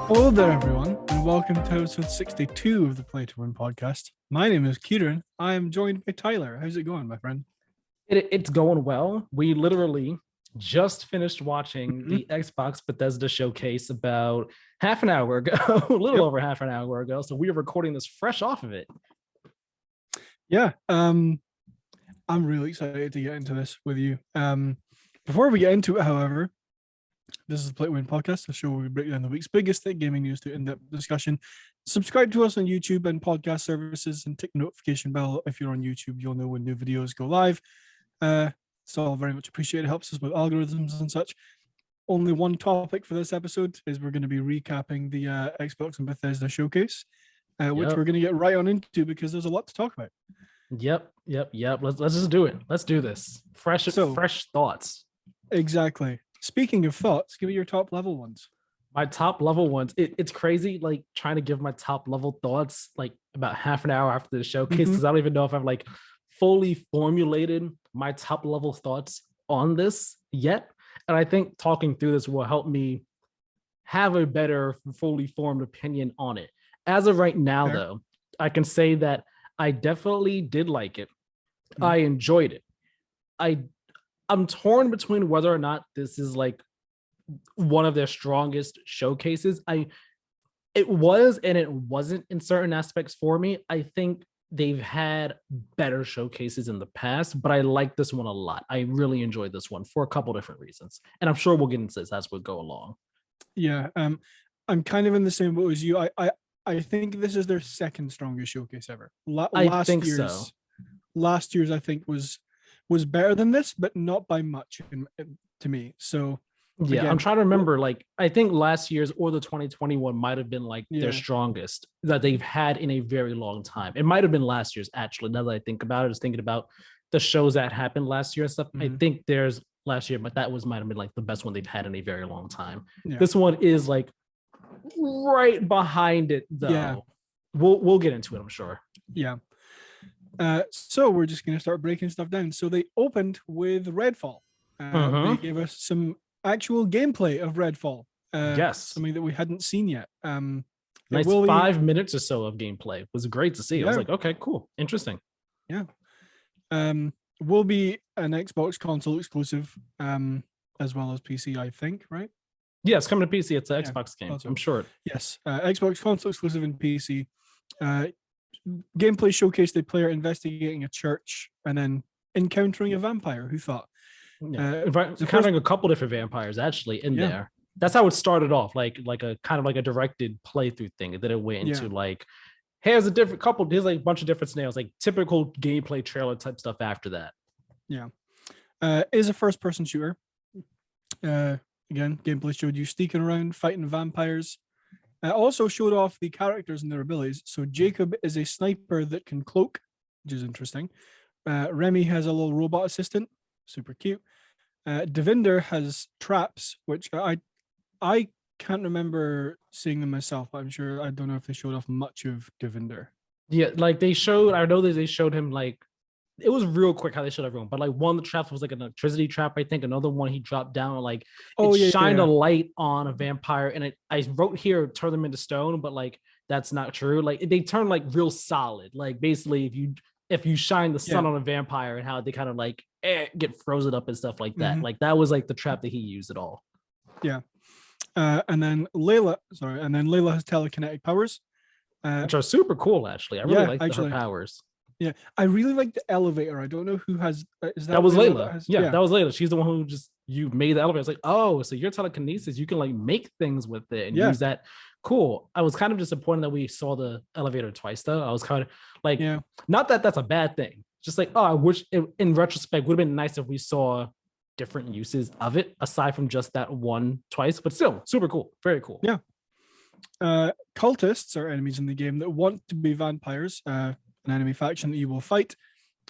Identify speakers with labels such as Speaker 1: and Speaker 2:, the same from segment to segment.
Speaker 1: Hello there, everyone, and welcome to episode 62 of the Play to Win podcast. My name is Kieran. I am joined by Tyler. How's it going, my friend?
Speaker 2: It's going well. We literally just finished watching the Xbox Bethesda showcase about half an hour ago, a little over half an hour ago. So we are recording this fresh off of it.
Speaker 1: Yeah, I'm really excited to get into this with you. Before we get into it, however, this is the Play to Win podcast, the show where we break down the week's biggest gaming news to in-depth discussion. Subscribe to us on YouTube and podcast services and tick the notification bell. If you're on YouTube, you'll know when new videos go live. It's all very much appreciated. It helps us with algorithms and such. Only one topic for this episode is we're going to be recapping the Xbox and Bethesda showcase, which we're going to get right on into because there's a lot to talk about.
Speaker 2: Yep. Let's just do it. Let's do this. Fresh thoughts.
Speaker 1: Exactly. Speaking of thoughts, give me your top level ones.
Speaker 2: My top level ones. It's crazy, like trying to give my top level thoughts like about half an hour after the showcase because I don't even know if I've like fully formulated my top level thoughts on this yet. And I think talking through this will help me have a better fully formed opinion on it. As of right now, though, I can say that I definitely did like it. I enjoyed it. I'm torn between whether or not this is like one of their strongest showcases. It was and it wasn't in certain aspects for me. I think they've had better showcases in the past, but I like this one a lot. I really enjoyed this one for a couple different reasons, and I'm sure we'll get into this as we go along.
Speaker 1: Yeah, I'm kind of in the same boat as you. I think this is their second strongest showcase ever. Last year's I think was better than this, but not by much to me. So
Speaker 2: yeah, again, I'm trying to remember. Like, I think last year's or the 2021 might have been like their strongest that they've had in a very long time. It might have been last year's, actually. Now that I think about it, just thinking about the shows that happened last year and stuff. I think there's last year, but that might have been like the best one they've had in a very long time. Yeah. This one is like right behind it, though. Yeah. We'll get into it, I'm sure.
Speaker 1: Yeah. So we're just going to start breaking stuff down. So they opened with Redfall. They gave us some actual gameplay of Redfall.
Speaker 2: Yes.
Speaker 1: Something that we hadn't seen yet.
Speaker 2: Nice 5 minutes or so of gameplay. It was great to see. I was like, okay, cool. Interesting.
Speaker 1: Yeah. Will be an Xbox console exclusive, as well as PC, I think, right?
Speaker 2: Yeah, it's coming to PC. It's an Xbox game. I'm sure.
Speaker 1: Yes. Xbox console exclusive in PC. Gameplay showcase the player investigating a church and then encountering a vampire. Who thought?
Speaker 2: Encountering a couple different vampires actually in there. That's how it started off, like a kind of like a directed playthrough thing. And then it went into like, here's a different couple. There's like a bunch of different snails, like typical gameplay trailer type stuff. After that, is a first-person shooter. Again, gameplay showed you sneaking around, fighting vampires. Also showed off the characters and their abilities. So Jacob is a sniper that can cloak, which is interesting. Remy has a little robot assistant, super cute. Devinder has traps, which I can't remember seeing them myself, but I don't know if they showed off much of Devinder. Yeah, like I know that they showed him like, it was real quick how they showed everyone, but like one of the traps was like an electricity trap, I think. Another one he dropped down, like shined a light on a vampire, and I wrote here turn them into stone, but like that's not true. Like they turn like real solid. Like basically, if you shine the sun on a vampire and how they kind of like get frozen up and stuff like that. Like that was like the trap that he used at all.
Speaker 1: Yeah, and then Layla has telekinetic powers,
Speaker 2: which are super cool. Actually, I really like her powers.
Speaker 1: Yeah, I really like the elevator. I don't know who has.
Speaker 2: That was Layla. That was Layla. She's the one who you made the elevator. It's like, oh, so your telekinesis, you can like make things with it and use that. Cool. I was kind of disappointed that we saw the elevator twice, though. I was kind of like, not that that's a bad thing. Just like, oh, I wish in retrospect would have been nice if we saw different uses of it aside from just that one twice. But still, super cool. Very cool.
Speaker 1: Yeah. Cultists are enemies in the game that want to be vampires. An enemy faction that you will fight.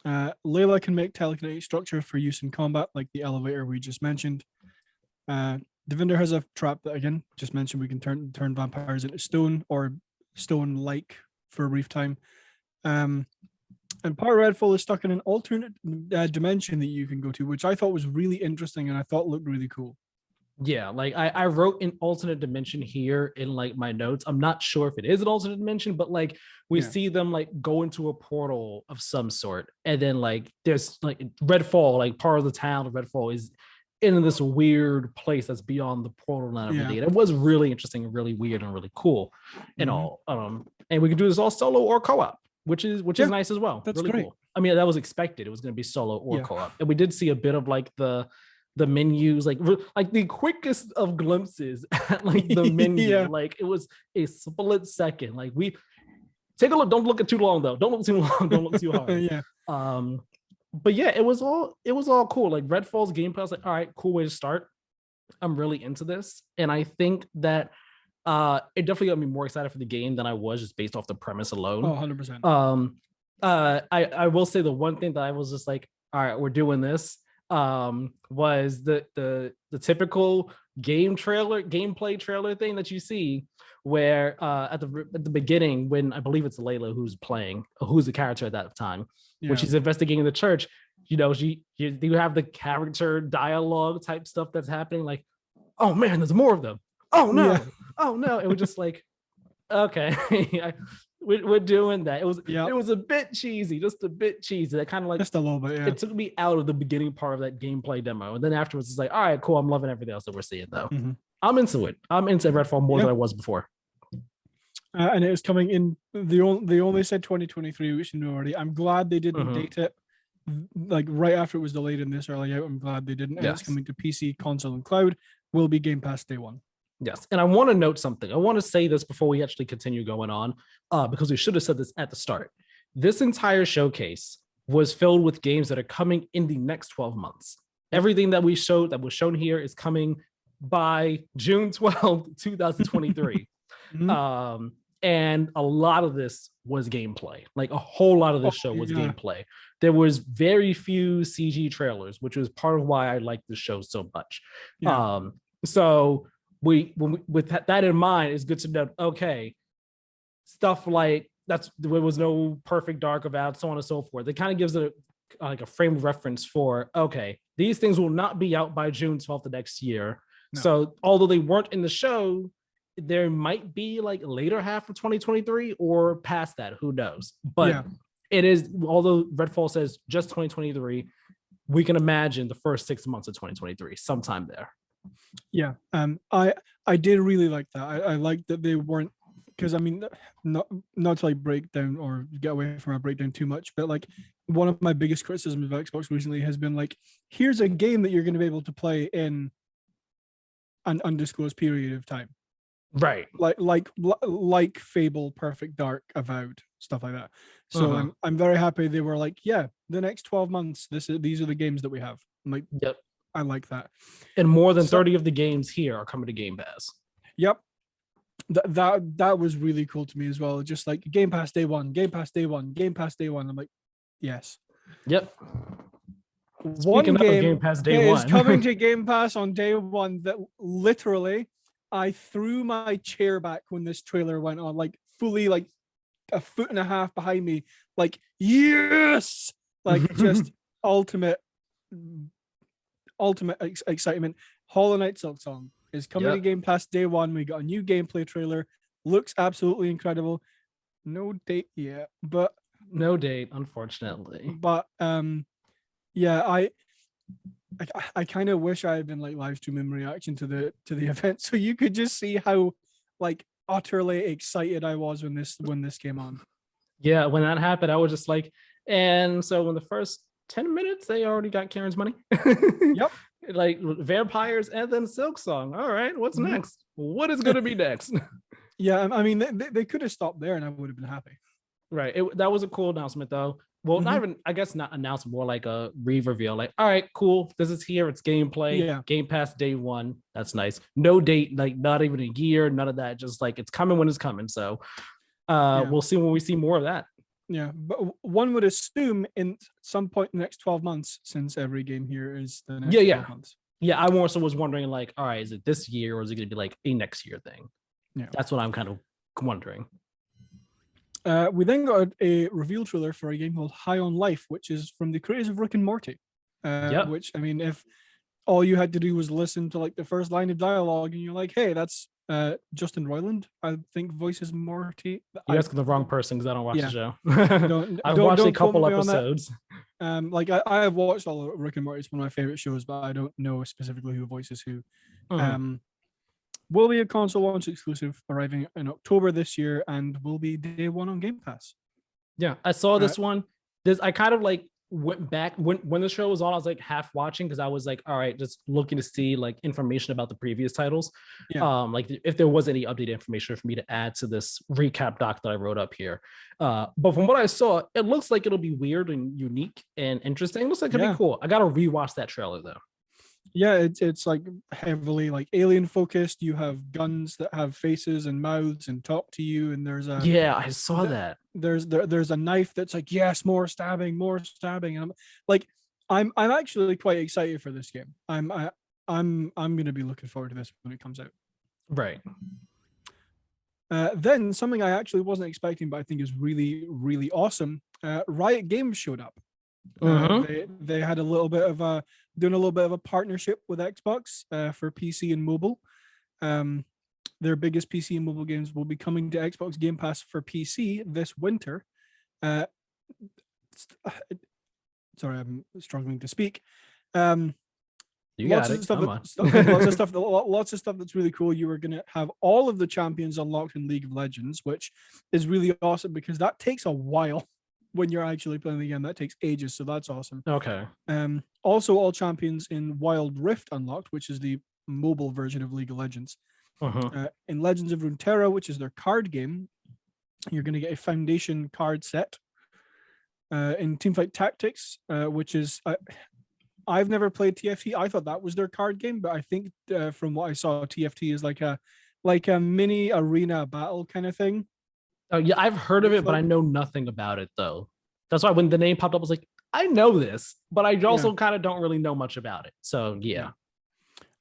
Speaker 1: Layla can make telekinetic structure for use in combat, like the elevator we just mentioned. Devinder has a trap that, again, just mentioned, we can turn vampires into stone or stone-like for a brief time. And part of Redfall is stuck in an alternate dimension that you can go to, which I thought was really interesting and I thought looked really cool.
Speaker 3: Yeah, like I wrote an alternate dimension here in like my notes. I'm not sure if it is an alternate dimension, but like we see them like go into a portal of some sort, and then like there's like Redfall, like part of the town of Redfall is in this weird place that's beyond the portal and everything. And it was really interesting and really weird and really cool and all. And we can do this all solo or co-op, which is nice as well.
Speaker 2: That's
Speaker 3: really
Speaker 2: great.
Speaker 3: cool. I mean, that was expected. It was going to be solo or co-op, and we did see a bit of like the menus, like the quickest of glimpses at like the menu. Like it was a split second. Like we take a look. Don't look at too long though. Don't look too long. Don't look too hard. But yeah, it was all cool. Like Redfall's gameplay, I was like, all right, cool way to start. I'm really into this, and I think that it definitely got me more excited for the game than I was just based off the premise alone.
Speaker 2: 100%.
Speaker 3: I will say the one thing that I was just like, all right, we're doing this. Was the typical gameplay trailer thing that you see where at the beginning, when I believe it's Layla who's the character at that time, when she's investigating the church, you have the character dialogue type stuff that's happening, like, oh man, there's more of them. Oh no, oh no. It was just like, okay. We're doing that. It was a bit cheesy, just a bit cheesy. That kind of like
Speaker 2: just a little bit.
Speaker 3: It took me out of the beginning part of that gameplay demo, and then afterwards, it's like, all right, cool. I'm loving everything else that we're seeing, though. I'm into it. I'm into Redfall more than I was before.
Speaker 2: And it was coming in. They only said 2023, which you know already. I'm glad they didn't date it like right after it was delayed in this early out. I'm glad they didn't. It's coming to PC, console, and cloud. Will be Game Pass day one.
Speaker 3: Yes, and I want to note something. I want to say this before we actually continue going on, because we should have said this at the start. This entire showcase was filled with games that are coming in the next 12 months. Everything that was shown here is coming by June 12th, 2023. And a lot of this was gameplay. Like a whole lot of this show was gameplay. There was very few CG trailers, which was part of why I liked the show so much. So with that in mind, it's good to know, okay, stuff like there was no perfect dark about, so on and so forth. It kind of gives it a frame of reference for, okay, these things will not be out by June 12th of next year. So although they weren't in the show, there might be like later half of 2023 or past that, who knows? But it is, although Redfall says just 2023, we can imagine the first 6 months of 2023 sometime there.
Speaker 2: I did really like that. I liked that they weren't, because I mean, not to like break down or get away from our breakdown too much, but like one of my biggest criticisms of Xbox recently has been like, here's a game that you're going to be able to play in an undisclosed period of time,
Speaker 3: right?
Speaker 2: Like Fable, Perfect Dark, Avowed, stuff like that. So I'm very happy they were like, the next 12 months, these are the games that we have. I'm like, I like that.
Speaker 3: And more than 30 of the games here are coming to Game Pass.
Speaker 2: That was really cool to me as well. Just like Game Pass day one, Game Pass day one, Game Pass day one. I'm like, yes.
Speaker 3: Speaking of Game Pass day one,
Speaker 2: is coming to Game Pass on day one. That literally, I threw my chair back when this trailer went on, like fully like a foot and a half behind me. Like, yes, like just ultimate excitement. Hollow Knight Silksong is coming to Game Pass day one. We got a new gameplay trailer. Looks absolutely incredible. No date yet, but
Speaker 3: no date, unfortunately.
Speaker 2: But I kind of wish I had been like live streaming reaction to the event, so you could just see how like utterly excited I was when this came on.
Speaker 3: Yeah, when that happened, I was just like, and so in the first 10 minutes, they already got Karen's money. Like vampires and then Silksong. All right, what's next? What is going to be next?
Speaker 2: I mean, they could have stopped there and I would have been happy.
Speaker 3: Right. That was a cool announcement, though. Well, not even, I guess not announcement, more like a reveal. Like, all right, cool. This is here. It's gameplay. Game Pass day one. That's nice. No date, like not even a year, none of that. Just like it's coming when it's coming. So we'll see when we see more of that.
Speaker 2: Yeah, but one would assume in some point in the next 12 months, since every game here is the next 12 months.
Speaker 3: Yeah, I more so was wondering, like, all right, is it this year or is it going to be like a next year thing? Yeah, that's what I'm kind of wondering.
Speaker 2: We then got a reveal trailer for a game called High on Life, which is from the creators of Rick and Morty. Which, I mean, if all you had to do was listen to like the first line of dialogue, and you're like, hey, that's Justin Roiland, I think, voices Morty.
Speaker 3: You're asking the wrong person because I don't watch the show. I've
Speaker 2: don't
Speaker 3: watched a
Speaker 2: quote
Speaker 3: couple
Speaker 2: me on that.
Speaker 3: episodes.
Speaker 2: Like I have watched all of Rick and Morty. It's one of my favorite shows, but I don't know specifically who voices who. Will be a console launch exclusive arriving in October this year, and will be day one on Game Pass.
Speaker 3: Yeah, I saw this one. I kind of like went back when the show was on. I was like half watching because I was like, all right, just looking to see like information about the previous titles. Like if there was any updated information for me to add to this recap doc that I wrote up here. But from what I saw, it looks like it'll be weird and unique and interesting. It looks like it'll be cool. I gotta rewatch that trailer though.
Speaker 2: Yeah, it's like heavily like alien focused. You have guns that have faces and mouths and talk to you, and there's a
Speaker 3: I saw that.
Speaker 2: There's a knife that's like, yes, more stabbing, and I'm like, I'm actually quite excited for this game. I'm gonna be looking forward to this when it comes out.
Speaker 3: Right.
Speaker 2: Then something I actually wasn't expecting, but I think is really, really awesome. Riot Games showed up. They had a little bit of a partnership with Xbox for PC and mobile. Their biggest PC and mobile games will be coming to Xbox Game Pass for PC this winter. Sorry, I'm struggling to speak. Lots of stuff that's really cool. You are going to have all of the champions unlocked in League of Legends, which is really awesome because that takes a while. When you're actually playing the game, that takes ages, so that's awesome.
Speaker 3: Okay.
Speaker 2: Also, all champions in Wild Rift unlocked, which is the mobile version of League of Legends. In Legends of Runeterra, which is their card game, you're going to get a foundation card set. In Teamfight Tactics, which is I've never played TFT. I thought that was their card game, but I think from what I saw, TFT is like a mini arena battle kind of thing.
Speaker 3: Oh yeah, I've heard of it, but I know nothing about it though. That's why when the name popped up, I was like, I know this, but I also kind of don't really know much about it. So yeah.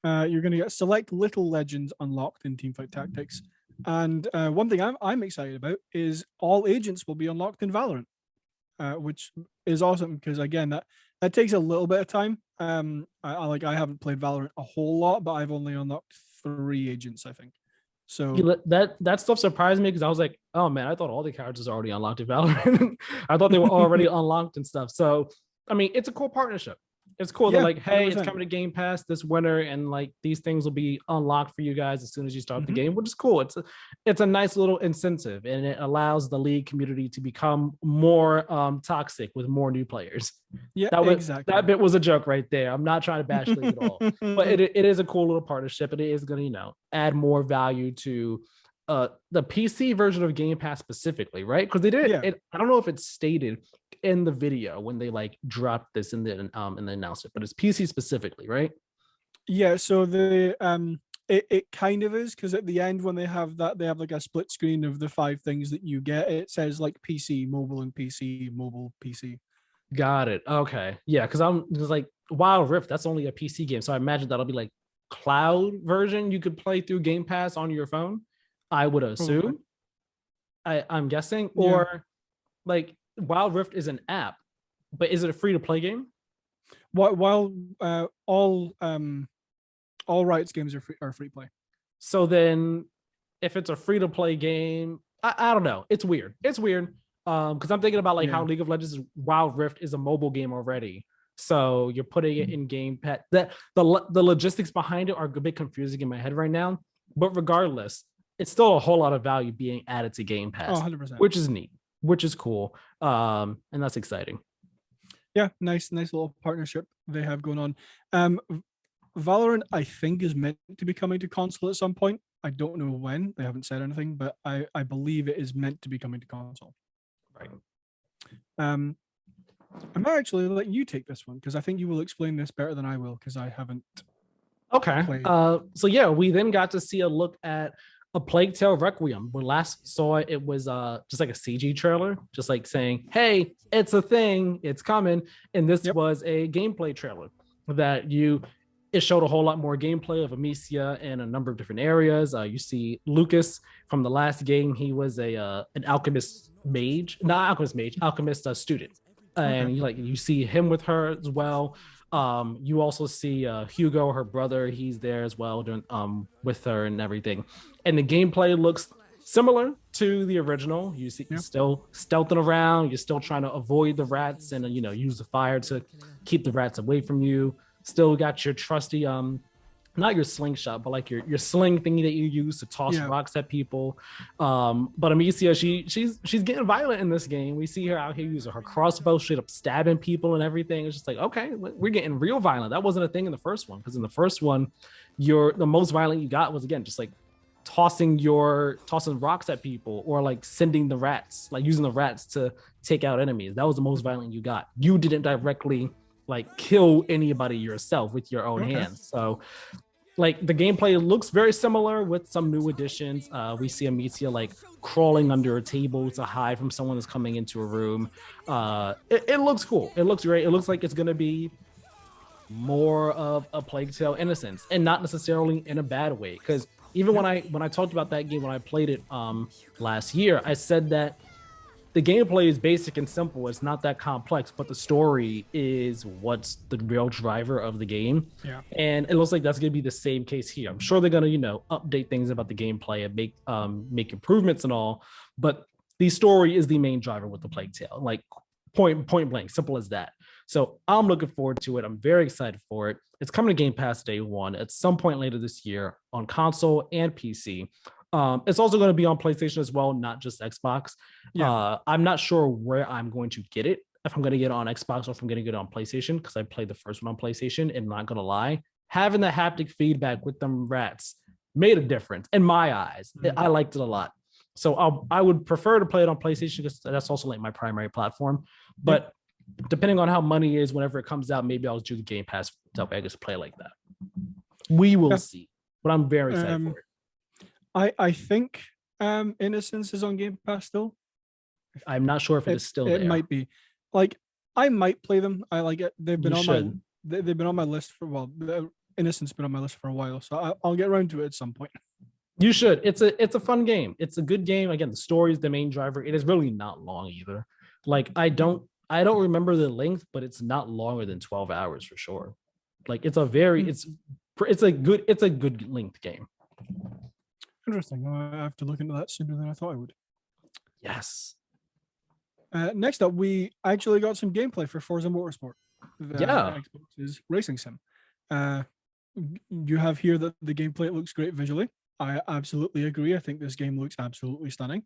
Speaker 2: You're going to get select little legends unlocked in Teamfight Tactics, and one thing I'm excited about is all agents will be unlocked in Valorant, which is awesome because again that takes a little bit of time. I haven't played Valorant a whole lot, but I've only unlocked 3 agents, I think. So
Speaker 3: that stuff surprised me because I was like, oh man, I thought all the characters are already unlocked in Valorant. I thought they were already unlocked and stuff. So I mean, it's a cool partnership. It's cool. They're like, hey, 100%. It's coming to Game Pass this winter, and like these things will be unlocked for you guys as soon as you start the game, which is cool. It's a nice little incentive, and it allows the league community to become more toxic with more new players.
Speaker 2: Yeah, exactly.
Speaker 3: That bit was a joke right there. I'm not trying to bash League at all, but it is a cool little partnership, and it is going to add more value to the PC version of Game Pass specifically, right? Because they did it. I don't know if it's stated in the video when they like dropped this in the announcement, but it's PC specifically, right?
Speaker 2: Yeah. So it kind of is, because at the end when they have like a split screen of the 5 things that you get. It says like PC, mobile, and PC, mobile, PC.
Speaker 3: Got it. Okay. Yeah, because I'm just like Wild Rift. That's only a PC game, so I imagine that'll be like cloud version you could play through Game Pass on your phone. I would assume. I'm guessing, or like Wild Rift is an app, but is it a free to play game?
Speaker 2: While all Riot's games are free play.
Speaker 3: So then, if it's a free to play game, I don't know. It's weird. Because I'm thinking about like how League of Legends Wild Rift is a mobile game already. So you're putting it in Game Pass. The logistics behind it are a bit confusing in my head right now. But regardless, it's still a whole lot of value being added to Game Pass,
Speaker 2: 100%.
Speaker 3: which is neat, which is cool, and that's exciting.
Speaker 2: Yeah, nice little partnership they have going on. Valorant, I think, is meant to be coming to console at some point. I don't know when. They haven't said anything, but I believe it is meant to be coming to console.
Speaker 3: Right.
Speaker 2: I might actually let you take this one because I think you will explain this better than I will because I haven't.
Speaker 3: Okay. So yeah, we then got to see a look at A Plague Tale Requiem. When last saw it, it was just like a CG trailer, just like saying, hey, it's a thing, it's coming. And this was a gameplay trailer that it showed a whole lot more gameplay of Amicia in a number of different areas. You see Lucas from the last game. He was an alchemist student. And you see him with her as well. You also see Hugo, her brother, he's there as well, doing with her and everything. And the gameplay looks similar to the original. You see, you're still stealthing around, you're still trying to avoid the rats and use the fire to keep the rats away from you. Still got your trusty not your slingshot, but like your sling thingy that you use to toss rocks at people. But Amicia, she's getting violent in this game. We see her out here using her crossbow, straight up stabbing people and everything. It's just like, okay, we're getting real violent. That wasn't a thing in the first one, because in the first one, the most violent you got was, again, just like tossing rocks at people, or like sending the rats, like using the rats to take out enemies. That was the most violent you got. You didn't directly like kill anybody yourself with your own hands. So like the gameplay looks very similar with some new additions. We see Amicia like crawling under a table to hide from someone that's coming into a room. It looks cool. It looks great. It looks like it's gonna be more of a Plague Tale Innocence, and not necessarily in a bad way. Because even when I talked about that game when I played it last year, I said that the gameplay is basic and simple. It's not that complex, but the story is what's the real driver of the game.
Speaker 2: Yeah.
Speaker 3: And it looks like that's going to be the same case here. I'm sure they're going to, update things about the gameplay and make improvements and all, but the story is the main driver with the Plague Tale. Like point blank, simple as that. So I'm looking forward to it. I'm very excited for it. It's coming to Game Pass day one at some point later this year on console and PC. It's also going to be on PlayStation as well, not just Xbox. I'm not sure where I'm going to get it, if I'm going to get it on Xbox or if I'm going to get it on PlayStation, because I played the first one on PlayStation, and not going to lie, having the haptic feedback with them rats made a difference in my eyes. I liked it a lot. So I would prefer to play it on PlayStation, because that's also like my primary platform. But depending on how money is whenever it comes out, maybe I'll do the Game Pass so I just play like that. We will see. But I'm very excited for it.
Speaker 2: I think Innocence is on Game Pass still.
Speaker 3: I'm not sure if it is still there.
Speaker 2: It might be. Like, I might play them. I like it. They've been they've been on my list for Innocence been on my list for a while, so I'll get around to it at some point.
Speaker 3: You should. It's a fun game. It's a good game. Again, the story is the main driver. It is really not long either. Like I don't remember the length, but it's not longer than 12 hours for sure. Like it's a good length game.
Speaker 2: Interesting. I have to look into that sooner than I thought I would.
Speaker 3: Yes.
Speaker 2: Next up, we actually got some gameplay for Forza Motorsport. Xbox's racing sim. You have here that the gameplay looks great visually. I absolutely agree. I think this game looks absolutely stunning.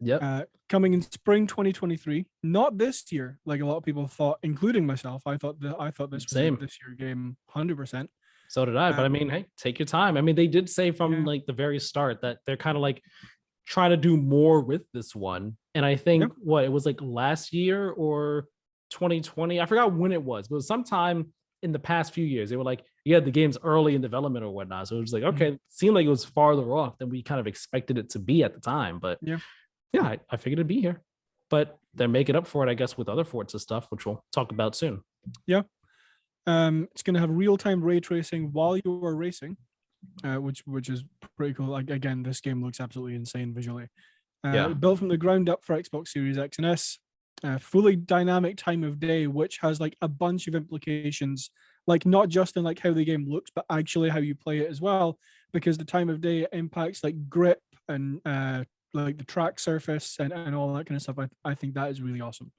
Speaker 3: Yep.
Speaker 2: Coming in spring 2023, not this year, like a lot of people thought, including myself. I thought this was a this year game, 100%.
Speaker 3: So did I, but I mean, hey, take your time. I mean, they did say from like the very start that they're kind of like trying to do more with this one. And I think it was like last year or 2020. I forgot when it was, but it was sometime in the past few years. They were like, the game's early in development or whatnot. So it was like, okay, it seemed like it was farther off than we kind of expected it to be at the time. But I figured it'd be here. But they're making up for it, I guess, with other Forza stuff, which we'll talk about soon.
Speaker 2: Yeah. It's going to have real-time ray tracing while you are racing, which is pretty cool. Like, again, this game looks absolutely insane visually. Built from the ground up for Xbox Series X and S. Fully dynamic time of day, which has like a bunch of implications, like not just in like how the game looks, but actually how you play it as well, because the time of day impacts like grip and like the track surface and all that kind of stuff. I think that is really awesome.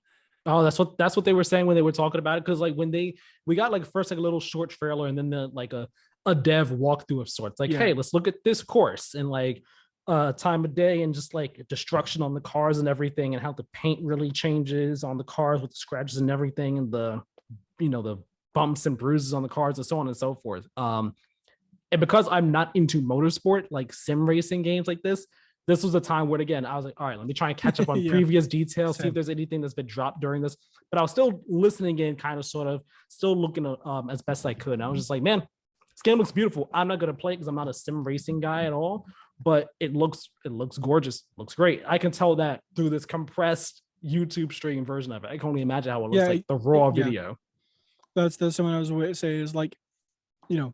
Speaker 3: Oh, that's what they were saying when they were talking about it. Because like when we got like first like a little short trailer and then like a dev walkthrough of sorts. Like, hey, let's look at this course and like time of day and just like destruction on the cars and everything, and how the paint really changes on the cars with the scratches and everything, and the the bumps and bruises on the cars and so on and so forth. And because I'm not into motorsport, like sim racing games like this was a time where, again, I was like, all right, let me try and catch up on previous details, see if there's anything that's been dropped during this. But I was still listening in, kind of sort of still looking as best I could. And I was just like, man, this game looks beautiful. I'm not going to play it because I'm not a sim racing guy at all, but it looks gorgeous. Looks great. I can tell that through this compressed YouTube stream version of it. I can only imagine how it looks like the raw video.
Speaker 2: That's something I was going to say is like,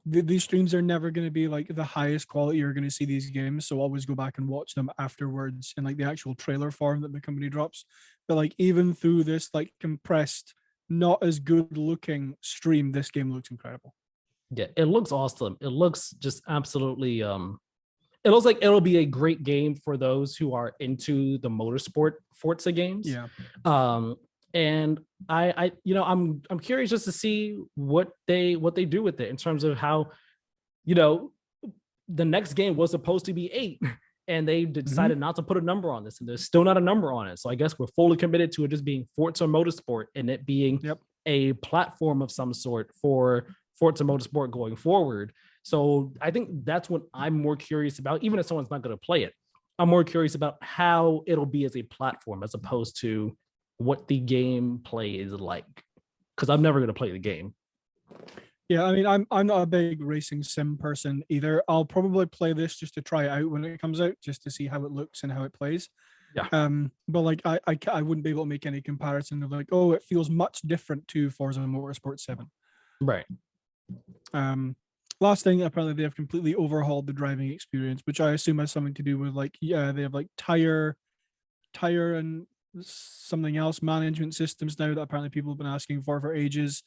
Speaker 2: these streams are never going to be like the highest quality you're going to see these games. So always go back and watch them afterwards in like the actual trailer form that the company drops. But like even through this like compressed not as good looking stream, this game looks incredible.
Speaker 3: Yeah, it looks awesome. It looks just absolutely it looks like it'll be a great game for those who are into the motorsport Forza games.
Speaker 2: Yeah.
Speaker 3: And I I'm curious just to see what they do with it in terms of how, the next game was supposed to be 8 and they decided not to put a number on this, and there's still not a number on it. So I guess we're fully committed to it just being Forza Motorsport and it being a platform of some sort for Forza Motorsport going forward. So I think that's what I'm more curious about. Even if someone's not going to play it, I'm more curious about how it'll be as a platform as opposed to what the gameplay is like, because I'm never going to play the game.
Speaker 2: Yeah, I mean, I'm not a big racing sim person either. I'll probably play this just to try it out when it comes out, just to see how it looks and how it plays.
Speaker 3: Yeah.
Speaker 2: But like, I wouldn't be able to make any comparison of like, oh, it feels much different to Forza Motorsport 7.
Speaker 3: Right.
Speaker 2: Last thing, apparently they have completely overhauled the driving experience, which I assume has something to do with like, they have like tire and something else management systems now that apparently people have been asking for ages.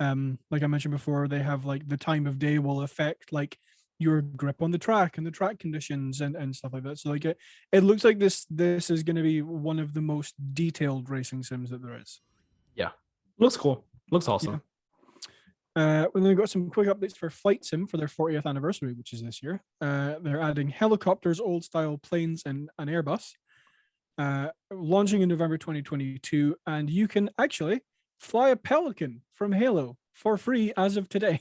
Speaker 2: Like I mentioned before, they have like the time of day will affect like your grip on the track and the track conditions and stuff like that. So like it looks like this is going to be one of the most detailed racing sims that there is.
Speaker 3: Yeah, looks cool. Looks awesome.
Speaker 2: Yeah. And then we got some quick updates for Flight Sim for their 40th anniversary, which is this year. They're adding helicopters, old style planes, and an Airbus. Launching in November 2022, and you can actually fly a Pelican from Halo for free as of today.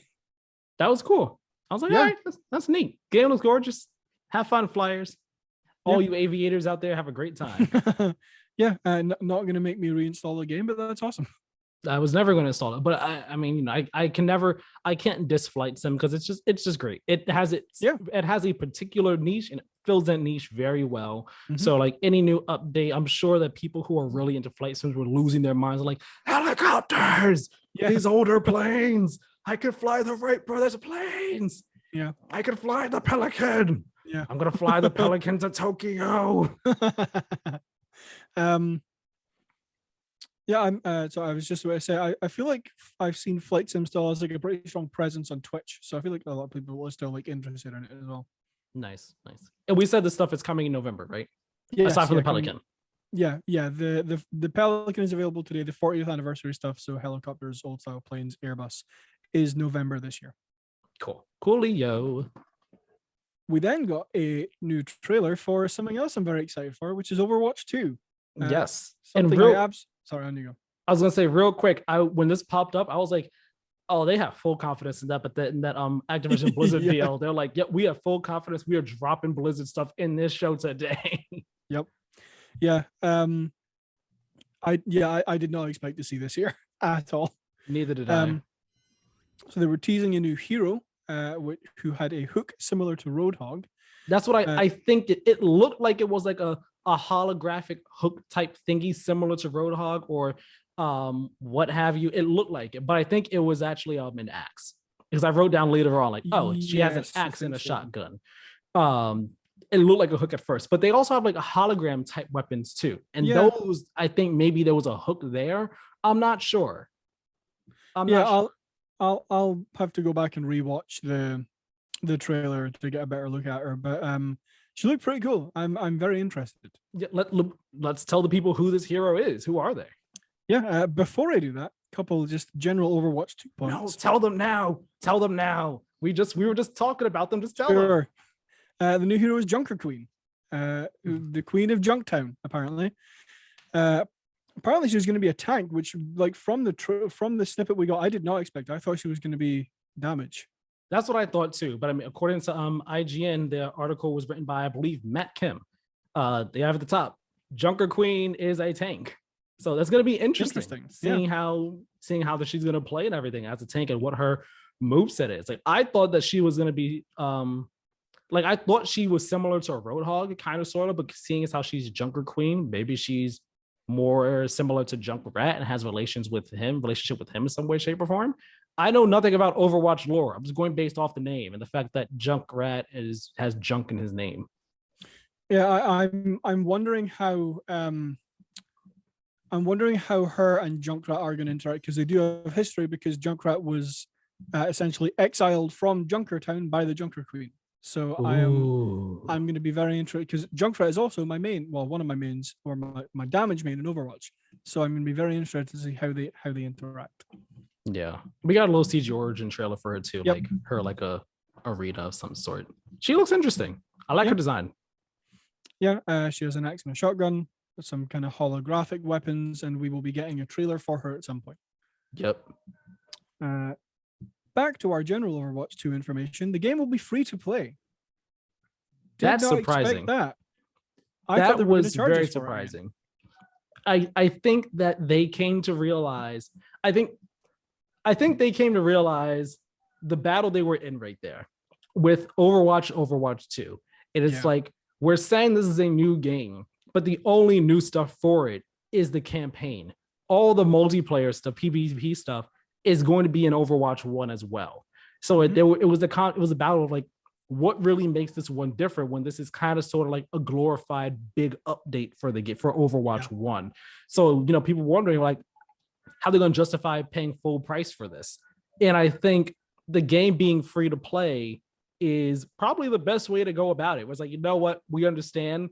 Speaker 3: That was cool. I was like, all right, that's neat. Game looks gorgeous. Have fun, flyers. All you aviators out there, have a great time.
Speaker 2: Not going to make me reinstall the game, but that's awesome.
Speaker 3: I was never going to install it, but I mean, I can't diss Flight Sim because it's just great. It has a particular niche and it fills that niche very well. So like any new update, I'm sure that people who are really into Flight Sims were losing their minds, like helicopters, these older planes. I could fly the right brothers planes.
Speaker 2: Yeah,
Speaker 3: I could fly the Pelican.
Speaker 2: Yeah,
Speaker 3: I'm gonna fly the Pelican to Tokyo.
Speaker 2: Yeah, so I was just about to say, I feel like I've seen Flight Sim still has like a pretty strong presence on Twitch, so I feel like a lot of people are still like interested in it as well.
Speaker 3: Nice. And we said the stuff is coming in November, right?
Speaker 2: Yeah.
Speaker 3: Aside from the Pelican.
Speaker 2: The Pelican is available today, the 40th anniversary stuff. So helicopters, old style planes, Airbus is November this year.
Speaker 3: Coolio.
Speaker 2: We then got a new trailer for something else I'm very excited for, which is Overwatch 2.
Speaker 3: Yes.
Speaker 2: Something Sorry, on you go.
Speaker 3: I was gonna say real quick. When this popped up, I was like, "Oh, they have full confidence in that." But in that Activision Blizzard deal, they're like, "Yeah, we have full confidence. We are dropping Blizzard stuff in this show today."
Speaker 2: Yep. Yeah. I did not expect to see this here at all.
Speaker 3: Neither did I.
Speaker 2: So they were teasing a new hero, who had a hook similar to Roadhog.
Speaker 3: That's what I think. It looked like it was like a holographic hook type thingy similar to Roadhog or what have you. It looked like it, but I think it was actually an axe, because I wrote down later on like, oh, she has an axe and a shotgun. It looked like a hook at first, but they also have like a hologram type weapons too, and those, I think maybe there was a hook there. I'm not sure.
Speaker 2: I'll have to go back and rewatch the trailer to get a better look at her, but she looked pretty cool. I'm very interested.
Speaker 3: Yeah, let's tell the people who this hero is. Who are they?
Speaker 2: Yeah, before I do that, couple just general Overwatch 2 points.
Speaker 3: No, tell them now. We were just talking about them. Just tell them.
Speaker 2: The new hero is Junker Queen, the Queen of Junktown. Apparently, she was going to be a tank, which, like from the snippet we got, I did not expect. I thought she was going to be damage.
Speaker 3: That's what I thought too. But I mean, according to IGN, the article was written by, I believe, Matt Kim. They have at the top, Junker Queen is a tank. So that's going to be interesting. Seeing how that she's going to play and everything as a tank and what her moveset is. Like, I thought that she was going to be I thought she was similar to a Roadhog, kind of sort of, but seeing as how she's Junker Queen, maybe she's more similar to Junkrat and has relationship with him in some way, shape, or form. I know nothing about Overwatch lore. I'm just going based off the name and the fact that Junkrat has junk in his name.
Speaker 2: Yeah, I'm wondering how I'm wondering how her and Junkrat are going to interact, because they do have history, because Junkrat was essentially exiled from Junkertown by the Junker Queen. So I'm going to be very interested, because Junkrat is also my main, well, one of my mains, or my damage main in Overwatch. So I'm going to be very interested to see how they interact.
Speaker 3: Yeah, we got a little CG origin trailer for her too,
Speaker 2: Yep.
Speaker 3: like her like a arena of some sort. She looks interesting. I like her design.
Speaker 2: Yeah, she has an axe and a shotgun, with some kind of holographic weapons, and we will be getting a trailer for her at some point.
Speaker 3: Yep.
Speaker 2: Back to our general Overwatch 2 information. The game will be free to play.
Speaker 3: That's surprising.
Speaker 2: That
Speaker 3: was very surprising. I think that they came to realize. I think they came to realize the battle they were in right there with Overwatch 2. It is like, we're saying this is a new game, but the only new stuff for it is the campaign. All the multiplayer stuff, PvP stuff, is going to be in Overwatch 1 as well. So it was a battle of like, what really makes this one different when this is kind of sort of like a glorified big update for the game for Overwatch 1. So, people wondering like, how they're going to justify paying full price for this. And I think the game being free to play is probably the best way to go about it. It was like, you know what? We understand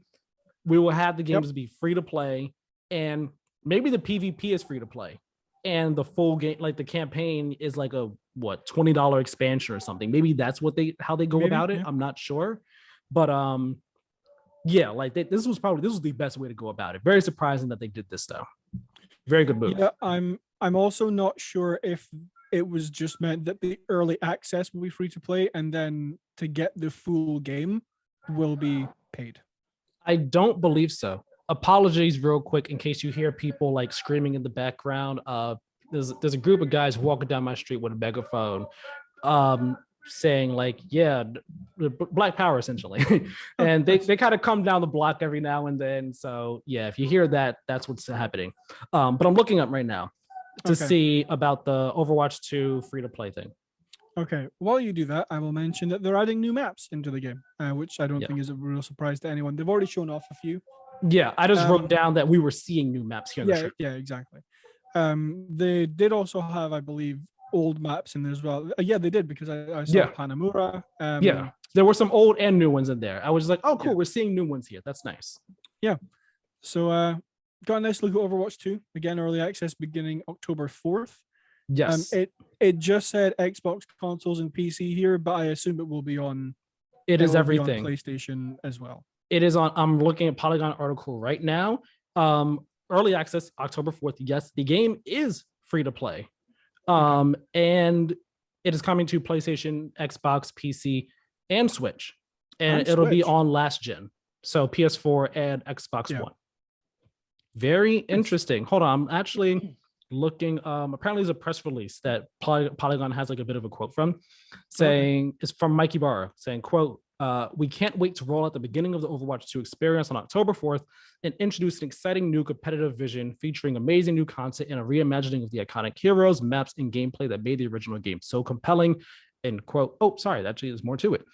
Speaker 3: we will have the games be free to play, and maybe the PvP is free to play, and the full game, like the campaign, is like a $20 expansion or something. Maybe that's how they go about it. I'm not sure, but this was the best way to go about it. Very surprising that they did this though. Very good move.
Speaker 2: Yeah, I'm also not sure if it was just meant that the early access will be free to play, and then to get the full game will be paid.
Speaker 3: I don't believe so. Apologies real quick in case you hear people like screaming in the background. There's a group of guys walking down my street with a megaphone saying like, Black Power essentially. And they kind of come down the block every now and then. So yeah, if you hear that, that's what's happening. But I'm looking up right now to see about the Overwatch 2 free-to-play thing.
Speaker 2: Okay, while you do that, I will mention that they're adding new maps into the game, which I don't think is a real surprise to anyone. They've already shown off a few.
Speaker 3: Yeah, I just wrote down that we were seeing new maps here in the show.
Speaker 2: Yeah, exactly. They did also have, I believe, old maps in there as well. Yeah, they did, because I saw Panamura.
Speaker 3: There were some old and new ones in there. I was like, oh, cool, we're seeing new ones here. That's nice.
Speaker 2: Yeah. So got a nice look at Overwatch 2. Again, early access beginning October 4th.
Speaker 3: Yes.
Speaker 2: It just said Xbox consoles and PC here, but I assume it will be on.
Speaker 3: It is everything.
Speaker 2: On PlayStation as well.
Speaker 3: It is on. I'm looking at Polygon article right now. Early access October 4th. Yes, the game is free to play. And it is coming to PlayStation, Xbox, PC, and Switch. And it'll be on last gen. So PS4 and Xbox One. Very interesting. Hold on. I'm actually looking. Apparently there's a press release that Polygon has like a bit of a quote from, saying it's from Mikey Barra saying, quote, we can't wait to roll out the beginning of the Overwatch 2 experience on October 4th and introduce an exciting new competitive vision featuring amazing new content and a reimagining of the iconic heroes, maps, and gameplay that made the original game so compelling. End quote. Oh, sorry, actually there's more to it.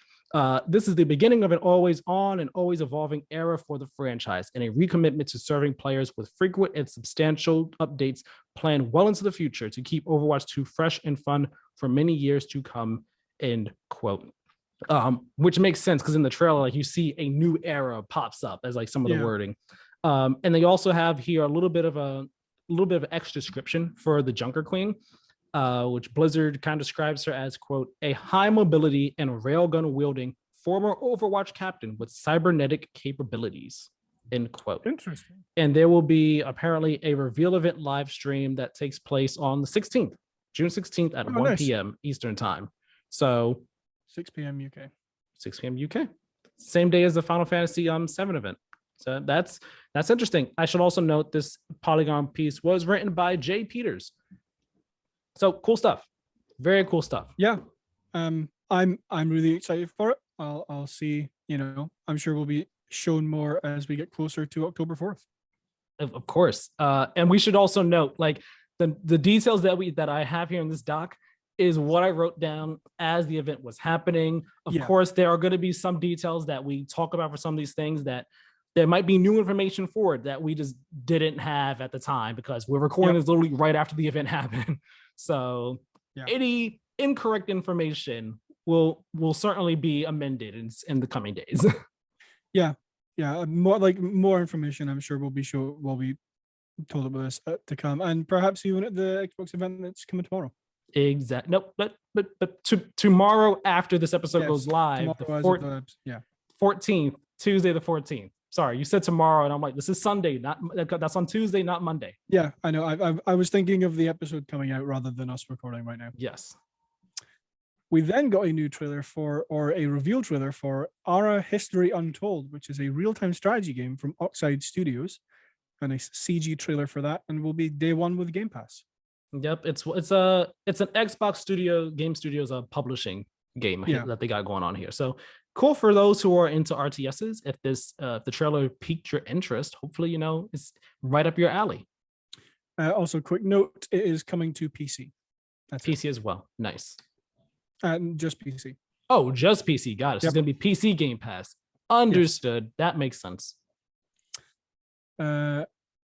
Speaker 3: This is the beginning of an always on and always evolving era for the franchise and a recommitment to serving players with frequent and substantial updates planned well into the future to keep Overwatch 2 fresh and fun for many years to come. End quote. Which makes sense because in the trailer, like you see a new era pops up as like some of the wording. And they also have here a little bit of extra description for the Junker Queen, which Blizzard kind of describes her as, quote, a high mobility and railgun wielding former Overwatch captain with cybernetic capabilities, end quote.
Speaker 2: Interesting.
Speaker 3: And there will be apparently a reveal event live stream that takes place on the 16th, June 16th at 1 p.m. Eastern time. So
Speaker 2: 6 p.m. UK.
Speaker 3: 6 p.m. UK. Same day as the Final Fantasy 7 event. So that's interesting. I should also note this Polygon piece was written by Jay Peters. So cool stuff. Very cool stuff.
Speaker 2: Yeah. I'm really excited for it. I'll see, I'm sure we'll be shown more as we get closer to October 4th.
Speaker 3: Of course. And we should also note, like, the details that I have here in this doc is what I wrote down as the event was happening. Of course, there are going to be some details that we talk about for some of these things that there might be new information for it that we just didn't have at the time because we're recording this literally right after the event happened. So any incorrect information will certainly be amended in the coming days.
Speaker 2: More information I'm sure will be told about this to come, and perhaps even at the Xbox event that's coming tomorrow.
Speaker 3: Exactly. Nope. But tomorrow after this episode goes live, the 14th, Tuesday the 14th. Sorry, you said tomorrow, and I'm like, this is Sunday. That's on Tuesday, not Monday.
Speaker 2: Yeah, I know. I was thinking of the episode coming out rather than us recording right now.
Speaker 3: Yes.
Speaker 2: We then got a new trailer a reveal trailer for Ara History Untold, which is a real-time strategy game from Oxide Studios. A nice CG trailer for that, and will be day one with Game Pass.
Speaker 3: Yep, it's an Xbox Game Studios publishing game that they got going on here. So cool for those who are into RTSs. If the trailer piqued your interest, hopefully it's right up your alley.
Speaker 2: Also, quick note: it is coming to PC.
Speaker 3: That's PC as well. Nice.
Speaker 2: And just PC.
Speaker 3: Oh, just PC. Got it. So it's gonna be PC Game Pass. Understood. Yes. That makes sense.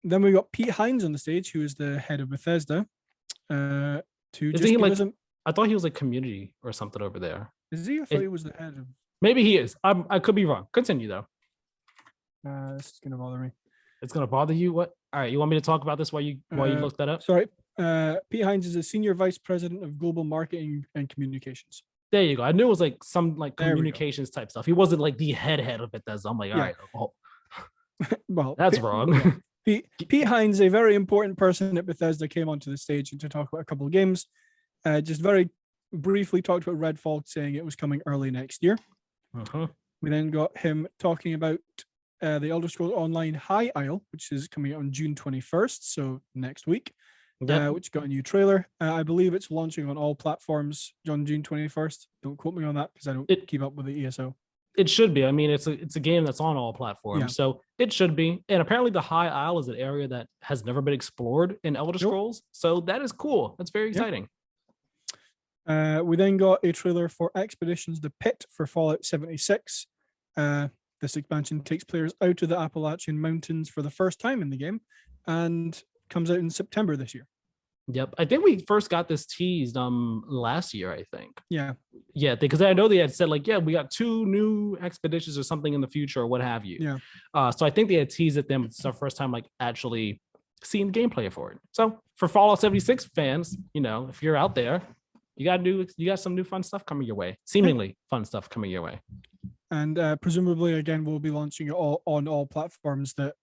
Speaker 2: Then we got Pete Hines on the stage, who is the head of Bethesda.
Speaker 3: I thought he was like community or something over there.
Speaker 2: Is he? I thought he was the head of.
Speaker 3: Maybe he is. I could be wrong. Continue though.
Speaker 2: This is gonna bother me.
Speaker 3: It's gonna bother you? What? All right. You want me to talk about this while you look that up?
Speaker 2: Sorry. Pete Hines is a senior vice president of global marketing and communications.
Speaker 3: There you go. I knew it was like some like communications type stuff. He wasn't like the head of Bethesda. I'm like, all right. Oh.
Speaker 2: Well,
Speaker 3: that's wrong.
Speaker 2: Pete Hines, a very important person at Bethesda, came onto the stage to talk about a couple of games. Just very briefly talked about Redfall, saying it was coming early next year. We then got him talking about the Elder Scrolls Online High Isle, which is coming out on June 21st, so next week, which got a new trailer. I believe it's launching on all platforms on June 21st. Don't quote me on that because I don't keep up with the ESO.
Speaker 3: It should be. I mean, it's a game that's on all platforms, so it should be. And apparently, the High Isle is an area that has never been explored in Elder Scrolls, so that is cool. That's very exciting.
Speaker 2: We then got a trailer for Expeditions: The Pit for Fallout 76. This expansion takes players out of the Appalachian Mountains for the first time in the game, and comes out in September this year.
Speaker 3: Yep, I think we first got this teased last year. I think.
Speaker 2: Yeah,
Speaker 3: because I know they had said like, we got 2 new expeditions or something in the future or what have you.
Speaker 2: Yeah.
Speaker 3: So I think they had teased at them. It's our first time like actually seeing gameplay for it. So for Fallout 76 fans, if you're out there, you got some new fun stuff coming your way. Seemingly fun stuff coming your way.
Speaker 2: And presumably again, we'll be launching it on all platforms that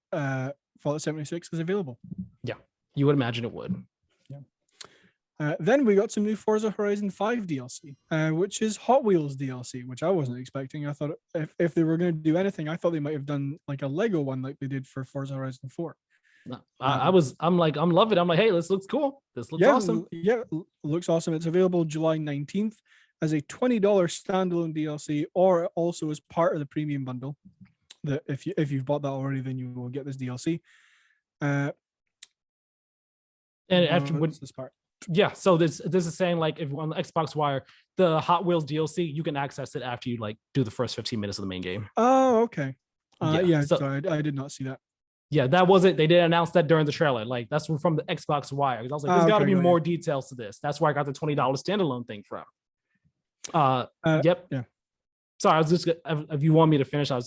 Speaker 2: Fallout 76 is available.
Speaker 3: Yeah, you would imagine it would.
Speaker 2: Then we got some new Forza Horizon 5 DLC, which is Hot Wheels DLC, which I wasn't expecting. I thought if they were going to do anything, I thought they might have done like a Lego one like they did for Forza Horizon 4.
Speaker 3: I'm loving it. I'm like, hey, this looks cool. This looks awesome.
Speaker 2: Yeah, looks awesome. It's available July 19th as a $20 standalone DLC, or also as part of the premium bundle. That if you've bought that already, then you will get this DLC.
Speaker 3: And after this part. Yeah, so this is saying like if on the Xbox Wire, the Hot Wheels DLC, you can access it after you like do the first 15 minutes of the main game.
Speaker 2: Oh, okay. Sorry, I did not see that.
Speaker 3: Yeah, that was it. They didn't announce that during the trailer. Like that's from the Xbox Wire. I was like, there's got to be more details to this. That's where I got the $20 standalone thing from. Yep.
Speaker 2: Yeah.
Speaker 3: Sorry, I was just if you want me to finish, I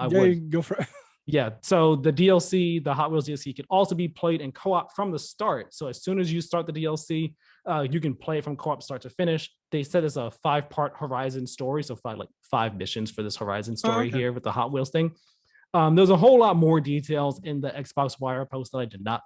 Speaker 3: would
Speaker 2: go for it.
Speaker 3: Yeah, so the DLC, the Hot Wheels DLC, can also be played in co-op from the start. So as soon as you start the DLC, you can play it from co-op start to finish. They said it's a 5-part Horizon story, so 5 missions for this Horizon story here with the Hot Wheels thing. There's a whole lot more details in the Xbox Wire post that I did not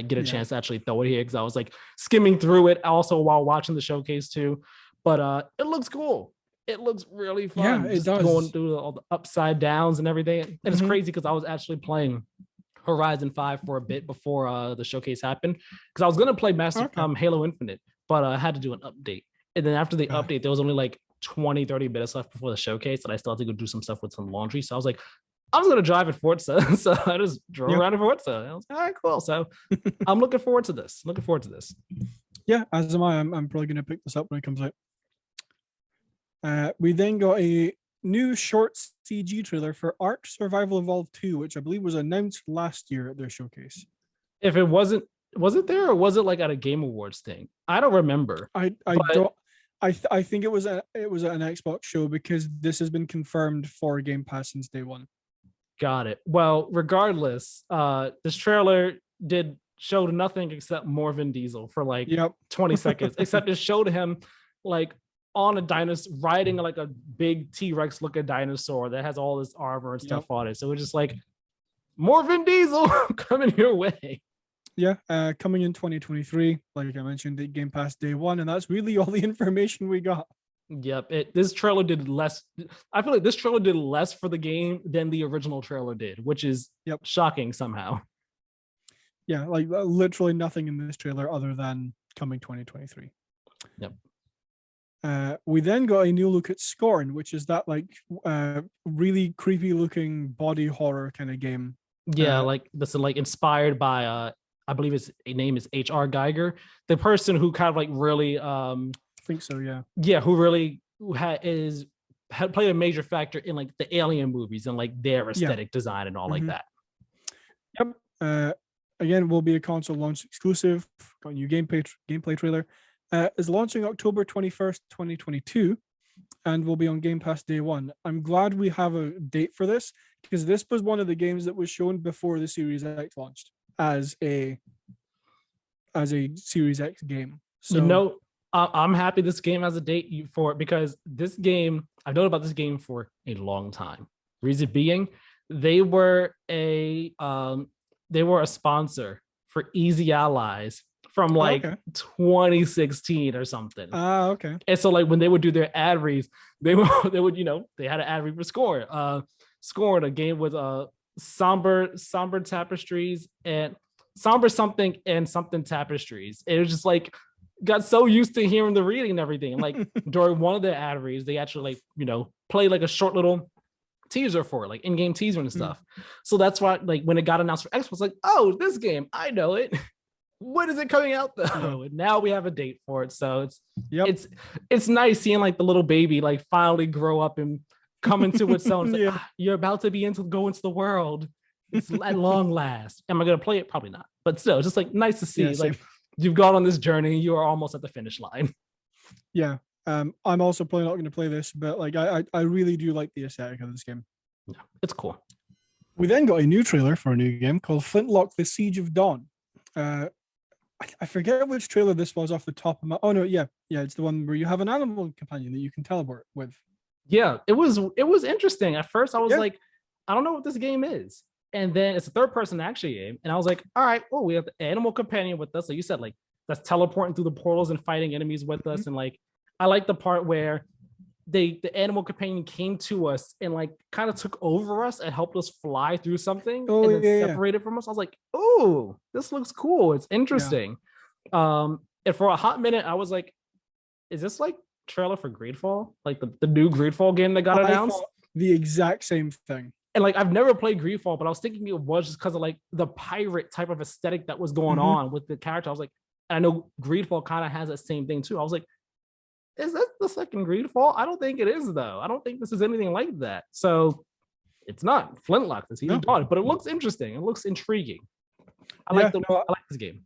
Speaker 3: get a chance to actually throw it here because I was like skimming through it also while watching the showcase too. But it looks cool. It looks really fun.
Speaker 2: Yeah, it does.
Speaker 3: Going through all the upside downs and everything. And it's crazy because I was actually playing Horizon 5 for a bit before the showcase happened. Because I was going to play Halo Infinite, but I had to do an update. And then after the update, there was only like 20, 30 minutes left before the showcase. And I still had to go do some stuff with some laundry. So I was like, I was going to drive at Forza. So I just drove around in Forza. And I was like, all right, cool. So I'm looking forward to this.
Speaker 2: Yeah, as am I. I'm probably going to pick this up when it comes out. We then got a new short CG trailer for Ark Survival Evolved 2, which I believe was announced last year at their showcase.
Speaker 3: If it wasn't, was it there or was it like at a Game Awards thing? I don't remember.
Speaker 2: I think it was at an Xbox show because this has been confirmed for Game Pass since day one.
Speaker 3: Got it. Well, regardless, this trailer showed nothing except more Vin Diesel for like 20 seconds, except it showed him like on a dinosaur riding like a big T-Rex looking dinosaur that has all this armor and stuff on it. So it's just like more Vin Diesel coming your way.
Speaker 2: Yeah, coming in 2023, like I mentioned, at Game Pass day one, and that's really all the information we got.
Speaker 3: Yep, this trailer did less. I feel like this trailer did less for the game than the original trailer did, which is shocking somehow.
Speaker 2: Yeah, like literally nothing in this trailer other than coming 2023.
Speaker 3: Yep.
Speaker 2: We then got a new look at Scorn, which is that like really creepy looking body horror kind of game.
Speaker 3: Yeah, like this is like inspired by I believe his name is H.R. Geiger, the person who kind of like really
Speaker 2: I think so, yeah.
Speaker 3: Yeah, who really had played a major factor in like the Alien movies and like their aesthetic design and all like that.
Speaker 2: Yep. Again, will be a console launch exclusive. Got a new gameplay trailer. Is launching October 21st, 2022, and will be on Game Pass day one. I'm glad we have a date for this because this was one of the games that was shown before the Series X launched as a Series X game. So
Speaker 3: I'm happy this game has a date for it because this game, I've known about this game for a long time. Reason being, they were a sponsor for Easy Allies from like 2016 or something.
Speaker 2: Okay.
Speaker 3: And so like when they would do their ad reads, they would they had an ad read for Scorn. Scorn, a game with somber tapestries and somber something and something tapestries. It was just like got so used to hearing the reading and everything. Like during one of the ad reads, they actually like play like a short little teaser for it, like in-game teaser and stuff. So that's why like when it got announced for Xbox, like, oh, this game, I know it. When is it coming out though? And now we have a date for it. So it's nice seeing like the little baby like finally grow up and come into its own. It's like, you're about to go into the world. It's at long last. Am I gonna play it? Probably not. But still, it's just like nice to see. Like you've gone on this journey. You are almost at the finish line.
Speaker 2: Yeah. I'm also probably not going to play this, but like I really do like the aesthetic of this game.
Speaker 3: Yeah, it's cool.
Speaker 2: We then got a new trailer for a new game called Flintlock: The Siege of Dawn. I forget which trailer this was off the top of my. Oh no, yeah, it's the one where you have an animal companion that you can teleport with.
Speaker 3: Yeah, it was interesting. At first, I was like, I don't know what this game is, and then it's a third-person action game, and I was like, all right, we have the animal companion with us. Like you said, like that's teleporting through the portals and fighting enemies with us, and like I like the part where the animal companion came to us and like kind of took over us and helped us fly through something and then separated from us. I was like, oh, this looks cool. It's interesting. And for a hot minute, I was like, is this like trailer for Greedfall? Like the new Greedfall game that got announced?
Speaker 2: The exact same thing.
Speaker 3: And like I've never played Greedfall, but I was thinking it was just because of like the pirate type of aesthetic that was going on with the character. I was like, I know Greedfall kind of has that same thing too. I was like, is that the second Greedfall? I don't think it is though. I don't think this is anything like that. So it's not Flintlock. This he's done, but it looks interesting. It looks intriguing. I like this game.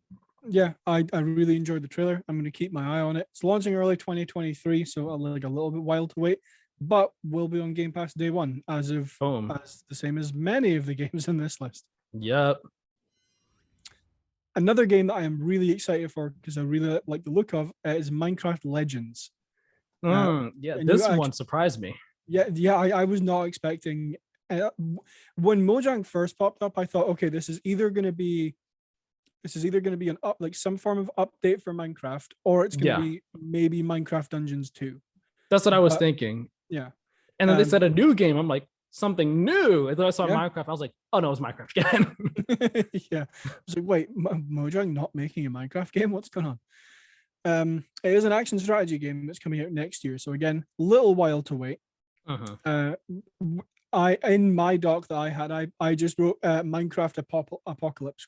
Speaker 2: Yeah, I really enjoyed the trailer. I'm going to keep my eye on it. It's launching early 2023, so like a little bit while to wait, but will be on Game Pass day one as the same as many of the games in this list.
Speaker 3: Yep.
Speaker 2: Another game that I am really excited for because I really like the look of is Minecraft Legends.
Speaker 3: This one surprised me.
Speaker 2: I was not expecting. When Mojang first popped up, I thought, okay, this is either going to be an some form of update for Minecraft, or it's going to be maybe Minecraft Dungeons 2.
Speaker 3: That's what I was thinking.
Speaker 2: Yeah,
Speaker 3: and then they said a new game. I'm like, something new. And then I saw Minecraft. I was like, oh no, it's Minecraft again.
Speaker 2: I was like, wait, Mojang not making a Minecraft game? What's going on? It is an action strategy game that's coming out next year. So again, little while to wait. I in my doc that I had, I just wrote Minecraft Apocalypse ?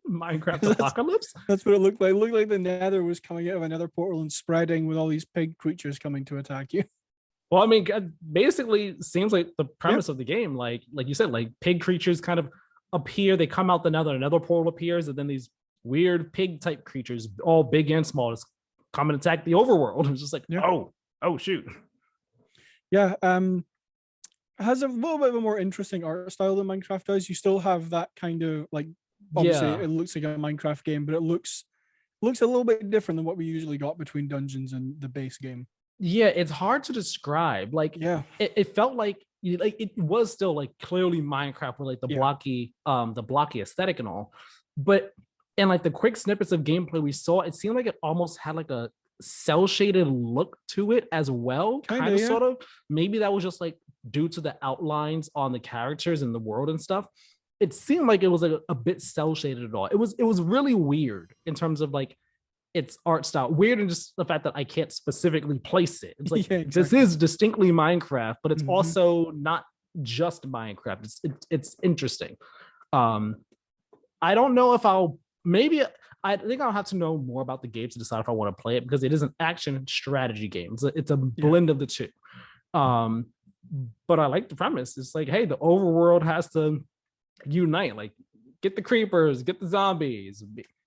Speaker 3: Minecraft Apocalypse?
Speaker 2: That's what it looked like. It looked like the Nether was coming out of another portal and spreading with all these pig creatures coming to attack you.
Speaker 3: Well, I mean, basically, seems like the premise of the game, like you said, like pig creatures kind of appear. They come out the nether, another portal appears, and then these weird pig type creatures, all big and small, just come and attack the overworld. It's just like, oh shoot.
Speaker 2: Yeah. Has a little bit of a more interesting art style than Minecraft does. You still have that kind of like, obviously it looks like a Minecraft game, but it looks a little bit different than what we usually got between dungeons and the base game.
Speaker 3: Yeah, it's hard to describe. Like, it felt like it was still like clearly Minecraft with like the blocky aesthetic and all, but in like the quick snippets of gameplay we saw, it seemed like it almost had like a cell shaded look to it as well, kind of sort of. Maybe that was just like due to the outlines on the characters and the world and stuff. It seemed like it was like a bit cell shaded at all. It was really weird in terms of like its art style. Weird in just the fact that I can't specifically place it. It's like this is distinctly Minecraft, but it's also not just Minecraft. It's interesting. I don't know if I think I'll have to know more about the game to decide if I want to play it, because it is an action strategy game. It's a blend of the two. But I like the premise. It's like, hey, the overworld has to unite. Like, get the creepers, get the zombies.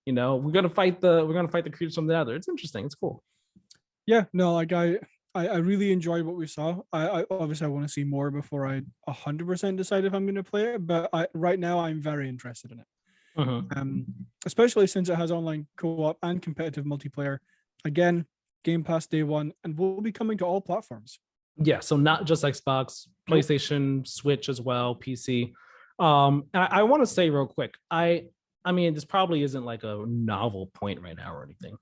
Speaker 3: You know, we're gonna fight the creatures from the nether. It's interesting. It's cool.
Speaker 2: Yeah, no, like I really enjoyed what we saw. I obviously I want to see more before I 100% decide if I'm going to play it. But right now I'm very interested in it. Especially since it has online co-op and competitive multiplayer. Again, Game Pass day one, and will be coming to all platforms.
Speaker 3: Yeah, so not just Xbox, PlayStation, Switch as well, PC. I want to say real quick, I mean, this probably isn't like a novel point right now or anything,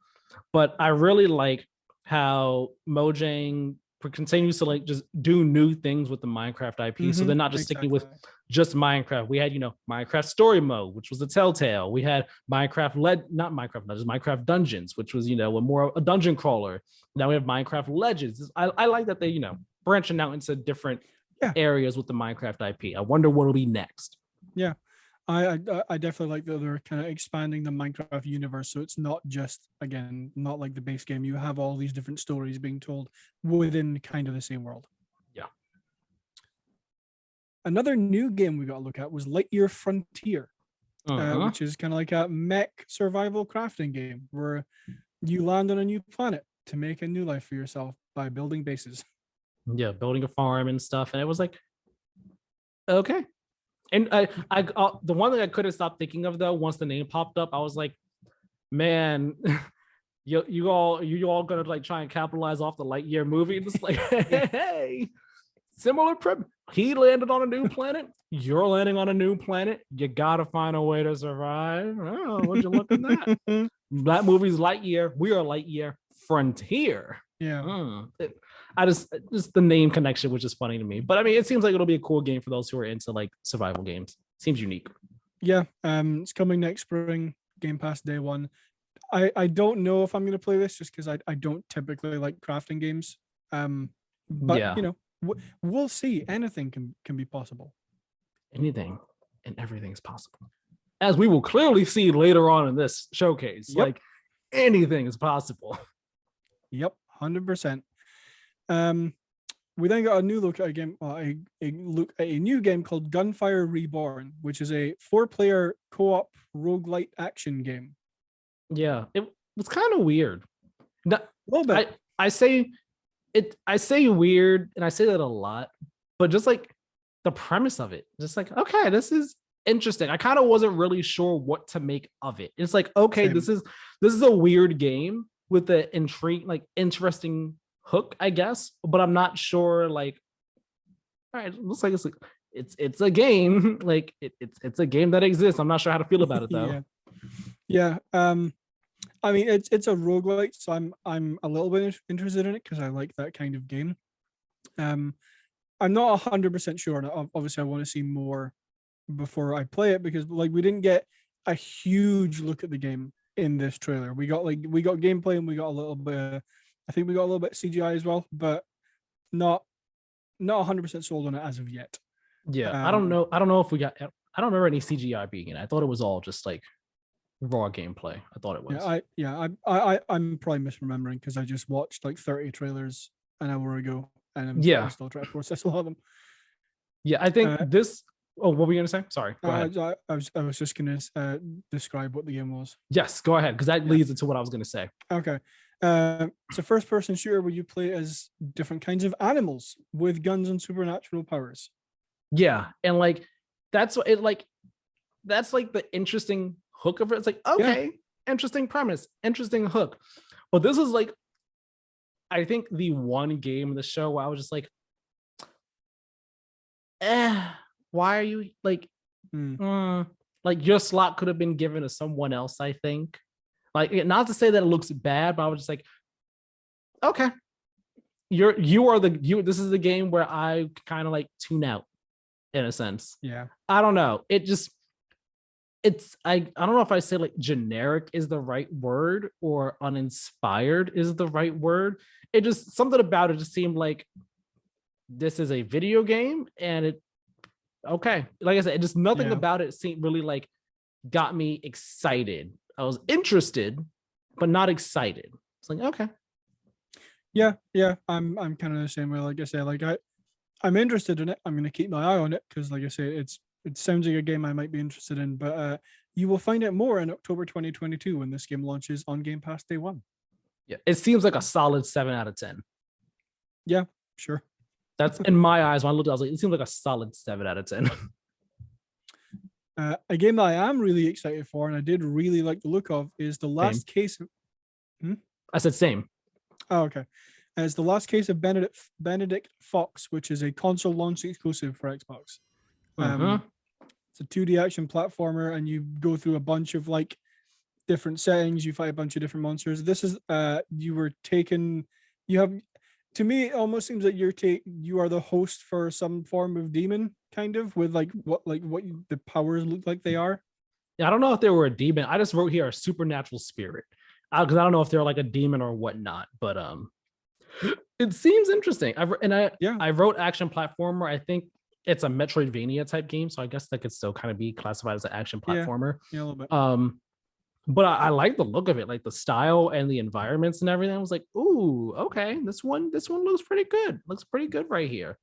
Speaker 3: but I really like how Mojang continues to like just do new things with the Minecraft IP. So they're not just sticking with just Minecraft. We had, Minecraft Story Mode, which was the Telltale. We had Minecraft Dungeons, which was, more a dungeon crawler. Now we have Minecraft Legends. I like that they, branching out into different areas with the Minecraft IP. I wonder what will be next.
Speaker 2: Yeah. I definitely like that they're kind of expanding the Minecraft universe, so it's not just, again, not like the base game. You have all these different stories being told within kind of the same world.
Speaker 3: Yeah.
Speaker 2: Another new game we got to look at was Lightyear Frontier, which is kind of like a mech survival crafting game where you land on a new planet to make a new life for yourself by building bases.
Speaker 3: Yeah, building a farm and stuff, and it was like, okay. And I the one thing I couldn't stop thinking of though, once the name popped up, I was like, man, you all gonna like try and capitalize off the Lightyear movie? Just like, hey, similar premise. He landed on a new planet. You're landing on a new planet. You gotta find a way to survive. Oh, would you look at that? That movie's Lightyear. We are Lightyear Frontier.
Speaker 2: Yeah.
Speaker 3: Just the name connection, which is funny to me. But I mean, it seems like it'll be a cool game for those who are into like survival games. Seems unique.
Speaker 2: Yeah. It's coming next spring, Game Pass day one. I don't know if I'm going to play this just because I don't typically like crafting games. But we'll see. Anything can be possible.
Speaker 3: Anything and everything's possible, as we will clearly see later on in this showcase. Yep. Like, anything is possible.
Speaker 2: Yep, 100%. We then got a new look at a game, a new game called Gunfire Reborn, which is a 4-player co-op roguelite action game.
Speaker 3: Yeah, it was kind of weird.
Speaker 2: A little bit.
Speaker 3: I say weird, and I say that a lot, but just like the premise of it, just like, okay, this is interesting. I kind of wasn't really sure what to make of it. It's like, okay, this is a weird game with the interesting hook, I guess, but I'm not sure. Like, all right, it looks like it's a game. Like it's a game that exists. I'm not sure how to feel about it though.
Speaker 2: Yeah. I mean, it's a roguelite, so I'm a little bit interested in it because I like that kind of game. I'm not 100% sure, and obviously I want to see more before I play it, because like we didn't get a huge look at the game in this trailer. We got gameplay, and we got a little bit. I think we got a little bit CGI as well, but not 100% sold on it as of yet.
Speaker 3: Yeah, I don't know if we got. I don't remember any CGI being in it. I thought it was all just like raw gameplay. I thought it was.
Speaker 2: I'm probably misremembering because I just watched like 30 trailers an hour ago. and I'm still trying to process a lot of them.
Speaker 3: Yeah, I think this. Oh, what were you gonna say? Sorry, go ahead.
Speaker 2: I was just gonna describe what the game was.
Speaker 3: Yes, go ahead, because that leads into what I was gonna say.
Speaker 2: Okay. It's a first-person shooter where you play as different kinds of animals with guns and supernatural powers.
Speaker 3: Yeah, and like that's what it like. That's like the interesting hook of it. It's like, okay, interesting premise, interesting hook. But this is like, I think the one game in the show where I was just like, why are you like, like your slot could have been given to someone else, I think. Like, not to say that it looks bad, but I was just like, okay, this is the game where I kind of like tune out in a sense.
Speaker 2: Yeah.
Speaker 3: I don't know. I don't know if I say like generic is the right word or uninspired is the right word. It just, something about it just seemed like this is a video game and it, okay. Like I said, just nothing about it seemed really like got me excited. I was interested, but not excited. It's like, okay.
Speaker 2: Yeah. I'm kind of the same way. Like I say, like I'm interested in it. I'm gonna keep my eye on it because, like I say, it sounds like a game I might be interested in. But you will find out more in October 2022 when this game launches on Game Pass day one.
Speaker 3: Yeah, it seems like a solid 7 out of 10.
Speaker 2: Yeah, sure.
Speaker 3: That's in my eyes. When I looked, I was like, it seems like a solid 7 out of 10.
Speaker 2: A game that I am really excited for, and I did really like the look of, is the last case of.
Speaker 3: I said same.
Speaker 2: Oh, okay. It's the last case of Benedict Fox, which is a console launch exclusive for Xbox. It's a 2D action platformer, and you go through a bunch of like different settings. You fight a bunch of different monsters. This is to me, it almost seems like you are the host for some form of demon, kind of, with the powers look like they are.
Speaker 3: Yeah, I don't know if they were a demon. I just wrote here a supernatural spirit because I don't know if they're like a demon or whatnot. But it seems interesting. I wrote action platformer. I think it's a Metroidvania type game, so I guess that could still kind of be classified as an action platformer.
Speaker 2: Yeah, a little bit.
Speaker 3: But I like the look of it, like the style and the environments and everything. I was like, ooh, okay, this one looks pretty good. Looks pretty good right here.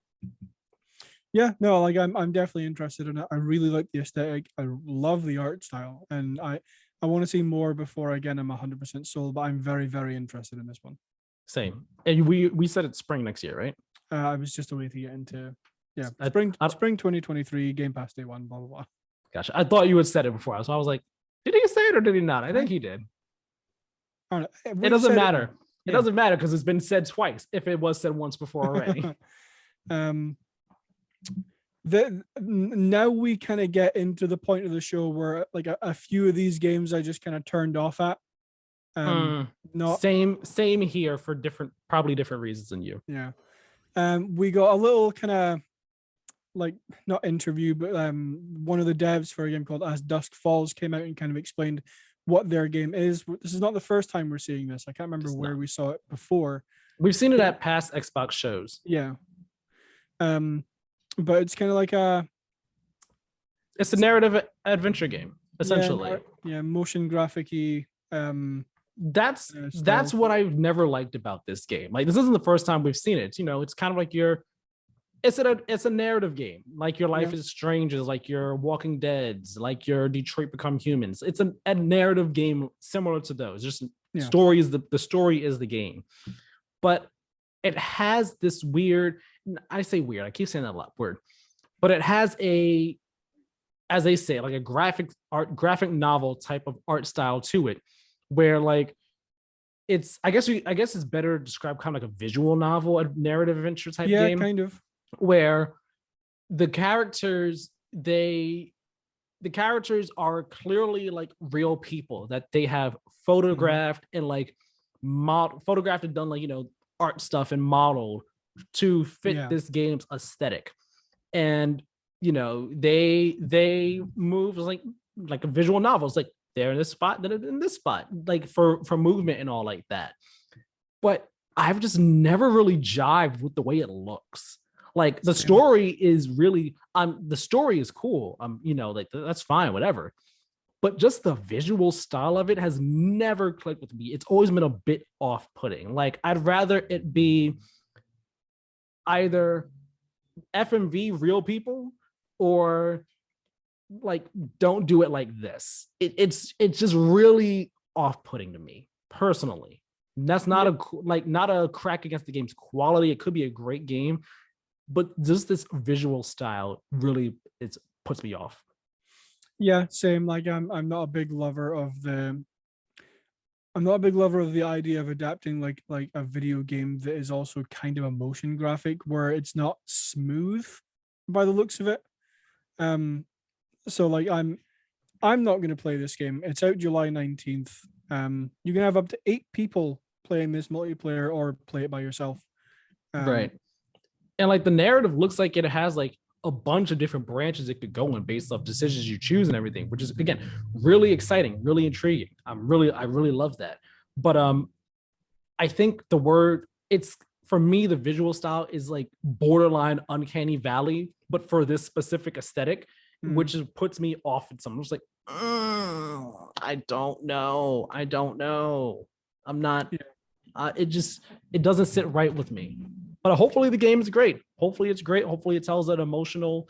Speaker 2: Yeah, no, like I'm definitely interested in it. I really like the aesthetic. I love the art style, and I want to see more before again I'm 100% sold. But I'm very, very interested in this one.
Speaker 3: Same. And we said it's spring next year, right?
Speaker 2: I was just a way to get into spring 2023 Game Pass day one. Blah blah blah.
Speaker 3: Gotcha. I thought you had said it before, so I was like, did he say it or did he not? I think he did. It doesn't matter. It doesn't matter because it's been said twice. If it was said once before already.
Speaker 2: Now we kind of get into the point of the show where like a few of these games I just kind of turned off at.
Speaker 3: Same here for probably different reasons than you.
Speaker 2: Yeah. We got a little kind of like not interview, but one of the devs for a game called As Dusk Falls came out and kind of explained what their game is. This is not the first time we're seeing this. I can't remember where we saw it before.
Speaker 3: We've seen it at past Xbox shows.
Speaker 2: Yeah. But it's kind of like
Speaker 3: it's a narrative adventure game, essentially.
Speaker 2: Yeah, motion graphic-y.
Speaker 3: That's what I've never liked about this game. Like, this isn't the first time we've seen it. You know, it's kind of like it's a narrative game. Like Your Life is Strange, is like your Walking Dead's, like your Detroit Become Humans. It's a narrative game similar to those. Just story is the story is the game, but it has this weird. I say weird. I keep saying that a lot. Word, but it has as they say, like a graphic novel type of art style to it, where like it's I guess it's better to describe kind of like a visual novel, a narrative adventure type game.
Speaker 2: Yeah, kind of.
Speaker 3: Where the characters are clearly like real people that they have photographed and like photographed and done like, you know, art stuff and modeled to fit this game's aesthetic. And, you know, they move like a visual novel. It's like they're in this spot, then in this spot, like for movement and all like that. But I've just never really jived with the way it looks. Like the story is really the story is cool. You know, like that's fine, whatever. But just the visual style of it has never clicked with me. It's always been a bit off-putting. Like I'd rather it be either FMV real people or like don't do it like this. It's just really off-putting to me personally. And that's not not a crack against the game's quality. It could be a great game, but just this visual style really puts me off.
Speaker 2: Yeah, same. Like I'm not a big lover of the idea of adapting like a video game that is also kind of a motion graphic where it's not smooth by the looks of it. So like I'm not going to play this game. It's out July 19th. You can have up to 8 people playing this multiplayer or play it by yourself.
Speaker 3: Right. And like the narrative looks like it has like a bunch of different branches it could go in based off decisions you choose and everything, which is again really exciting, really intriguing. I really love that. But I think it's for me, the visual style is like borderline uncanny valley, but for this specific aesthetic, which puts me off at some. I'm just like, I don't know. I'm not. It doesn't sit right with me. But hopefully the game is great. Hopefully it's great. Hopefully it tells an emotional,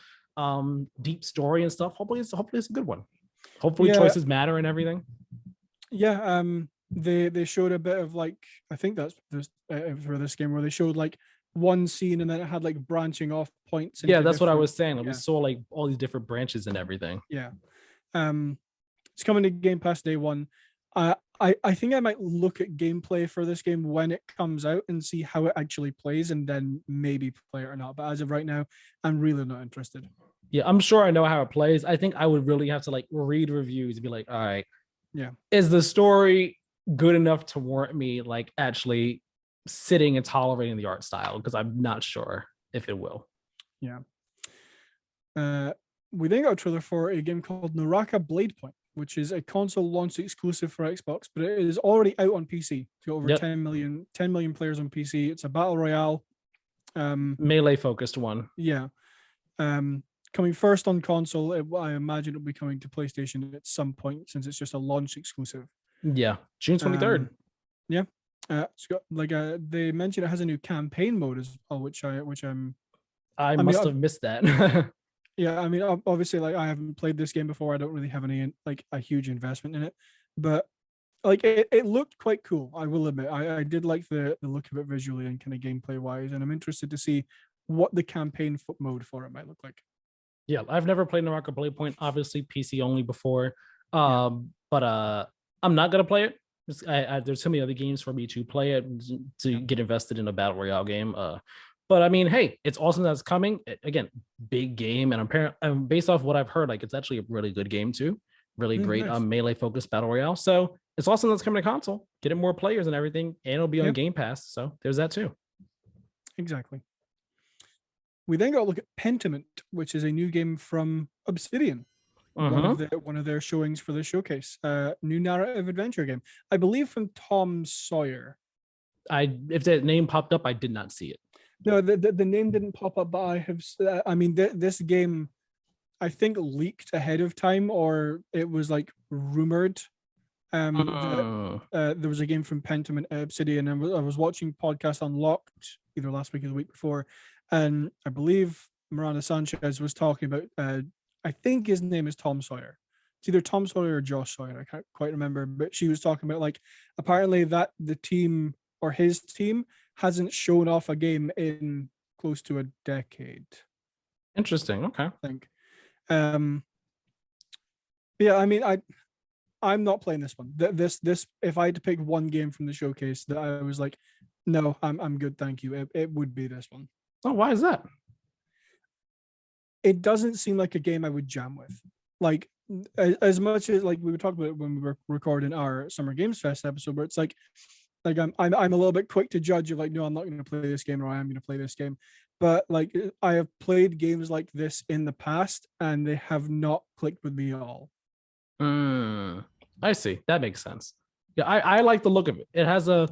Speaker 3: deep story and stuff. Hopefully it's a good one. Hopefully choices matter and everything.
Speaker 2: Yeah. They showed a bit of like, I think that's for this game where they showed like one scene and then it had like branching off points.
Speaker 3: Yeah, that's what I was saying. Like, we saw like all these different branches and everything.
Speaker 2: Yeah. It's coming to Game Pass day one. I think I might look at gameplay for this game when it comes out and see how it actually plays and then maybe play it or not. But as of right now, I'm really not interested.
Speaker 3: Yeah, I'm sure I know how it plays. I think I would really have to like read reviews and be like, all right, is the story good enough to warrant me like actually sitting and tolerating the art style? Because I'm not sure if it will.
Speaker 2: Yeah. We then got a trailer for a game called Naraka Bladepoint, which is a console launch exclusive for Xbox, but it is already out on PC. It's got over 10 million players on PC. It's a battle royale.
Speaker 3: Melee focused one.
Speaker 2: Yeah. Coming first on console, I imagine it'll be coming to PlayStation at some point since it's just a launch exclusive.
Speaker 3: Yeah, June 23rd.
Speaker 2: It's got like they mentioned it has a new campaign mode as well, which I
Speaker 3: must have missed that.
Speaker 2: Yeah, I mean, obviously, like I haven't played this game before. I don't really have any like a huge investment in it, but like it looked quite cool. I will admit, I did like the look of it visually and kind of gameplay wise, and I'm interested to see what the campaign mode for it might look like.
Speaker 3: Yeah, I've never played Naraka Bladepoint. Obviously, PC only before, but I'm not gonna play it. There's so many other games for me to play it to get invested in a battle royale game. But I mean, hey, it's awesome that it's coming. Again, big game, and apparently, based off what I've heard, like it's actually a really good game too. Really great melee focused battle royale. So it's awesome that's coming to console, getting more players and everything, and it'll be on Game Pass. So there's that too.
Speaker 2: Exactly. We then got to look at Pentiment, which is a new game from Obsidian. One of their showings for the showcase. New narrative adventure game, I believe, from Tom Sawyer.
Speaker 3: If that name popped up, I did not see it.
Speaker 2: No, the name didn't pop up, but I have. I mean, this game, I think, leaked ahead of time, or it was like rumored. There was a game from Pentiment at Obsidian, and I was watching Podcast Unlocked either last week or the week before, and I believe Miranda Sanchez was talking about. I think his name is Tom Sawyer. It's either Tom Sawyer or Josh Sawyer. I can't quite remember, but she was talking about like apparently that the team or his team hasn't shown off a game in close to a decade.
Speaker 3: Interesting. Okay.
Speaker 2: I think. Yeah, I mean, I'm not playing this one. This if I had to pick one game from the showcase that I was like, no, I'm good, thank you. It would be this one.
Speaker 3: Oh, why is that?
Speaker 2: It doesn't seem like a game I would jam with. Like as much as like we were talking about it when we were recording our Summer Games Fest episode, where it's like I'm a little bit quick to judge of like, no, I'm not going to play this game, or I am going to play this game. But like I have played games like this in the past, and they have not clicked with me at all.
Speaker 3: I see. That makes sense. Yeah, I like the look of it. It has a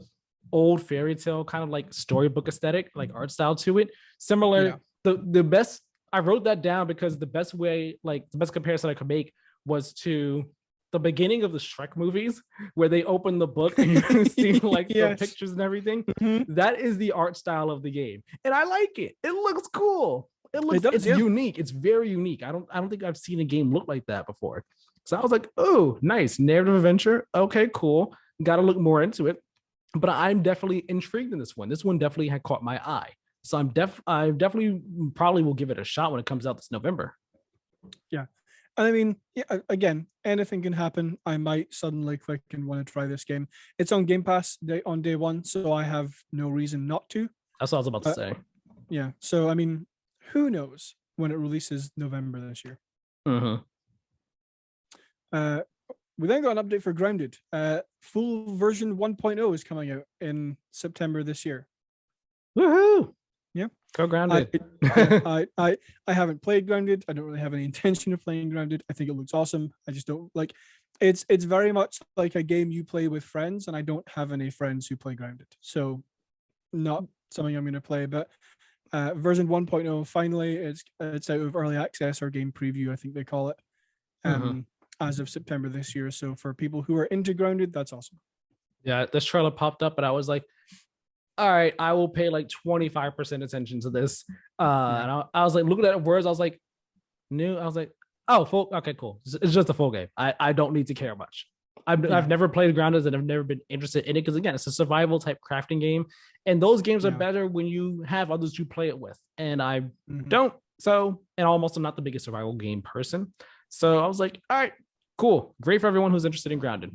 Speaker 3: old fairy tale kind of like storybook aesthetic, like art style to it. Similar. Yeah. The best. I wrote that down because the best way, like the best comparison I could make was to the beginning of the Shrek movies where they open the book and you see like the pictures and everything. That is the art style of the game, and I like it. It looks cool. It's unique. It's very unique. I don't think I've seen a game look like that before. So I was like, oh, nice narrative adventure. Okay, cool. Got to look more into it. But I'm definitely intrigued in this one. This one definitely had caught my eye. So I definitely probably will give it a shot when it comes out this November.
Speaker 2: Yeah. And I mean, again, anything can happen. I might suddenly click and want to try this game. It's on Game Pass on day one, so I have no reason not to.
Speaker 3: That's what I was about to say.
Speaker 2: Yeah. So, I mean, who knows when it releases November this year.
Speaker 3: Mm-hmm.
Speaker 2: We then got an update for Grounded. Full version 1.0 is coming out in September this year.
Speaker 3: Woohoo!
Speaker 2: Yeah.
Speaker 3: Go Grounded.
Speaker 2: I haven't played Grounded. I don't really have any intention of playing Grounded. I think it looks awesome. I just don't like it's very much like a game you play with friends, and I don't have any friends who play Grounded. So not something I'm gonna play, but version 1.0 finally it's out of early access or game preview, I think they call it. As of September this year. So for people who are into Grounded, that's awesome.
Speaker 3: Yeah, this trailer popped up, and I was like, all right, I will pay like 25% attention to this. And I was like, looking at words, I was like, new. I was like, oh, full. Okay, cool. It's just a full game. I don't need to care much. I've never played Grounded, and I've never been interested in it because, again, it's a survival type crafting game. And those games are better when you have others to play it with. And I don't. So, and almost I'm not the biggest survival game person. So I was like, all right, cool. Great for everyone who's interested in Grounded.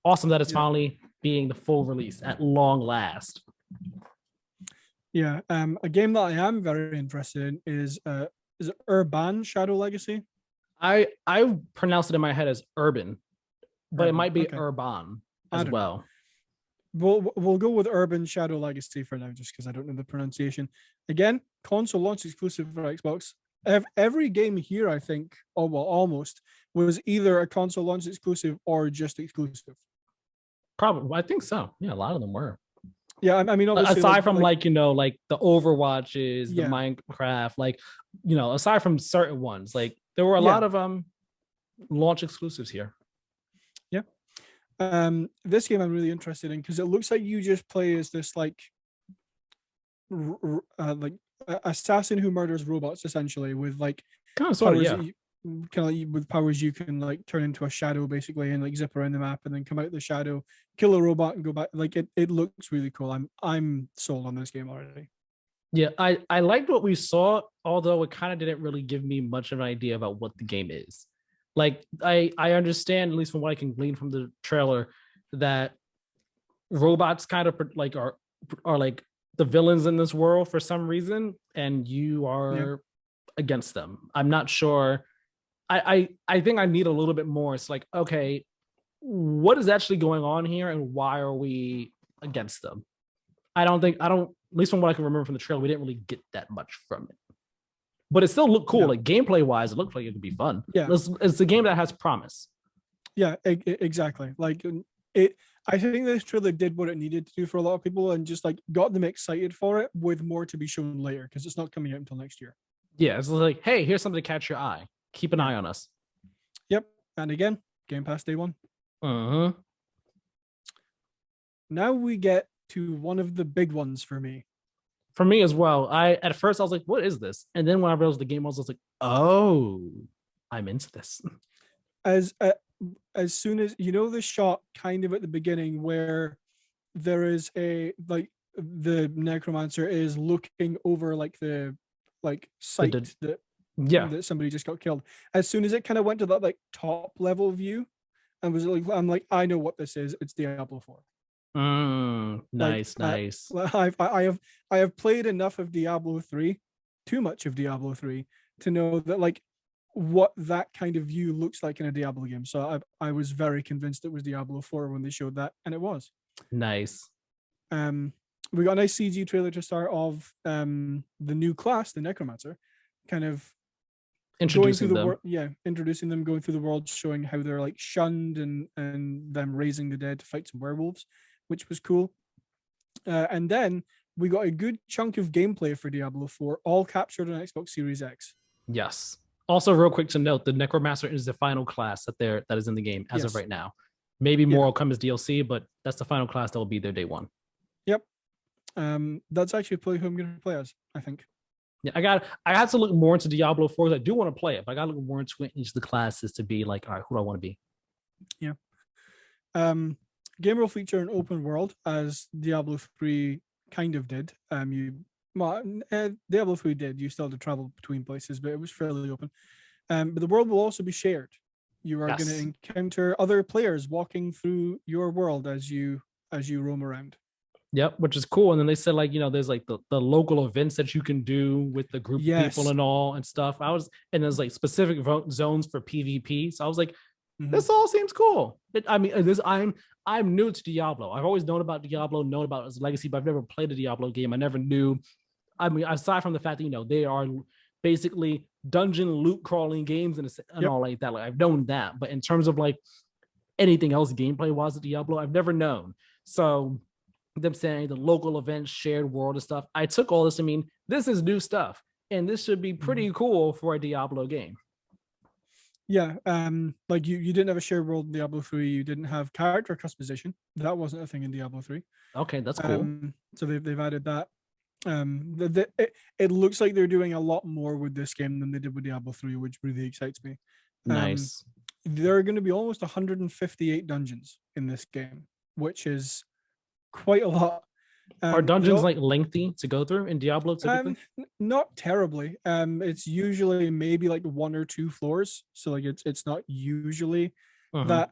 Speaker 3: Awesome that it's finally being the full release at long last.
Speaker 2: Yeah. A game that I am very interested in is Erban Shadow Legacy.
Speaker 3: I pronounced it in my head as Urban, but it might be Erban as well.
Speaker 2: We'll go with Urban Shadow Legacy for now, just because I don't know the pronunciation. Again, console launch exclusive for Xbox. Every game here, I think, almost was either a console launch exclusive or just exclusive.
Speaker 3: Probably, I think so. Yeah, a lot of them were.
Speaker 2: Yeah, I mean, obviously,
Speaker 3: aside from like the Overwatches, the Minecraft, aside from certain ones, like there were a lot of launch exclusives here.
Speaker 2: Yeah. This game I'm really interested in because it looks like you just play as this like assassin who murders robots, essentially, with like with powers you can like turn into a shadow basically and like zip around the map and then come out the shadow, kill a robot and go back. Like it looks really cool. I'm sold on this game already.
Speaker 3: Yeah, I liked what we saw, although it kind of didn't really give me much of an idea about what the game is. Like I understand, at least from what I can glean from the trailer, that robots kind of like are like the villains in this world for some reason, and you are against them. I'm not sure. I think I need a little bit more. It's like, okay, what is actually going on here, and why are we against them? At least from what I can remember from the trailer, we didn't really get that much from it. But it still looked cool. Like gameplay wise, it looked like it could be fun. Yeah, it's a game that has promise.
Speaker 2: Yeah, exactly. Like I think this trailer did what it needed to do for a lot of people, and just like got them excited for it, with more to be shown later because it's not coming out until next year.
Speaker 3: Yeah, it's like, hey, here's something to catch your eye. Keep an eye on us.
Speaker 2: Yep, and again, Game Pass day one. Now we get to one of the big ones for me.
Speaker 3: For me as well. At first I was like, what is this? And then when I realized the game was, I was like, oh, I'm into this.
Speaker 2: As soon as the shot kind of at the beginning where there is a like the necromancer is looking over like the site that somebody just got killed. As soon as it kind of went to that like top level view and was like, I'm like, I know what this is. It's Diablo 4.
Speaker 3: Nice.
Speaker 2: I have played enough of Diablo 3, too much of Diablo 3, to know that like what that kind of view looks like in a Diablo game. So I was very convinced it was Diablo 4 when they showed that, and it was.
Speaker 3: Nice.
Speaker 2: We got a nice CG trailer to start of the new class, the Necromancer, kind of
Speaker 3: introducing them.
Speaker 2: Introducing them, going through the world, showing how they're like shunned and them raising the dead to fight some werewolves, which was cool. And then we got a good chunk of gameplay for Diablo 4, all captured on Xbox Series X.
Speaker 3: Yes. Also, real quick to note, the Necromancer is the final class that is in the game as of
Speaker 2: Yes.
Speaker 3: right now. Maybe more
Speaker 2: Yeah.
Speaker 3: will come as DLC, but that's the final class that will be there day one.
Speaker 2: Yep. That's actually probably who I'm going to play as, I think.
Speaker 3: Yeah, I had to look more into Diablo 4. I do want to play it, but I got to look more into each of the classes to be like, all right, who do I want to be?
Speaker 2: Yeah. Game will feature an open world as Diablo 3 kind of did. Diablo 3 did. You still had to travel between places, but it was fairly open. But the world will also be shared. You are going to encounter other players walking through your world as you roam around.
Speaker 3: Yep, which is cool. And then they said like, there's like the local events that you can do with the group of people and all and stuff. And there's like specific zones for PvP. So I was like, this all seems cool. I'm new to Diablo. I've always known about Diablo, known about its legacy, but I've never played a Diablo game. I never knew. I mean, aside from the fact that they are basically dungeon loot crawling games and all like that. Like I've known that, but in terms of like anything else gameplay wise at Diablo, I've never known. So them saying the local events, shared world and stuff, I took all this to mean this is new stuff, and this should be pretty cool for a Diablo game.
Speaker 2: Yeah, like you didn't have a shared world in Diablo 3. You didn't have character customization. That wasn't a thing in Diablo 3.
Speaker 3: Okay, that's cool.
Speaker 2: So they've added that. It looks like they're doing a lot more with this game than they did with Diablo 3, which really excites me.
Speaker 3: Nice.
Speaker 2: There are going to be almost 158 dungeons in this game, which is quite a lot.
Speaker 3: Are dungeons like lengthy to go through in Diablo typically?
Speaker 2: Not terribly. It's usually maybe like 1 or 2 floors. So like it's not usually that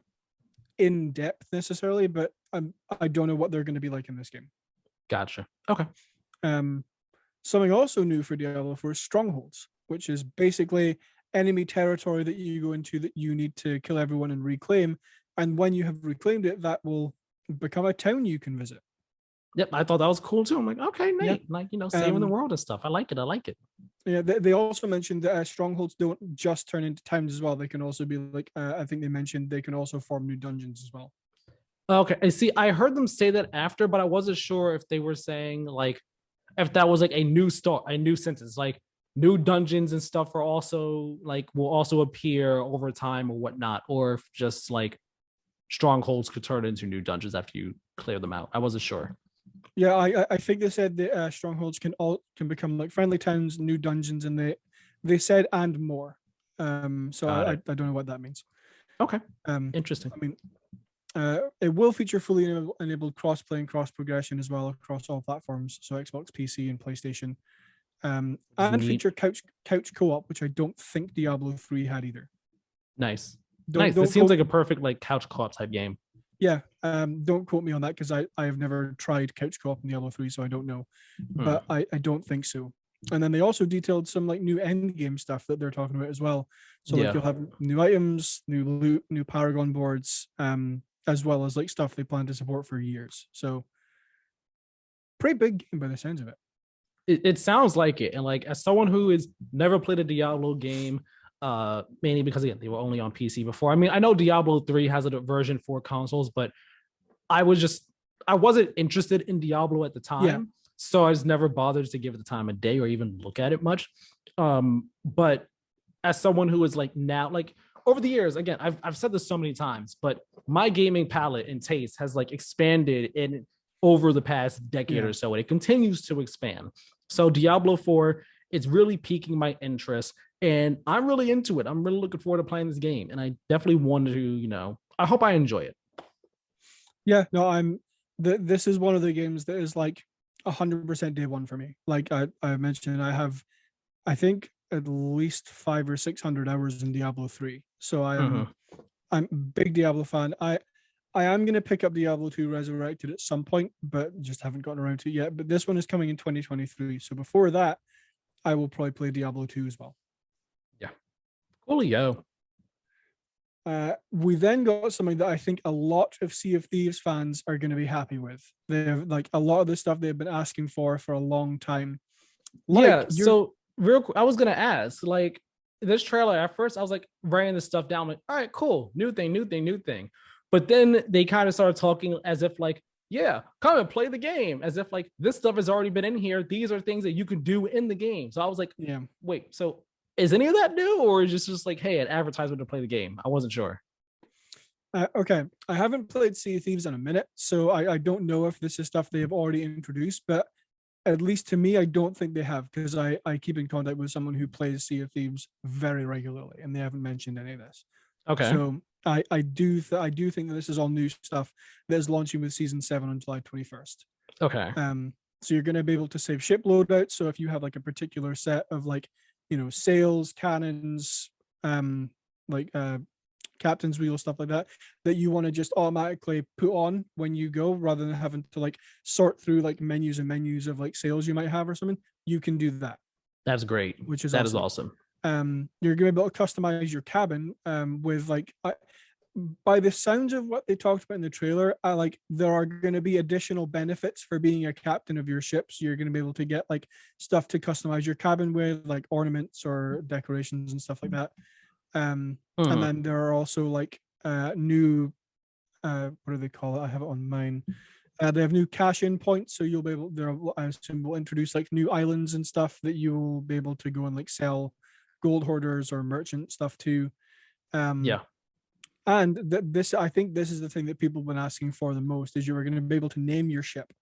Speaker 2: in depth necessarily, but I don't know what they're going to be like in this game.
Speaker 3: Gotcha. Okay.
Speaker 2: Something also new for Diablo 4 is strongholds, which is basically enemy territory that you go into that you need to kill everyone and reclaim. And when you have reclaimed it, that will become a town you can visit.
Speaker 3: Yep, I thought that was cool too. I'm like, okay, Nate, yeah. Like, saving the world and stuff. I like it.
Speaker 2: Yeah, they also mentioned that strongholds don't just turn into towns as well. They can also be like, I think they mentioned they can also form new dungeons as well.
Speaker 3: Okay, I see. I heard them say that after, but I wasn't sure if they were saying like, if that was like a new start, a new sentence, like new dungeons and stuff are also like will also appear over time or whatnot, or if just like strongholds could turn into new dungeons after you clear them out. I wasn't sure.
Speaker 2: Yeah, I think they said the strongholds can become like friendly towns, new dungeons, and they said and more. So I don't know what that means.
Speaker 3: Okay. Interesting.
Speaker 2: I mean, it will feature fully enabled cross-play and cross-progression as well across all platforms, so Xbox, PC, and PlayStation. And feature couch co-op, which I don't think Diablo 3 had either.
Speaker 3: Nice. It seems like a perfect like couch co-op type game.
Speaker 2: Yeah, don't quote me on that because I have never tried couch co-op in Diablo 3, so I don't know. But I don't think so. And then they also detailed some like new end game stuff that they're talking about as well. So like you'll have new items, new loot, new Paragon boards, as well as like stuff they plan to support for years. So pretty big game by the sounds of it.
Speaker 3: It sounds like it. And like as someone who has never played a Diablo game, mainly because again they were only on PC before. I mean, I know Diablo 3 has a version for consoles, but I wasn't interested in Diablo at the time, so I just never bothered to give it the time of day or even look at it much. But as someone who is like now, like over the years, again, I've said this so many times, but my gaming palette and taste has like expanded in over the past decade or so, and it continues to expand. So Diablo 4, it's really piquing my interest. And I'm really into it. I'm really looking forward to playing this game. And I definitely want to, I hope I enjoy it.
Speaker 2: Yeah, no, this is one of the games that is like 100% day one for me. Like I mentioned, I have, I think at least 500 or 600 hours in Diablo 3. So I'm a big Diablo fan. I am going to pick up Diablo 2 Resurrected at some point, but just haven't gotten around to it yet. But this one is coming in 2023. So before that, I will probably play Diablo 2 as well.
Speaker 3: Yeah. Coolio.
Speaker 2: We then got something that I think a lot of Sea of Thieves fans are going to be happy with. They have like a lot of the stuff they've been asking for a long time.
Speaker 3: So real quick, I was going to ask, like this trailer at first, I was like writing this stuff down, like, all right, cool. New thing. But then they kind of started talking as if like, yeah, come and play the game, as if like this stuff has already been in here. These are things that you can do in the game. So I was like, wait, so Is any of that new, or is it just like, hey, an advertisement to play the game? I wasn't sure.
Speaker 2: Okay, I haven't played Sea of Thieves in a minute, so I don't know if this is stuff they have already introduced, but at least to me, I don't think they have, because I keep in contact with someone who plays Sea of Thieves very regularly, and they haven't mentioned any of this.
Speaker 3: Okay.
Speaker 2: So I do think that this is all new stuff that is launching with Season 7 on July 21st.
Speaker 3: Okay.
Speaker 2: So you're going to be able to save ship loadouts. So if you have like a particular set of like, sails, cannons, captain's wheel, stuff like that you want to just automatically put on when you go, rather than having to like sort through like menus and menus of like sails you might have or something, you can do that.
Speaker 3: That's great.
Speaker 2: Which is
Speaker 3: awesome.
Speaker 2: You're going to be able to customize your cabin with like, by the sounds of what they talked about in the trailer, there are going to be additional benefits for being a captain of your ships. You're going to be able to get like stuff to customize your cabin with, like ornaments or decorations and stuff like that. And then there are also like new what do they call it? I have it on mine. They have new cash-in points, so you'll be able. I assume will introduce like new islands and stuff that you will be able to go and like sell gold hoarders or merchant stuff to.
Speaker 3: Yeah.
Speaker 2: And I think this is the thing that people have been asking for the most, is you are going to be able to name your ship.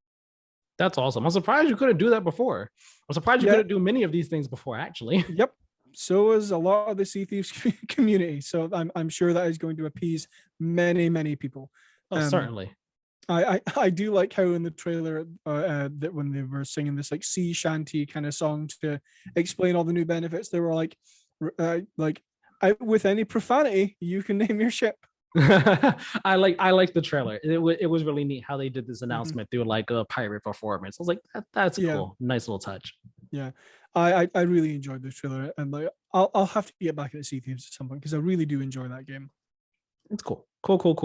Speaker 3: That's awesome. I'm surprised you couldn't do that before. I'm surprised you couldn't do many of these things before, actually.
Speaker 2: Yep. So is a lot of the Sea Thieves community. So I'm sure that is going to appease many people.
Speaker 3: Oh, certainly.
Speaker 2: I do like how in the trailer that when they were singing this like sea shanty kind of song to explain all the new benefits, they were like with any profanity you can name your ship.
Speaker 3: I like the trailer. It was really neat how they did this announcement through like a pirate performance. I was like, that's cool, nice little touch.
Speaker 2: Yeah, I really enjoyed the trailer, and like I'll have to get back at Sea Thieves at some point because I really do enjoy that game.
Speaker 3: It's cool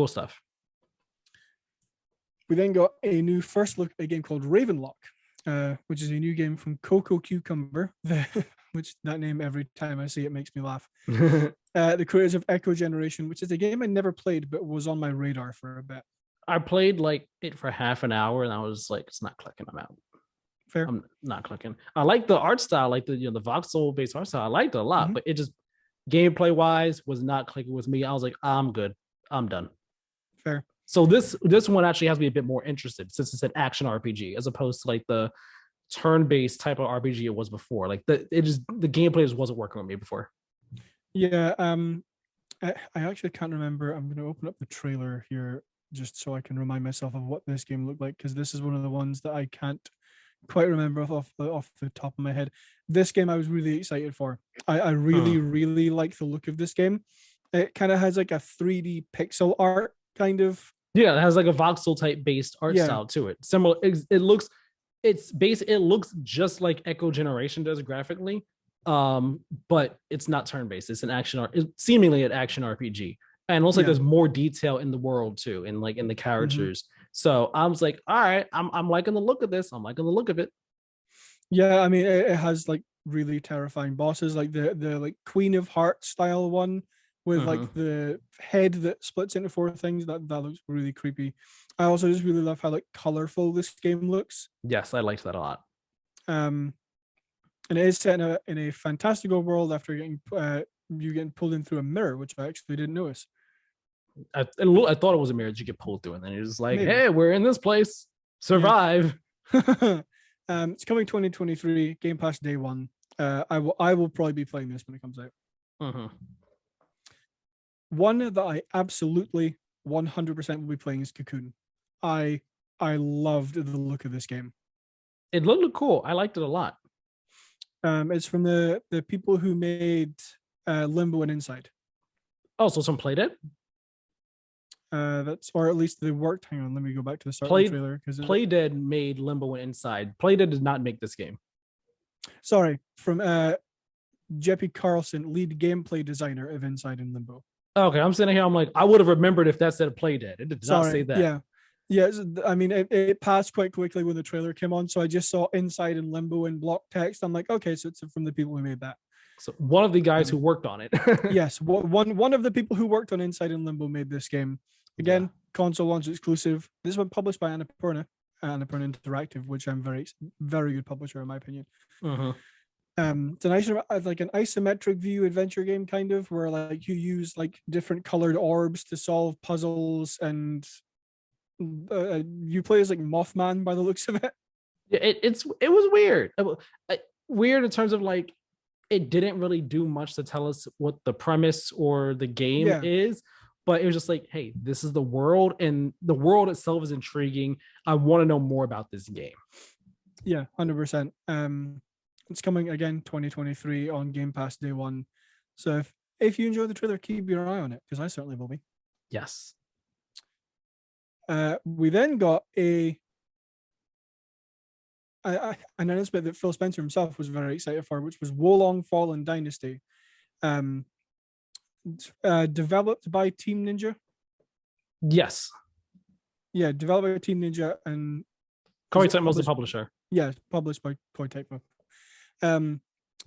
Speaker 3: stuff.
Speaker 2: We then got a new first look at a game called Ravenlok, which is a new game from Coco Cucumber, which that name every time I see it makes me laugh. The creators of Echo Generation, which is a game I never played but was on my radar for a bit.
Speaker 3: I played like it for half an hour and I was like, it's not clicking. I'm out.
Speaker 2: Fair.
Speaker 3: I'm not clicking. the art style, like the voxel based art style. I liked it a lot, but it just gameplay wise was not clicking with me. I was like, I'm good. I'm done. Fair. So this one actually has me a bit more interested since it's an action RPG as opposed to like the turn-based type of RPG it was before. Like the gameplay just wasn't working with me before.
Speaker 2: Yeah, I actually can't remember. I'm going to open up the trailer here just so I can remind myself of what this game looked like, because this is one of the ones that I can't quite remember off the top of my head. This game I was really excited for. I really like the look of this game. It kind of has like a 3D pixel art kind of.
Speaker 3: Yeah, it has like a voxel type based art style to it. Similar, it looks just like Echo Generation does graphically, but it's not turn based. It's seemingly an action RPG, and also there's more detail in the world too, and like in the characters. So I was like, all right, I'm liking the look of this. I'm liking the look of it. Yeah,
Speaker 2: I mean, it has like really terrifying bosses, like the like Queen of Hearts style one with like the head that splits into 4 things. That looks really creepy. I also just really love how like colorful this game looks.
Speaker 3: Yes, I liked that a lot.
Speaker 2: And it is set in a fantastical world after getting pulled in through a mirror, which I actually didn't notice.
Speaker 3: I thought it was a mirror that you get pulled through, and then you're just like, maybe. Hey, we're in this place. Survive.
Speaker 2: Yeah. It's coming 2023, Game Pass day 1. I will probably be playing this when it comes out. One that I absolutely 100% will be playing is Cocoon. I loved the look of this game.
Speaker 3: It looked cool. I liked it a lot.
Speaker 2: It's from the people who made Limbo and Inside.
Speaker 3: Oh, so some played it?
Speaker 2: Or at least they worked. Hang on, let me go back to the start of the trailer.
Speaker 3: Playdead made Limbo and Inside. Playdead did not make this game.
Speaker 2: Sorry, from Jeppy Carlson, lead gameplay designer of Inside and Limbo.
Speaker 3: Okay, I'm sitting here. I'm like, I would have remembered if that said Playdead. It did not say that.
Speaker 2: Yeah. I mean, it passed quite quickly when the trailer came on, so I just saw Inside and Limbo in block text. I'm like, okay, so it's from the people who made that.
Speaker 3: So one of the guys who worked on it.
Speaker 2: Yes, one of the people who worked on Inside and Limbo made this game. Again, console launch exclusive. This one published by Annapurna Interactive, which I'm very good publisher in my opinion. It's like an isometric view adventure game, kind of, where like you use like different colored orbs to solve puzzles, and you play as like Mothman by the looks of it.
Speaker 3: It was weird. Weird in terms of like it didn't really do much to tell us what the premise or the game is, but it was just like, hey, this is the world, and the world itself is intriguing. I want to know more about this game.
Speaker 2: Yeah, 100%. It's coming again 2023 on Game Pass day one. So if you enjoy the trailer, keep your eye on it, because I certainly will be.
Speaker 3: Yes.
Speaker 2: We then got an announcement that Phil Spencer himself was very excited for, which was Wolong Fallen Dynasty, developed by Team Ninja.
Speaker 3: Yes.
Speaker 2: Yeah, developed by Team Ninja and
Speaker 3: Koei Tecmo's the publisher.
Speaker 2: Yeah, published by Koei Tecmo.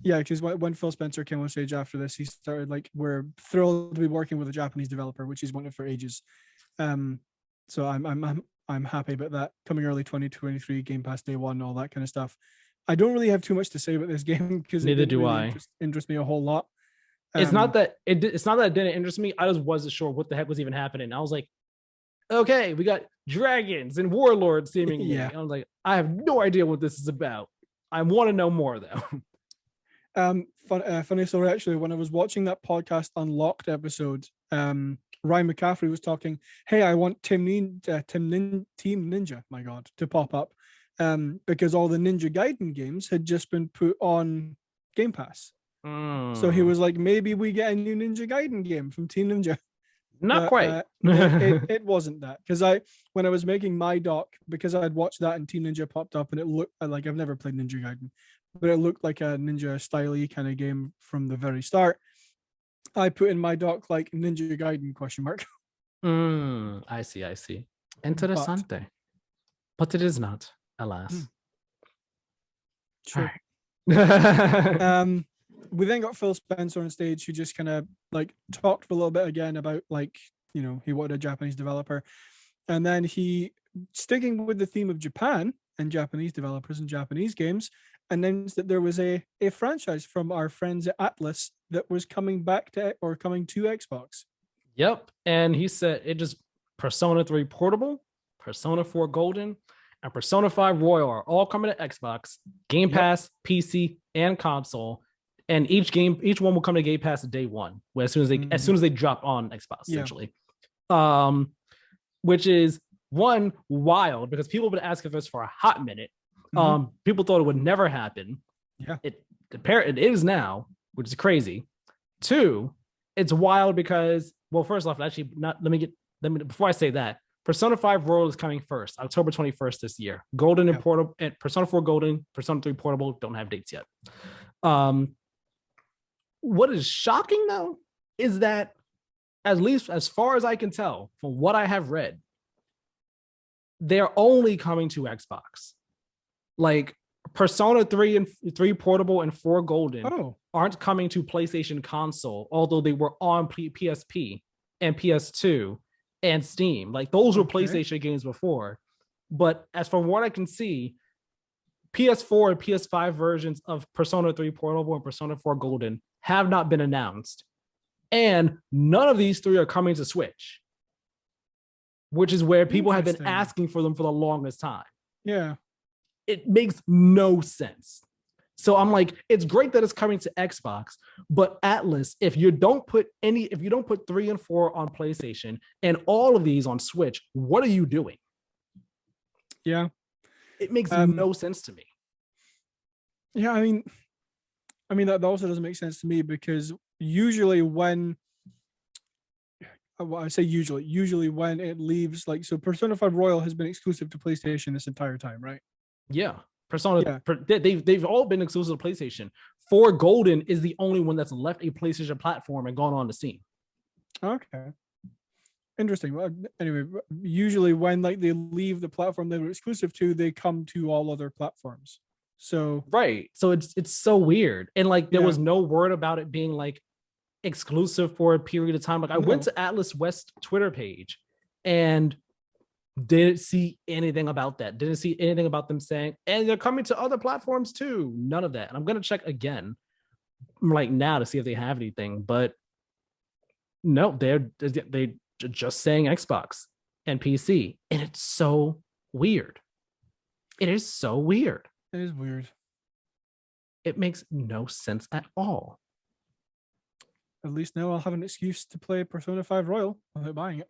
Speaker 2: Yeah, because when Phil Spencer came on stage after this, he started like, we're thrilled to be working with a Japanese developer, which he's wanted for ages. So I'm happy about that. Coming early 2023, Game Pass day one, all that kind of stuff. I don't really have too much to say about this game because
Speaker 3: neither do I.
Speaker 2: Interest me a whole lot.
Speaker 3: It's not that it didn't interest me. I just wasn't sure what the heck was even happening. I was like, okay, we got dragons and warlords seemingly.
Speaker 2: Yeah.
Speaker 3: I was like, I have no idea what this is about. I want to know more though.
Speaker 2: Funny story, actually, when I was watching that podcast Unlocked episode, Ryan McCaffrey was talking, hey, I want Team Ninja, my God, to pop up, because all the Ninja Gaiden games had just been put on Game Pass. So he was like, maybe we get a new Ninja Gaiden game from Team Ninja.
Speaker 3: Not quite.
Speaker 2: It wasn't that, because when I was making my doc, because I'd watched that and Team Ninja popped up, and it looked like, I've never played Ninja Gaiden, but it looked like a Ninja style-y kind of game from the very start. I put in my doc like Ninja Gaiden ?
Speaker 3: I see. Interessante. But it is not, alas.
Speaker 2: Sure. We then got Phil Spencer on stage, who just kind of like talked for a little bit again about like, he wanted a Japanese developer. And then he, sticking with the theme of Japan and Japanese developers and Japanese games, announced that there was a franchise from our friends at Atlas that was coming to Xbox.
Speaker 3: Yep. And he said it just Persona 3 Portable, Persona 4 Golden, and Persona 5 Royal are all coming to Xbox, Game Pass, PC, and console. And each one will come to Game Pass day one, as soon as they drop on Xbox, essentially. Which is one, wild, because people have been asking for this for a hot minute. People thought it would never happen.
Speaker 2: Yeah.
Speaker 3: It is now, which is crazy. Two, it's wild because, well, first off, actually, before I say that, Persona 5 Royal is coming first, October 21st this year. Golden and Portable, and Persona 4 Golden, Persona 3 Portable don't have dates yet. What is shocking though is that, at least as far as I can tell from what I have read, they're only coming to Xbox. Like Persona 3 and 3 Portable and 4 Golden aren't coming to PlayStation console, although they were on PSP and PS2 and Steam. Like those were PlayStation games before. But as from what I can see, PS4 and PS5 versions of Persona 3 Portable and Persona 4 Golden have not been announced. And none of these three are coming to Switch, which is where people have been asking for them for the longest time.
Speaker 2: Yeah.
Speaker 3: It makes no sense. So I'm like, it's great that it's coming to Xbox, but Atlas, if you don't put 3 and 4 on PlayStation and all of these on Switch, what are you doing?
Speaker 2: Yeah.
Speaker 3: It makes no sense to me.
Speaker 2: Yeah, I mean that also doesn't make sense to me, because usually when it leaves, like, so Persona 5 Royal has been exclusive to PlayStation this entire time, right?
Speaker 3: Yeah. They've all been exclusive to PlayStation. 4 Golden is the only one that's left a PlayStation platform and gone on to Steam.
Speaker 2: Okay. Interesting. Well, anyway, usually when like they leave the platform they were exclusive to, they come to all other platforms. So
Speaker 3: right. So it's so weird. And like there was no word about it being like exclusive for a period of time. Like I went to Atlas West Twitter page, and Didn't see anything about that. Didn't see anything about them saying, and they're coming to other platforms too. None of that. And I'm gonna check again, like now, to see if they have anything. But no, they're just saying Xbox and PC, and it's so weird. It is so weird.
Speaker 2: It is weird.
Speaker 3: It makes no sense at all.
Speaker 2: At least now I'll have an excuse to play Persona 5 Royal without buying it.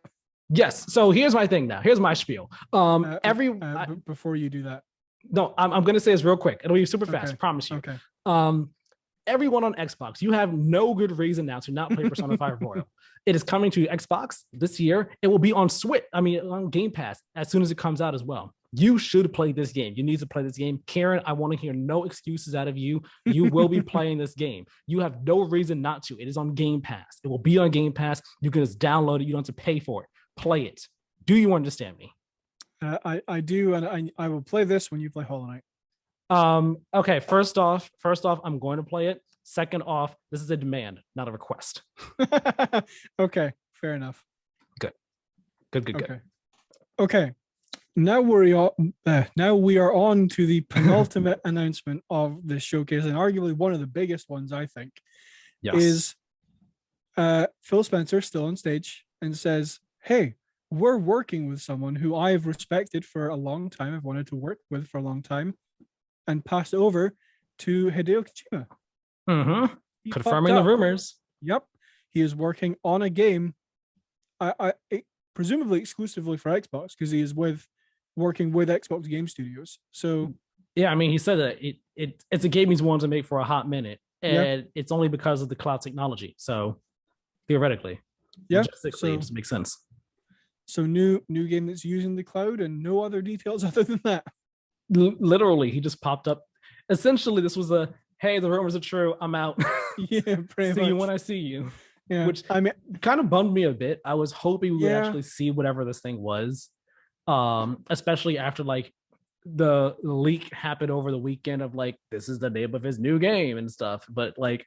Speaker 3: Yes. So here's my thing now. Here's my spiel.
Speaker 2: Before you do that.
Speaker 3: No, I'm going to say this real quick. It'll be super fast.
Speaker 2: Okay.
Speaker 3: I promise you.
Speaker 2: Okay.
Speaker 3: Everyone on Xbox, you have no good reason now to not play Persona 5 Royal. It is coming to Xbox this year. It will be on Switch. On Game Pass as soon as it comes out as well. You should play this game. You need to play this game. Karen, I want to hear no excuses out of you. You will be playing this game. You have no reason not to. It is on Game Pass. It will be on Game Pass. You can just download it. You don't have to pay for it. Play it. Do you understand me?
Speaker 2: I do, and I will play this when you play Hollow Knight.
Speaker 3: Okay. First off, I'm going to play it. Second off, this is a demand, not a request.
Speaker 2: Okay, fair enough.
Speaker 3: Good.
Speaker 2: Okay. Now we are on to the penultimate announcement of this showcase, and arguably one of the biggest ones, I think.
Speaker 3: Yes.
Speaker 2: Is Phil Spencer still on stage and says, "Hey, we're working with someone who I've respected for a long time. I've wanted to work with for a long time, and pass it over to Hideo Kojima."
Speaker 3: Mm-hmm. Confirming the rumors.
Speaker 2: Yep, he is working on a game, presumably exclusively for Xbox, because he is working with Xbox Game Studios. So
Speaker 3: yeah, I mean, he said that it's a game he's wanted to make for a hot minute, and it's only because of the cloud technology. So theoretically, logistically, it just makes sense.
Speaker 2: So new game that's using the cloud, and no other details other than that.
Speaker 3: Literally, he just popped up. Essentially, this was a, hey, the rumors are true. I'm out.
Speaker 2: Yeah, pretty
Speaker 3: see
Speaker 2: much.
Speaker 3: you when I see you.
Speaker 2: Yeah.
Speaker 3: Which I mean, kind of bummed me a bit. I was hoping we would actually see whatever this thing was. Especially after like the leak happened over the weekend of like, this is the name of his new game and stuff. But like,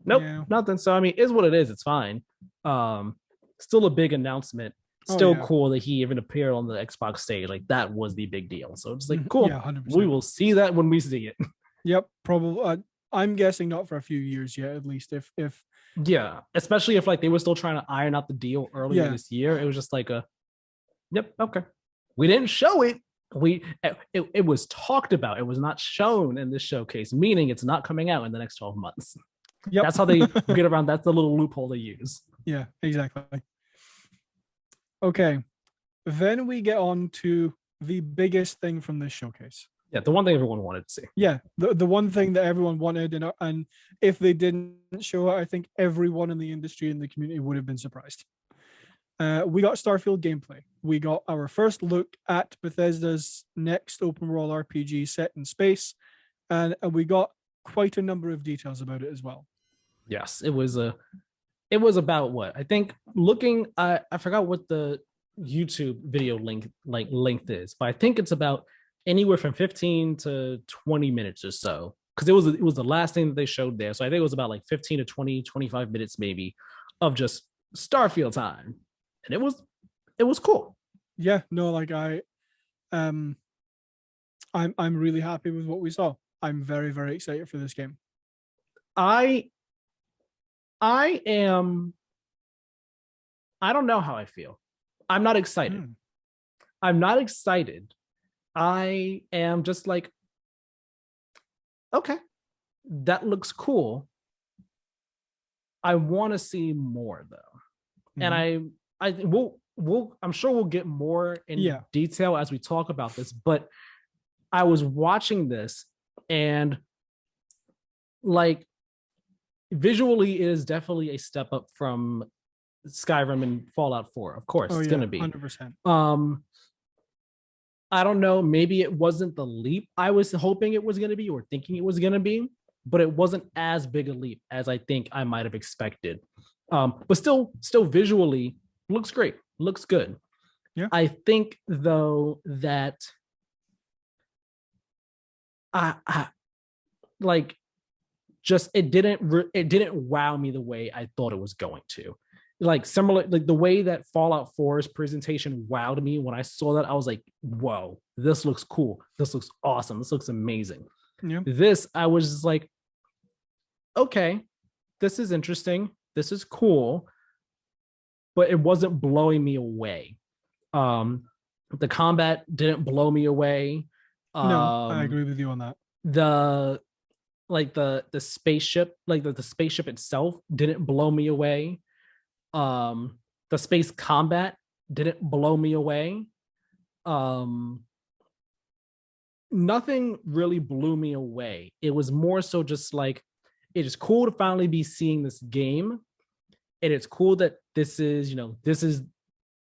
Speaker 3: nope, nothing. So I mean, is what it is. It's fine. Still a big announcement. Still cool that he even appeared on the Xbox stage. Like that was the big deal. So it's like cool. Yeah, 100%. We will see that when we see it.
Speaker 2: Yep, probably. I'm guessing not for a few years yet, at least. If
Speaker 3: yeah, especially if like they were still trying to iron out the deal earlier this year. It was just like yep, okay. We didn't show it. It was talked about. It was not shown in this showcase, meaning it's not coming out in the next 12 months. Yep. That's how they get around. That's the little loophole they use.
Speaker 2: Yeah, exactly. Okay. Then we get on to the biggest thing from this showcase.
Speaker 3: Yeah, the one thing everyone wanted to see.
Speaker 2: Yeah, the one thing that everyone wanted, and if they didn't show it, I think everyone in the industry and the community would have been surprised. We got Starfield gameplay. We got our first look at Bethesda's next open world RPG set in space, and we got quite a number of details about it as well.
Speaker 3: Yes, it was about what I think. Looking, I forgot what the YouTube video length is, but I think it's about anywhere from 15 to 20 minutes or so, because it was the last thing that they showed there. So I think it was about like 15 to 20, 25 minutes maybe of just Starfield time. And it was cool.
Speaker 2: Yeah, no, like I'm really happy with what we saw. I'm very, very excited for this game.
Speaker 3: I don't know how I feel. I'm not excited. I'm not excited. I am just like, okay, that looks cool. I want to see more though. And I'm sure we'll get more in detail as we talk about this, but I was watching this and like visually it is definitely a step up from Skyrim and Fallout 4. Of course, it's going to be
Speaker 2: 100%.
Speaker 3: I don't know, maybe it wasn't the leap I was hoping it was going to be or thinking it was going to be, but it wasn't as big a leap as I think I might have expected. But still visually looks great, looks good.
Speaker 2: Yeah.
Speaker 3: I think though that I like just it didn't wow me the way I thought it was going to. like similar, like the way that Fallout 4's presentation wowed me when I saw that. I was like, whoa, this looks cool. This looks awesome. This looks amazing.
Speaker 2: Yeah.
Speaker 3: This, I was just like, okay, this is interesting. This is cool, but it wasn't blowing me away. The combat didn't blow me away.
Speaker 2: No, I agree with you on that.
Speaker 3: The spaceship, like the spaceship itself didn't blow me away. The space combat didn't blow me away. Nothing really blew me away. It was more so just like, it is cool to finally be seeing this game. And it's cool that this is, this is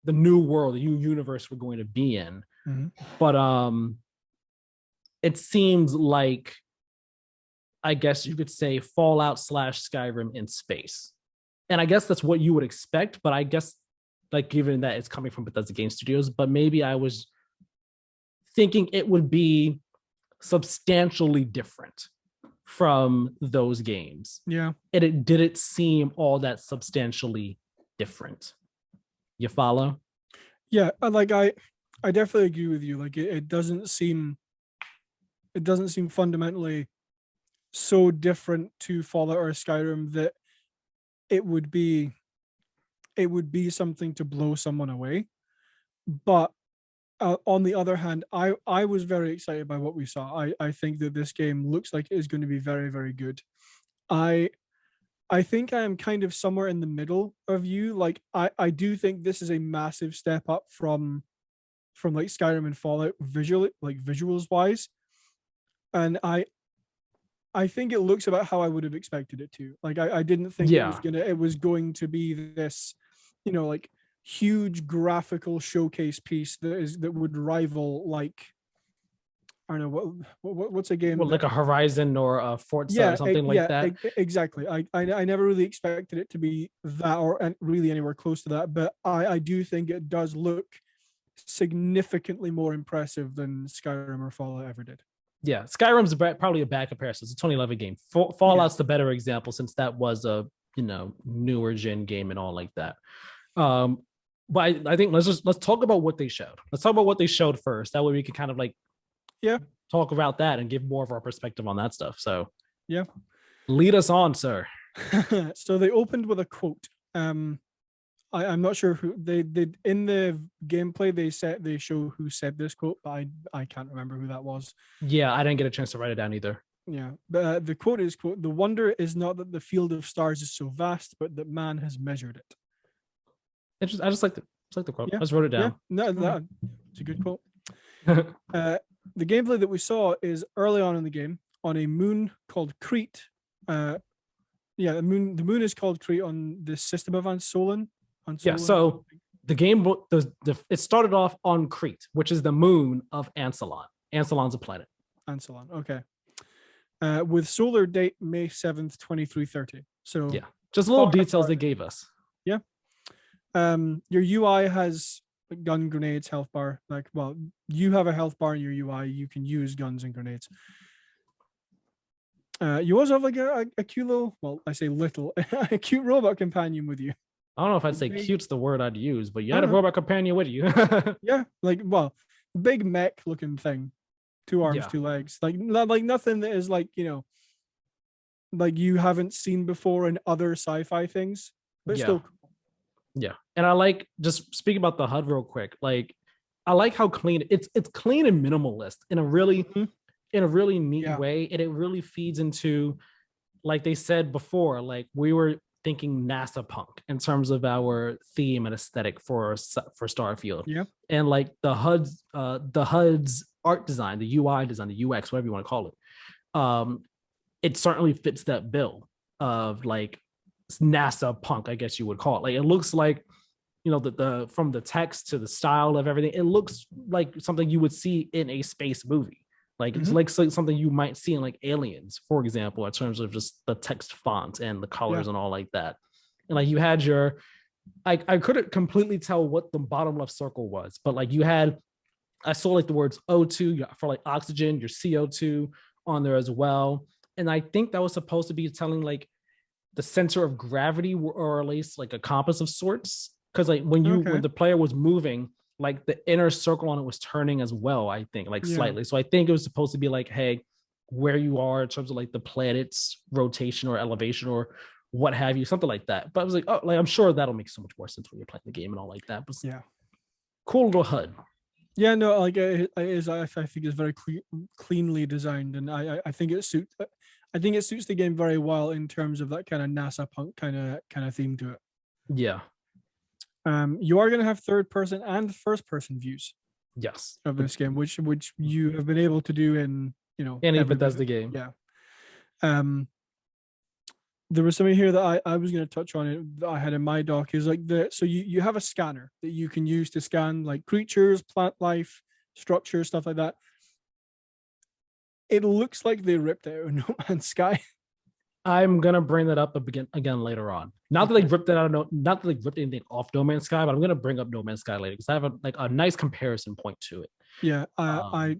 Speaker 3: the new world, the new universe we're going to be in.
Speaker 2: Mm-hmm.
Speaker 3: But it seems like, I guess you could say, Fallout / Skyrim in space. And I guess that's what you would expect, but I guess, like, given that it's coming from Bethesda Game Studios, but maybe I was thinking it would be substantially different from those games.
Speaker 2: Yeah.
Speaker 3: And it didn't seem all that substantially different. You follow?
Speaker 2: Yeah, like I definitely agree with you. Like it doesn't seem fundamentally so different to Fallout or Skyrim that it would be something to blow someone away. But on the other hand, I was very excited by what we saw. I think that this game looks like it is going to be very, very good. I think I am kind of somewhere in the middle of you. Like I do think this is a massive step up from like Skyrim and Fallout visually, like visuals wise. And I think it looks about how I would have expected it to. Like I didn't think it was going to be this, like huge graphical showcase piece that would rival, like, I don't know what's a game,
Speaker 3: like a Horizon or a Forza or something like that.
Speaker 2: Exactly. I never really expected it to be that or really anywhere close to that, but I do think it does look significantly more impressive than Skyrim or Fallout ever did.
Speaker 3: Yeah, Skyrim's probably a bad comparison. It's a 2011 game. Fallout's the better example, since that was a newer gen game and all like that. But I think let's talk about what they showed. Let's talk about what they showed first. That way we can kind of talk about that and give more of our perspective on that stuff. So lead us on, sir.
Speaker 2: So they opened with a quote. I'm not sure who they did in the gameplay. They show who said this quote, but I can't remember who that was.
Speaker 3: Yeah, I didn't get a chance to write it down either.
Speaker 2: Yeah, but the quote is, "The wonder is not that the field of stars is so vast, but that man has measured it."
Speaker 3: I just like the quote. I just wrote it down.
Speaker 2: Yeah. No, it's a good quote. The gameplay that we saw is early on in the game on a moon called Crete. The moon is called Crete on the system of Ansolin.
Speaker 3: Yeah, so the game, it started off on Crete, which is the moon of Ansalon. Ansalon's a planet.
Speaker 2: Ansalon, okay. With solar date May 7th, 2330. So
Speaker 3: yeah, just little details they gave us.
Speaker 2: Yeah. Your UI has gun, grenades, health bar. Like, well, you have a health bar in your UI. You can use guns and grenades. You also have like a cute little, well, I say little, a cute robot companion with you.
Speaker 3: I don't know if I'd say cute's the word I'd use, but you had a robot companion with you.
Speaker 2: Yeah, like, well, big mech looking thing, 2 arms, 2 legs, like nothing that is like, like you haven't seen before in other sci-fi things, but still cool.
Speaker 3: Yeah, and I like, just speaking about the HUD real quick. Like, I like how clean it's clean and minimalist in a really neat way, and it really feeds into, like they said before, like we were thinking NASA punk in terms of our theme and aesthetic for Starfield.
Speaker 2: Yeah.
Speaker 3: And like the HUD's art design, the UI design, the UX, whatever you want to call it. It certainly fits that bill of like NASA punk, I guess you would call it. Like, it looks like, the from the text to the style of everything, it looks like something you would see in a space movie. Like, it's like something you might see in like Aliens, for example, in terms of just the text font and the colors and all like that. And like you had I couldn't completely tell what the bottom left circle was, but like I saw like the words O2 for like oxygen, your CO2 on there as well. And I think that was supposed to be telling like the center of gravity, or at least like a compass of sorts. Because like when the player was moving, like the inner circle on it was turning as well, I think, like slightly. So I think it was supposed to be like, hey, where you are in terms of like the planet's rotation or elevation or what have you, something like that. But I was like, oh, like I'm sure that'll make so much more sense when you're playing the game and all like that. But
Speaker 2: yeah,
Speaker 3: cool little HUD.
Speaker 2: Yeah, no, like it is. I think it's very cleanly designed, and I think it suits. I think it suits the game very well in terms of that kind of NASA punk kind of theme to it.
Speaker 3: Yeah.
Speaker 2: You are going to have third person and first person views.
Speaker 3: Yes.
Speaker 2: Of this game, which you have been able to do in
Speaker 3: any Bethesda game.
Speaker 2: Yeah. There was something here that I was going to touch on it that I had in my doc is like so you have a scanner that you can use to scan like creatures, plant life, structures, stuff like that. It looks like they ripped it out of No Man's Sky.
Speaker 3: I'm gonna bring that up again later on. Not that they ripped it out of not that they ripped anything off No Man's Sky, but I'm gonna bring up No Man's Sky later because I have a nice comparison point to it.
Speaker 2: Yeah, I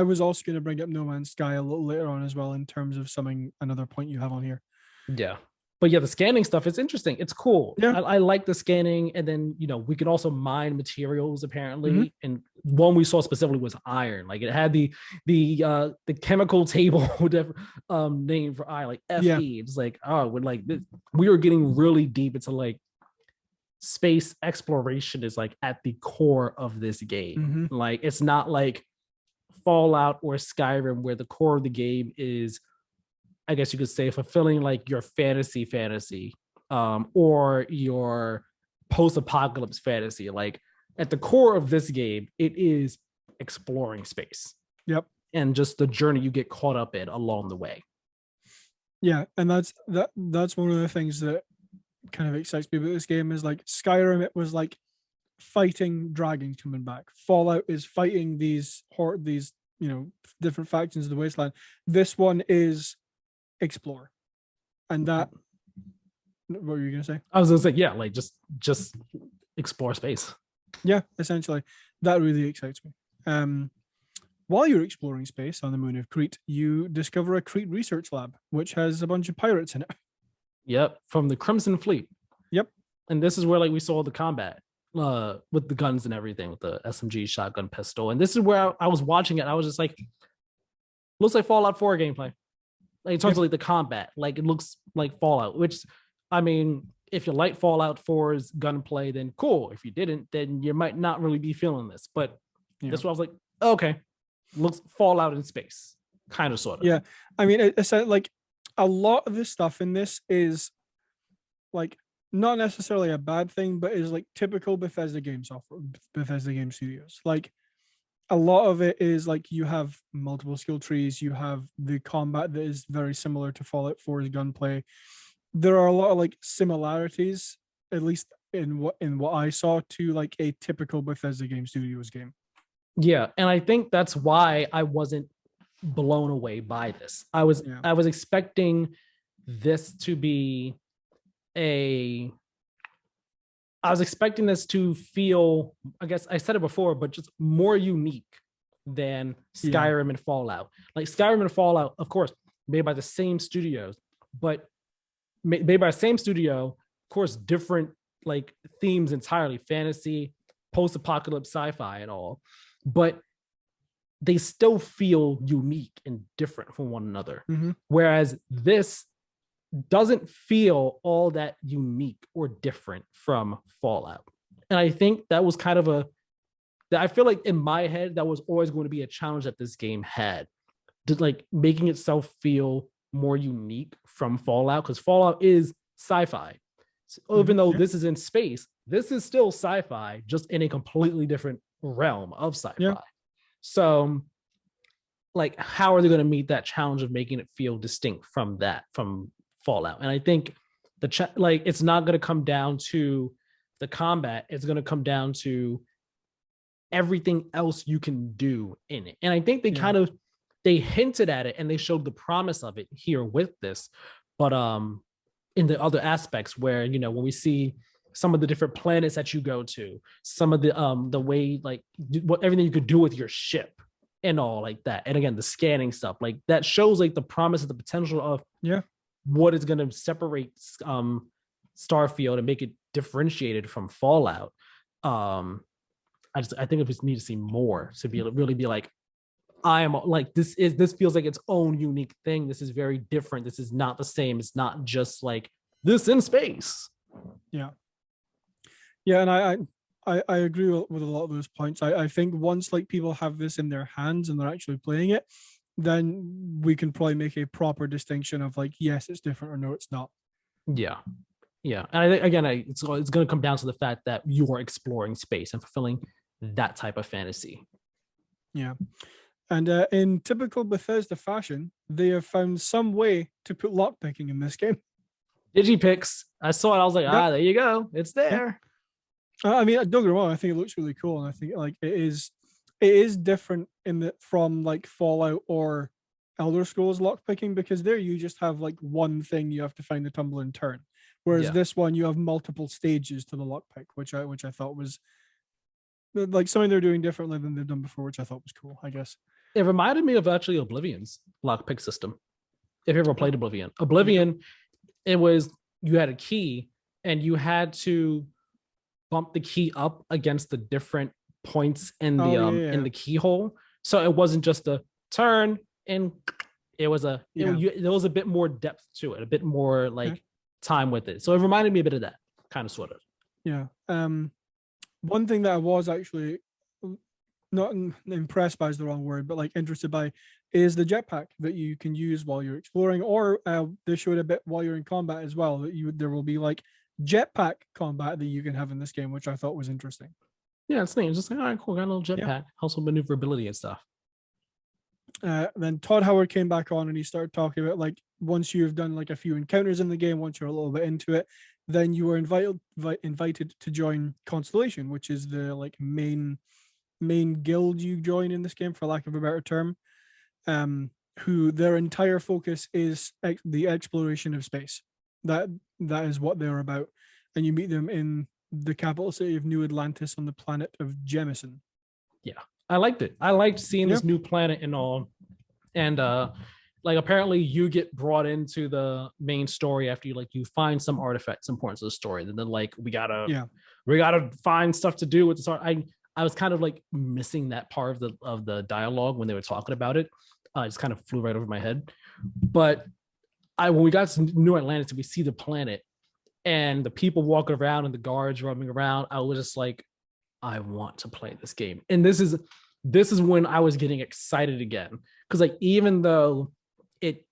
Speaker 2: was also gonna bring up No Man's Sky a little later on as well in terms of another point you have on here.
Speaker 3: Yeah. But yeah, the scanning stuff, it's interesting. It's cool.
Speaker 2: Yeah.
Speaker 3: I like the scanning. And then, we could also mine materials apparently. And one we saw specifically was iron. Like it had the chemical table name for iron, like Fe. Yeah. It's like, we were getting really deep into like space exploration is like at the core of this game. Like it's not like Fallout or Skyrim where the core of the game is, I guess you could say, fulfilling like your fantasy, or your post-apocalypse fantasy. Like at the core of this game, it is exploring space.
Speaker 2: Yep.
Speaker 3: And just the journey you get caught up in along the way.
Speaker 2: Yeah, and that's one of the things that kind of excites me about this game is like Skyrim, it was like fighting dragons coming back. Fallout is fighting these different factions of the wasteland. This one is explore, and that. What were you gonna say?
Speaker 3: I was gonna say, yeah, like just explore space.
Speaker 2: Yeah, essentially, that really excites me. While you're exploring space on the moon of Crete, you discover a Crete research lab, which has a bunch of pirates in it.
Speaker 3: Yep, from the Crimson Fleet.
Speaker 2: Yep,
Speaker 3: and this is where like we saw the combat with the guns and everything, with the SMG, shotgun, pistol, and this is where I was watching it. I was just like, looks like Fallout 4 gameplay. Like in terms of like the combat, like it looks like Fallout, which, I mean, if you like Fallout 4's gunplay, then cool. If you didn't, then you might not really be feeling this. But that's what I was like, okay, looks Fallout in space, kind of, sort of.
Speaker 2: Yeah, I mean, it's like a lot of the stuff in this is like not necessarily a bad thing, but is like typical Bethesda game software, Bethesda game studios. Like a lot of it is like you have multiple skill trees, you have the combat that is very similar to Fallout 4's gunplay. There are a lot of like similarities, at least in what I saw, to like a typical Bethesda game studios game.
Speaker 3: Yeah, and I think that's why I wasn't blown away by this. I was expecting this to be I was expecting this to feel, I guess I said it before, but just more unique than Skyrim and Fallout. Like Skyrim and Fallout, of course, made by the same studios, but made by the same studio, of course, different like themes entirely, fantasy, post-apocalypse, sci-fi and all, but they still feel unique and different from one another. Whereas this doesn't feel all that unique or different from Fallout. And I think that was kind of I feel like in my head, that was always going to be a challenge that this game had, to like making itself feel more unique from Fallout, because Fallout is sci-fi. So even though this is in space, this is still sci-fi, just in a completely different realm of sci-fi. Yeah. So like, how are they going to meet that challenge of making it feel distinct from Fallout? And I think it's not going to come down to the combat. It's going to come down to everything else you can do in it. And I think they hinted at it and they showed the promise of it here with this, but in the other aspects where, when we see some of the different planets that you go to, some of the way, like everything you could do with your ship and all like that. And again, the scanning stuff, like that shows like the promise of the potential of what is going to separate Starfield and make it differentiated from Fallout. I think we need to see more to be able to really be like, I am like, this feels like its own unique thing. This is very different. This is not the same. It's not just like this in space.
Speaker 2: Yeah. Yeah. And I agree with a lot of those points. I think once like people have this in their hands and they're actually playing it, then we can probably make a proper distinction of like, yes, it's different or no, it's not.
Speaker 3: Yeah. Yeah. And I think, again, it's going to come down to the fact that you are exploring space and fulfilling that type of fantasy.
Speaker 2: Yeah. And in typical Bethesda fashion, they have found some way to put lockpicking in this game.
Speaker 3: Digipicks. I saw it. I was like, there you go. It's there.
Speaker 2: Yeah. I mean, don't get me wrong. I think it looks really cool, and I think like it is different from like Fallout or Elder Scrolls lockpicking, because there you just have like one thing you have to find the tumble and turn, whereas this one you have multiple stages to the lockpick, which I thought was like something they're doing differently than they've done before, which I thought was cool, I guess.
Speaker 3: It reminded me of actually Oblivion's lockpick system. If you ever played Oblivion, it was you had a key and you had to bump the key up against the different points in the in the keyhole. So it wasn't just a turn, and it was there was a bit more depth to it, a bit more like time with it. So it reminded me a bit of that, kind of sort of.
Speaker 2: Yeah. One thing that I was actually not impressed by is the wrong word, but like interested by, is the jetpack that you can use while you're exploring, or they showed a bit while you're in combat as well, that there will be like jetpack combat that you can have in this game, which I thought was interesting.
Speaker 3: Yeah, it's neat. It's just like, all right, cool, got a little jetpack, also maneuverability and stuff.
Speaker 2: Then Todd Howard came back on and he started talking about like, once you've done like a few encounters in the game, once you're a little bit into it, then you were invited to join Constellation, which is the like main guild you join in this game, for lack of a better term, who their entire focus is the exploration of space. That is what they're about, and you meet them in the capital city of New Atlantis on the planet of Jemison.
Speaker 3: Yeah, I liked it. I liked seeing this new planet and all, and like apparently you get brought into the main story after you find some artifacts, some points of the story. And then like we gotta find stuff to do with this art. I was kind of like missing that part of the dialogue when they were talking about it. It just kind of flew right over my head. But when we got to New Atlantis, we see the planet and the people walking around and the guards roaming around. I was just like, I want to play this game. And this is when I was getting excited again, because like even though it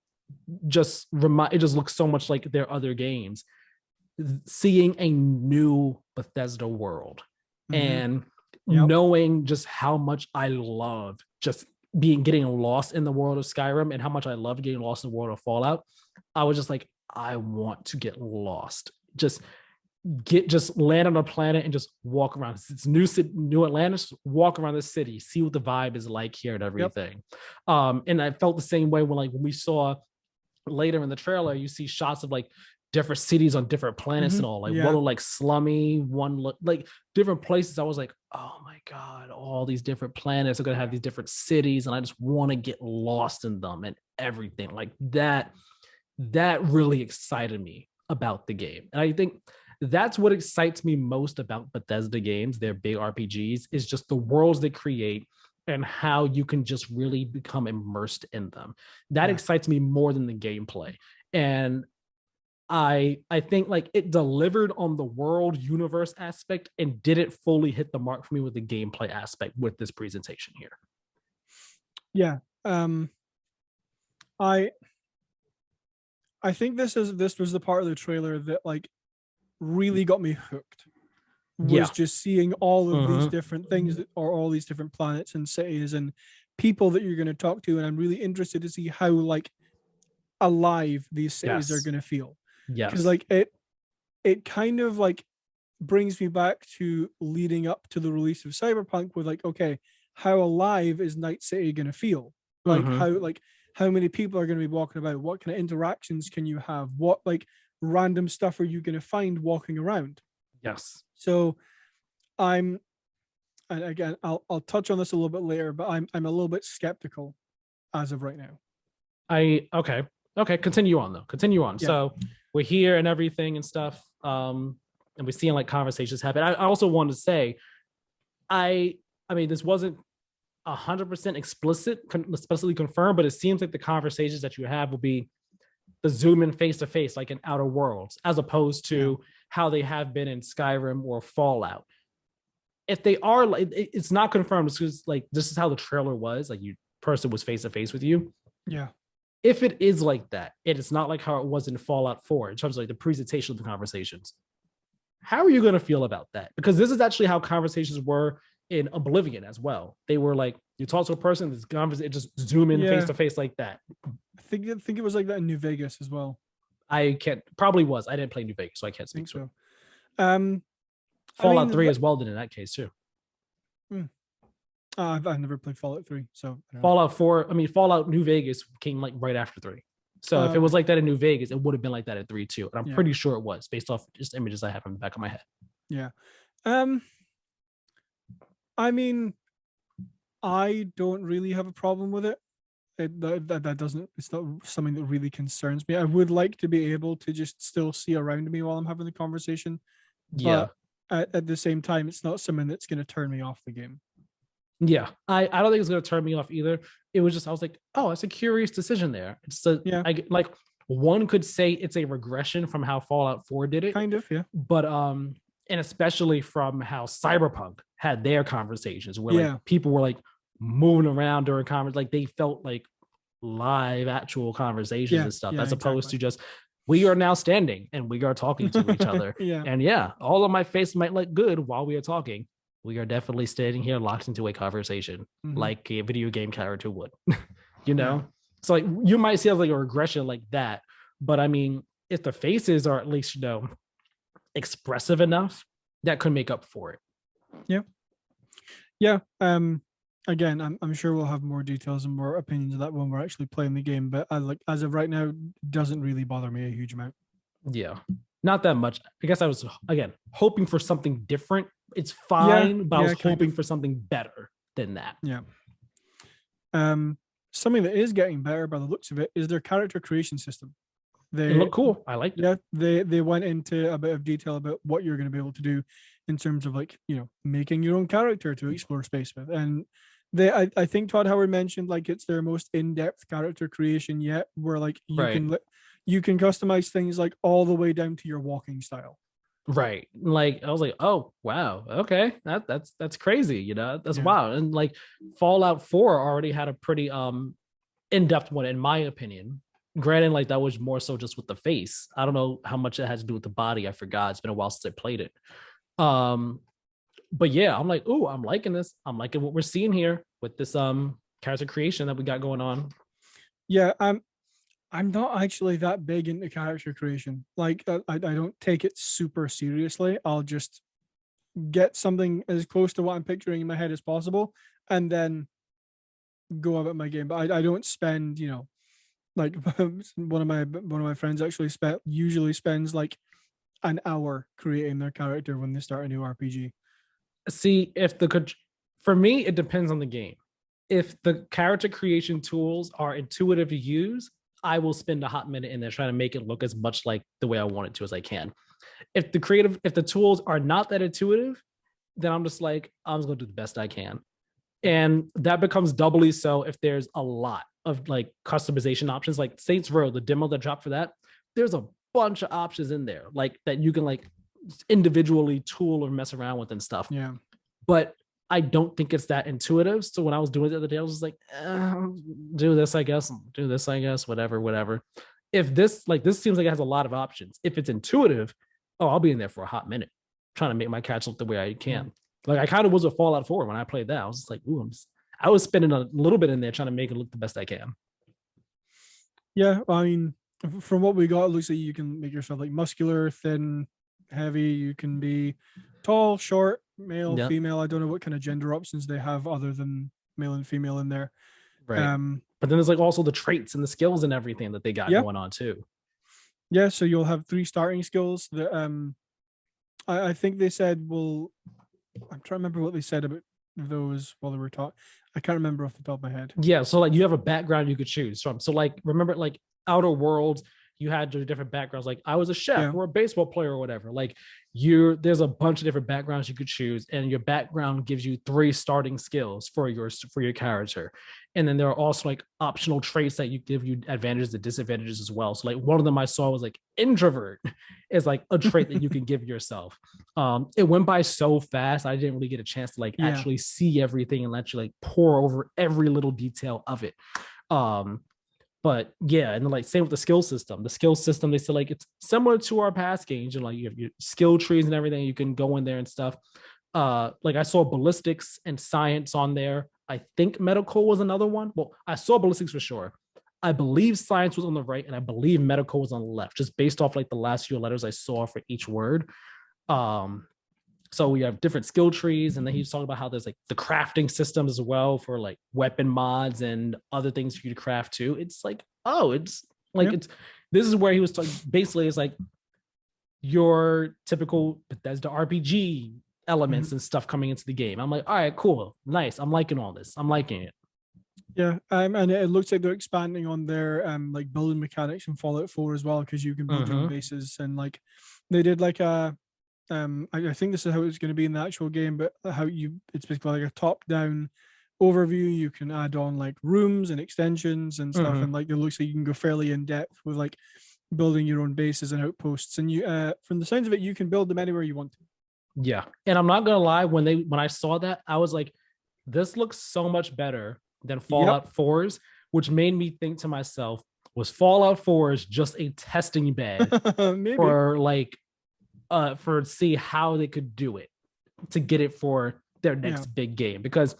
Speaker 3: just looks so much like their other games, seeing a new Bethesda world and knowing just how much I love just getting lost in the world of Skyrim and how much I love getting lost in the world of Fallout, I was just like, I want to get lost. Just land on a planet and just walk around. It's New Atlantis, walk around the city, see what the vibe is like here and everything. And I felt the same way when we saw later in the trailer, you see shots of like different cities on different planets and all, like one look like slummy, one look like different places. I was like, oh my God, all these different planets are going to have these different cities. And I just want to get lost in them and everything like that. That really excited me about the game. And I think that's what excites me most about Bethesda games, their big RPGs, is just the worlds they create and how you can just really become immersed in them. That excites me more than the gameplay. And I think like it delivered on the world universe aspect and didn't fully hit the mark for me with the gameplay aspect with this presentation here.
Speaker 2: Yeah. I think this was the part of the trailer that like really got me hooked. Was just seeing all of these different things or all these different planets and cities and people that you're going to talk to, and I'm really interested to see how like alive these cities are going to feel. Because like it kind of like brings me back to leading up to the release of Cyberpunk with like, okay, how alive is Night City going to feel? Like how many people are going to be walking about? What kind of interactions can you have? What like random stuff are you going to find walking around?
Speaker 3: Yes.
Speaker 2: So and again, I'll touch on this a little bit later, but I'm a little bit skeptical as of right now.
Speaker 3: Okay. Okay, continue on though. Continue on.
Speaker 2: Yeah.
Speaker 3: So we're here and everything and stuff. And we're seeing like conversations happen. I also wanted to say, I mean, this wasn't 100% explicitly confirmed, but it seems like the conversations that you have will be the zoom in face to face, like in Outer Worlds, as opposed to how they have been in Skyrim or Fallout. If they are, like, it's not confirmed. It's just like this is how the trailer was. Like, person was face to face with you.
Speaker 2: Yeah.
Speaker 3: If it is like that, it's not like how it was in Fallout 4 in terms of like the presentation of the conversations. How are you going to feel about that? Because this is actually how conversations were in Oblivion as well. They were like, you talk to a person, this conversation just zoom in face to face like that.
Speaker 2: I think it was like that in New Vegas as well.
Speaker 3: I didn't play New Vegas, so I can't speak to it. Fallout 3 as well did in that case too.
Speaker 2: I've never played Fallout 3, so
Speaker 3: Fallout 4. I mean, Fallout New Vegas came like right after 3. So if it was like that in New Vegas, it would have been like that in 3 too. And I'm pretty sure it was based off just images I have in the back of my head.
Speaker 2: Yeah. I mean, I don't really have a problem with it. That doesn't. It's not something that really concerns me. I would like to be able to just still see around me while I'm having the conversation. But at the same time, it's not something that's going to turn me off the game.
Speaker 3: Yeah, I don't think it's going to turn me off either. It was just, I was like, oh, it's a curious decision there. It's like one could say it's a regression from how Fallout 4 did it.
Speaker 2: Kind of, yeah.
Speaker 3: But and especially from how Cyberpunk had their conversations where like people were like moving around during conversations, like they felt like live actual conversations and stuff, as opposed to just, we are now standing and we are talking to each other. And all of my face might look good while we are talking. We are definitely standing here locked into a conversation like a video game character would, you know? So like you might see like a regression like that. But I mean, if the faces are at least, you know, expressive enough, that could make up for it.
Speaker 2: Yeah. Again, I'm sure we'll have more details and more opinions of that when we're actually playing the game. But as of right now, it doesn't really bother me a huge amount.
Speaker 3: Yeah. Not that much. I guess I was, again, hoping for something different. It's fine, but I was hoping for something better than that.
Speaker 2: Yeah. Something that is getting better by the looks of it is their character creation system.
Speaker 3: They look cool. I like it.
Speaker 2: Yeah, they went into a bit of detail about what you're going to be able to do in terms of like, you know, making your own character to explore space with. And I think Todd Howard mentioned like it's their most in-depth character creation yet, where like you can customize things like all the way down to your walking style.
Speaker 3: Right. Like I was like, oh wow, okay. That's crazy, you know. That's wild. And like Fallout 4 already had a pretty in-depth one, in my opinion. Granted, like that was more so just with the face. I don't know how much it has to do with the body. I forgot. It's been a while since I played it. But yeah, I'm like, ooh, I'm liking this. I'm liking what we're seeing here with this character creation that we got going on.
Speaker 2: Yeah, I'm not actually that big into character creation. Like I don't take it super seriously. I'll just get something as close to what I'm picturing in my head as possible and then go about my game. But I don't spend, you know, like one of my friends actually usually spends like an hour creating their character when they start a new RPG.
Speaker 3: See, for me, it depends on the game. If the character creation tools are intuitive to use, I will spend a hot minute in there trying to make it look as much like the way I want it to as I can. If the tools are not that intuitive, then I'm just like, I'm just gonna do the best I can. And that becomes doubly so if there's a lot of like customization options, like Saints Row, the demo that dropped for that, there's a bunch of options in there, like that you can like individually tool or mess around with and stuff.
Speaker 2: Yeah.
Speaker 3: But I don't think it's that intuitive. So when I was doing it the other day, I was just like, do this, I guess, whatever. If this seems like it has a lot of options. If it's intuitive, I'll be in there for a hot minute trying to make my catch look the way I can. Like I kind of was with Fallout 4 when I played that. I was just like, ooh, I was spending a little bit in there trying to make it look the best I can.
Speaker 2: Yeah, I mean, from what we got, it looks like you can make yourself like muscular, thin, heavy. You can be tall, short, male, female. I don't know what kind of gender options they have other than male and female in there.
Speaker 3: Right. But then there's like also the traits and the skills and everything that they got going on too.
Speaker 2: Yeah, so you'll have 3 starting skills that I think they said I'm trying to remember what they said about those while they were talking. I can't remember off the top of my head.
Speaker 3: Yeah, so like you have a background you could choose from. So like remember, like Outer Worlds, you had your different backgrounds. Like I was a chef or a baseball player or whatever. Like there's a bunch of different backgrounds you could choose, and your background gives you 3 starting skills for your character. And then there are also like optional traits that you give you advantages and disadvantages as well. So like one of them I saw was like introvert is like a trait that you can give yourself. It went by so fast, I didn't really get a chance to like actually see everything and actually like pour over every little detail of it. But yeah, and then like same with the skill system. The skill system, they said like it's similar to our past games, and like you have your skill trees and everything. You can go in there and stuff. Like I saw ballistics and science on there. I think medical was another one. Well, I saw ballistics for sure. I believe science was on the right, and I believe medical was on the left, just based off like the last few letters I saw for each word. So we have different skill trees, and then he's talking about how there's like the crafting systems as well for like weapon mods and other things for you to craft too. It's like, it's like this is where he was talking. Basically, it's like your typical Bethesda RPG elements and stuff coming into the game. I'm like, all right, cool, nice. I'm liking all this. I'm liking it.
Speaker 2: Yeah, and it looks like they're expanding on their like building mechanics in Fallout 4 as well, because you can build your own bases, and like they did like a I think this is how it's going to be in the actual game, but it's basically like a top-down overview. You can add on like rooms and extensions and stuff, and like it looks like you can go fairly in depth with like building your own bases and outposts. And you, from the sounds of it, you can build them anywhere you want to.
Speaker 3: Yeah, and I'm not gonna lie, when I saw that, I was like, this looks so much better than Fallout 4's, which made me think to myself, was Fallout 4's just a testing bed or like for see how they could do it to get it for their next big game? Because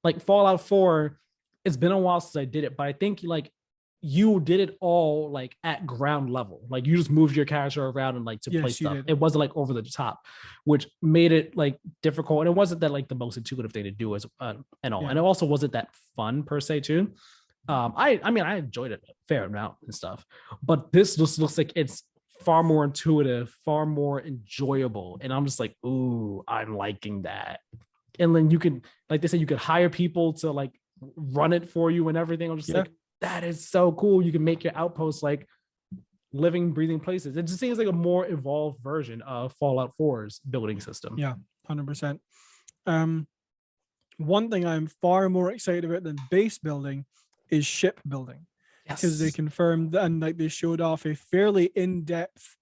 Speaker 3: like Fallout 4, it's been a while since I did it, but I think like you did it all like at ground level. Like you just moved your character around and like to play stuff. It wasn't like over the top, which made it like difficult. And it wasn't that like the most intuitive thing to do as and all. And it also wasn't that fun per se too. I mean, I enjoyed it a fair amount and stuff, but this just looks like it's far more intuitive, far more enjoyable. And I'm just like, ooh, I'm liking that. And then you can, like they said, you could hire people to like run it for you and everything. I'm just like, that is so cool. You can make your outposts like living, breathing places. It just seems like a more evolved version of Fallout 4's building system.
Speaker 2: Yeah, 100%. One thing I'm far more excited about than base building is ship building. Because they confirmed and like they showed off a fairly in-depth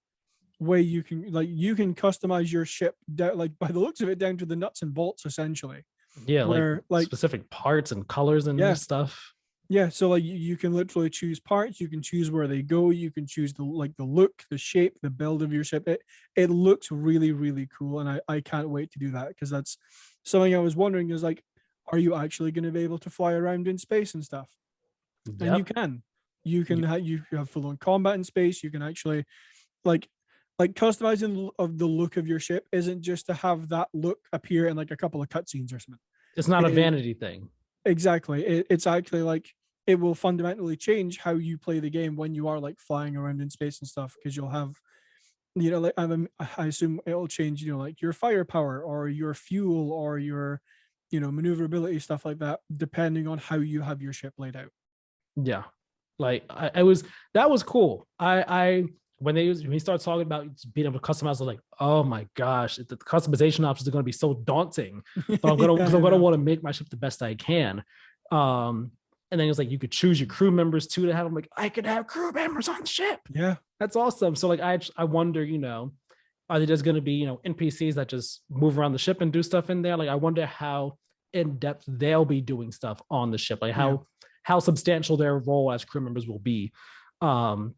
Speaker 2: way you can customize your ship down, like by the looks of it, down to the nuts and bolts essentially.
Speaker 3: Yeah, like specific parts and colors and stuff.
Speaker 2: Yeah, so like you can literally choose parts, you can choose where they go, you can choose the look, the shape, the build of your ship. It looks really, really cool, and I can't wait to do that, because that's something I was wondering is like, are you actually going to be able to fly around in space and stuff? And you can. You have full-on combat in space. You can actually like customizing of the look of your ship isn't just to have that look appear in like a couple of cutscenes or something.
Speaker 3: It's not a vanity thing.
Speaker 2: Exactly. It's actually like it will fundamentally change how you play the game when you are like flying around in space and stuff, because you'll have, you know, like I assume it'll change, you know, like your firepower or your fuel or your, you know, maneuverability, stuff like that, depending on how you have your ship laid out.
Speaker 3: Yeah. Like that was cool. When he started talking about being able to customize, I was like, oh my gosh, the customization options are going to be so daunting. But I'm gonna want to make my ship the best I can. And then it was like you could choose your crew members too to have. I'm like, I could have crew members on the ship.
Speaker 2: Yeah,
Speaker 3: that's awesome. So like I wonder, you know, are they just going to be, you know, NPCs that just move around the ship and do stuff in there? Like I wonder how in depth they'll be doing stuff on the ship, like how substantial their role as crew members will be. And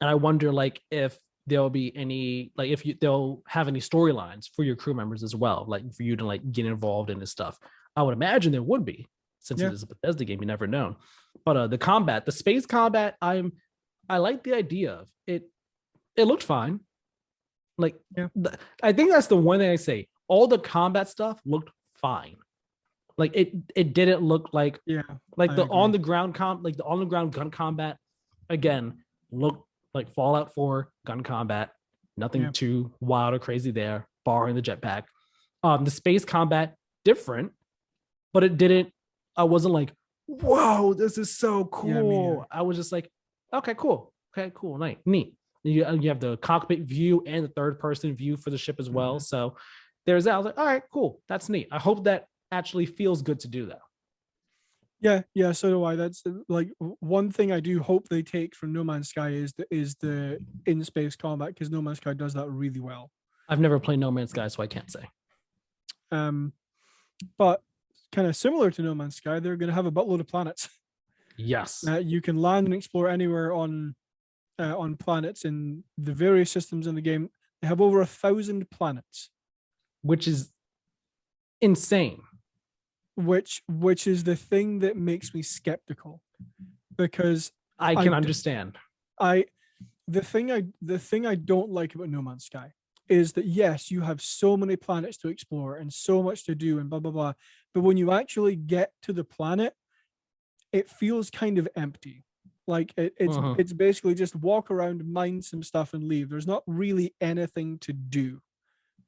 Speaker 3: I wonder like if there'll be any, like if they'll have any storylines for your crew members as well, like for you to like get involved in this stuff. I would imagine there would be, since it is a Bethesda game, you never know. But the space combat, I like the idea of it. It looked fine. Like I think that's the one thing I say. All the combat stuff looked fine. Like it didn't look like the on the ground gun combat again looked like Fallout 4 gun combat. Nothing too wild or crazy there, barring the jetpack. The space combat different, but it didn't. I wasn't like, whoa, this is so cool. I was just like, Okay, cool. Okay, cool. Nice. Neat. You have the cockpit view and the third person view for the ship as well.
Speaker 2: Mhm.
Speaker 3: So there's that. I was like, all right, cool. That's neat. I hope that actually feels good to do that.
Speaker 2: Yeah, so do I. That's like one thing I do hope they take from No Man's Sky is the in space combat, because No Man's Sky does that really well.
Speaker 3: I've never played No Man's Sky, so I can't say.
Speaker 2: But kind of similar to No Man's Sky, they're going to have a buttload of planets.
Speaker 3: Yes.
Speaker 2: You can land and explore anywhere on planets in the various systems in the game. They have over 1,000 planets,
Speaker 3: which is insane.
Speaker 2: Which is the thing that makes me skeptical, because
Speaker 3: I can understand.
Speaker 2: The thing I don't like about No Man's Sky is that, yes, you have so many planets to explore and so much to do and blah blah blah, but when you actually get to the planet, it feels kind of empty. Like it's basically just walk around, mine some stuff, and leave. There's not really anything to do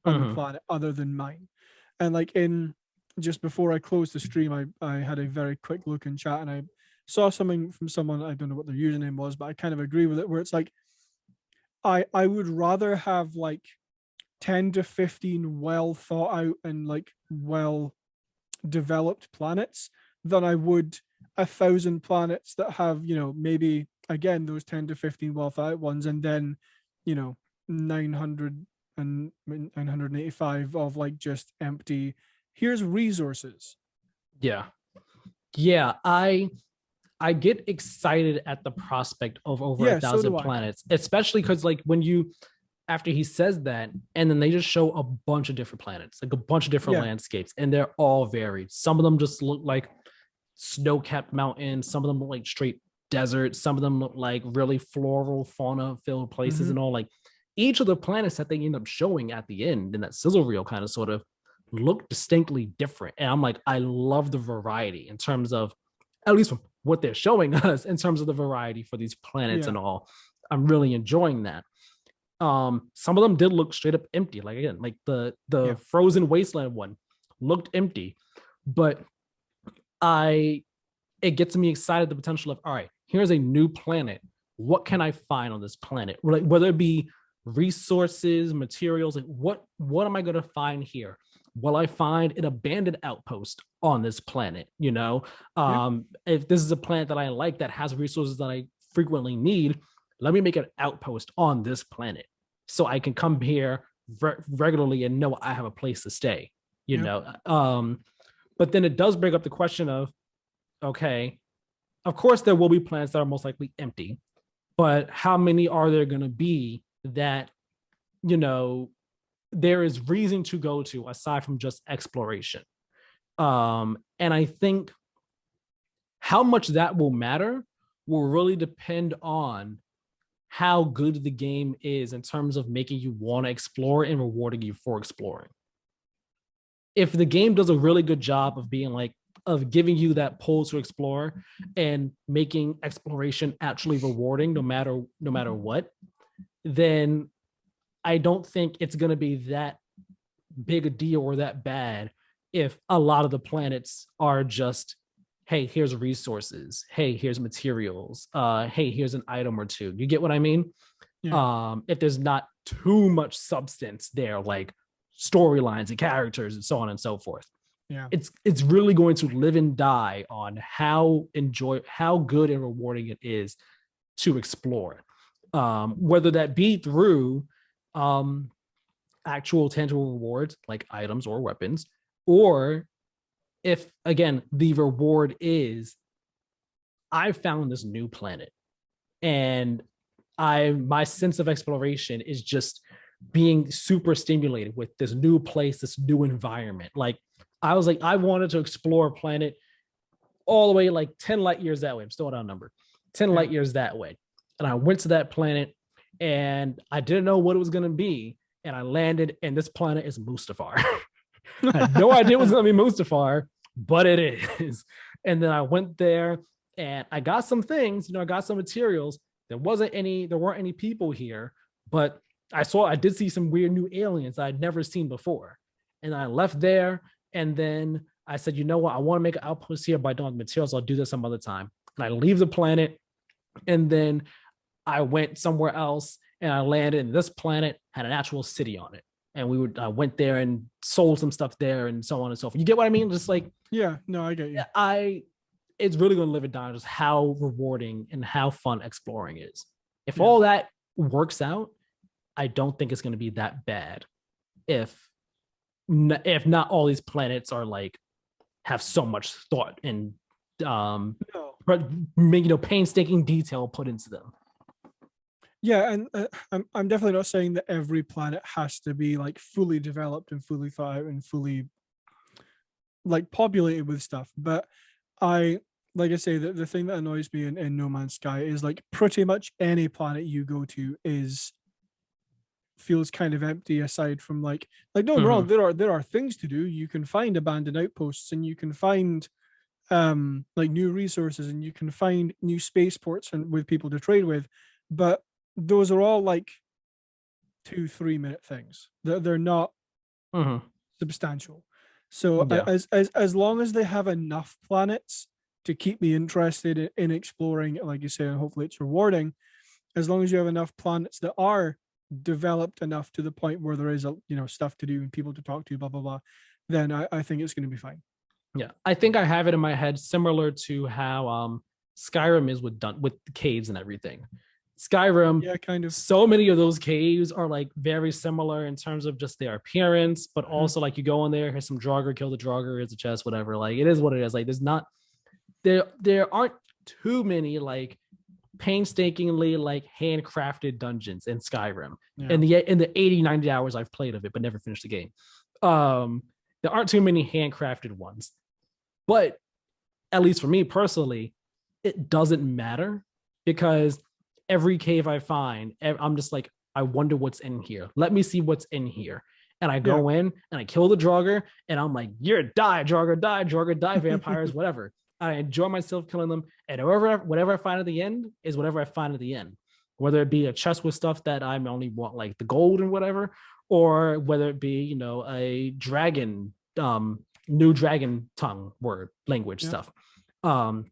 Speaker 2: on the planet other than mine. And like just before I closed the stream, I had a very quick look in chat, and I saw something from someone. I don't know what their username was, but I kind of agree with it, where it's like I would rather have like 10 to 15 well thought out and like well developed planets than I would 1,000 planets that have, maybe again those 10 to 15 well thought out ones, and then 900 and 985 of like just empty, here's resources.
Speaker 3: Yeah I get excited at the prospect of over 1,000 planets, especially because like when you, after he says that, and then they just show a bunch of different planets, like a bunch of different landscapes, and they're all varied. Some of them just look like snow-capped mountains, some of them look like straight desert, some of them look like really floral fauna filled places and all. Like each of the planets that they end up showing at the end in that sizzle reel kind of sort of look distinctly different. And I'm like, I love the variety in terms of, at least from what they're showing us, in terms of the variety for these planets and all. I'm really enjoying that. Some of them did look straight up empty. Like again, like the frozen wasteland one looked empty, but it gets me excited the potential of, all right, here's a new planet. What can I find on this planet? Like whether it be resources, materials, like what am I going to find here? Will I find an abandoned outpost on this planet? If this is a planet that I like that has resources that I frequently need, let me make an outpost on this planet so I can come here regularly and know I have a place to stay. But then it does bring up the question of, okay, of course there will be planets that are most likely empty, but how many are there going to be that there is reason to go to aside from just exploration? And I think how much that will matter will really depend on how good the game is in terms of making you want to explore and rewarding you for exploring. If the game does a really good job of being like, of giving you that pull to explore and making exploration actually rewarding no matter what, then I don't think it's going to be that big a deal or that bad if a lot of the planets are just, hey, here's resources, hey, here's materials, hey, here's an item or two. You get what I mean? If there's not too much substance there, like storylines and characters and so on and so forth. It's really going to live and die on how good and rewarding it is to explore, whether that be through actual tangible rewards like items or weapons, or if again the reward is, I found this new planet and my sense of exploration is just being super stimulated with this new place, this new environment. Like I was like, I wanted to explore a planet all the way like 10 light years that way. I'm still on a number, 10 light years that way. And I went to that planet and I didn't know what it was going to be. And I landed, and this planet is Mustafar. I had no idea it was going to be Mustafar, but it is. And then I went there and I got some things, I got some materials. There weren't any people here, but I did see some weird new aliens I'd never seen before. And I left there. And then I said, you know what? I want to make an outpost here, but I don't have materials. I'll do this some other time. And I leave the planet And then I went somewhere else and I landed in this planet, had an actual city on it. And I went there and sold some stuff there and so on and so forth. You get what I mean? Just like,
Speaker 2: yeah, no, I get you.
Speaker 3: It's really going to live it down just how rewarding and how fun exploring is. If all that works out, I don't think it's going to be that bad. If not all these planets are like, have so much thought and, painstaking detail put into them.
Speaker 2: Yeah, and I'm definitely not saying that every planet has to be like fully developed and fully thought out and fully like populated with stuff. But like I say, the thing that annoys me in No Man's Sky is like pretty much any planet you go to feels kind of empty aside from like don't get me wrong, there are things to do. You can find abandoned outposts and you can find like new resources and you can find new spaceports and with people to trade with, but those are all like 2-3 minute things. They're not substantial. So as long as they have enough planets to keep me interested in exploring, like you say, and hopefully it's rewarding, as long as you have enough planets that are developed enough to the point where there is stuff to do and people to talk to, blah blah blah, then I think it's going to be fine.
Speaker 3: Yeah, I think I have it in my head similar to how Skyrim is with the caves and everything. Skyrim,
Speaker 2: kind of.
Speaker 3: So many of those caves are like very similar in terms of just their appearance, but also like you go in there, here's some Draugr, kill the Draugr, here's a chest, whatever. Like it is what it is. Like there aren't too many like painstakingly like handcrafted dungeons in Skyrim. In the 80-90 hours I've played of it, but never finished the game. There aren't too many handcrafted ones, but at least for me personally, it doesn't matter because every cave I find, I'm just like, I wonder what's in here. Let me see what's in here. And I go in and I kill the Draugr and I'm like, you're die, Draugr, die, vampires, whatever. I enjoy myself killing them. And whatever I find at the end is whatever I find at the end. Whether it be a chest with stuff that I only want like the gold and whatever, or whether it be, a dragon, new dragon tongue language stuff. I'm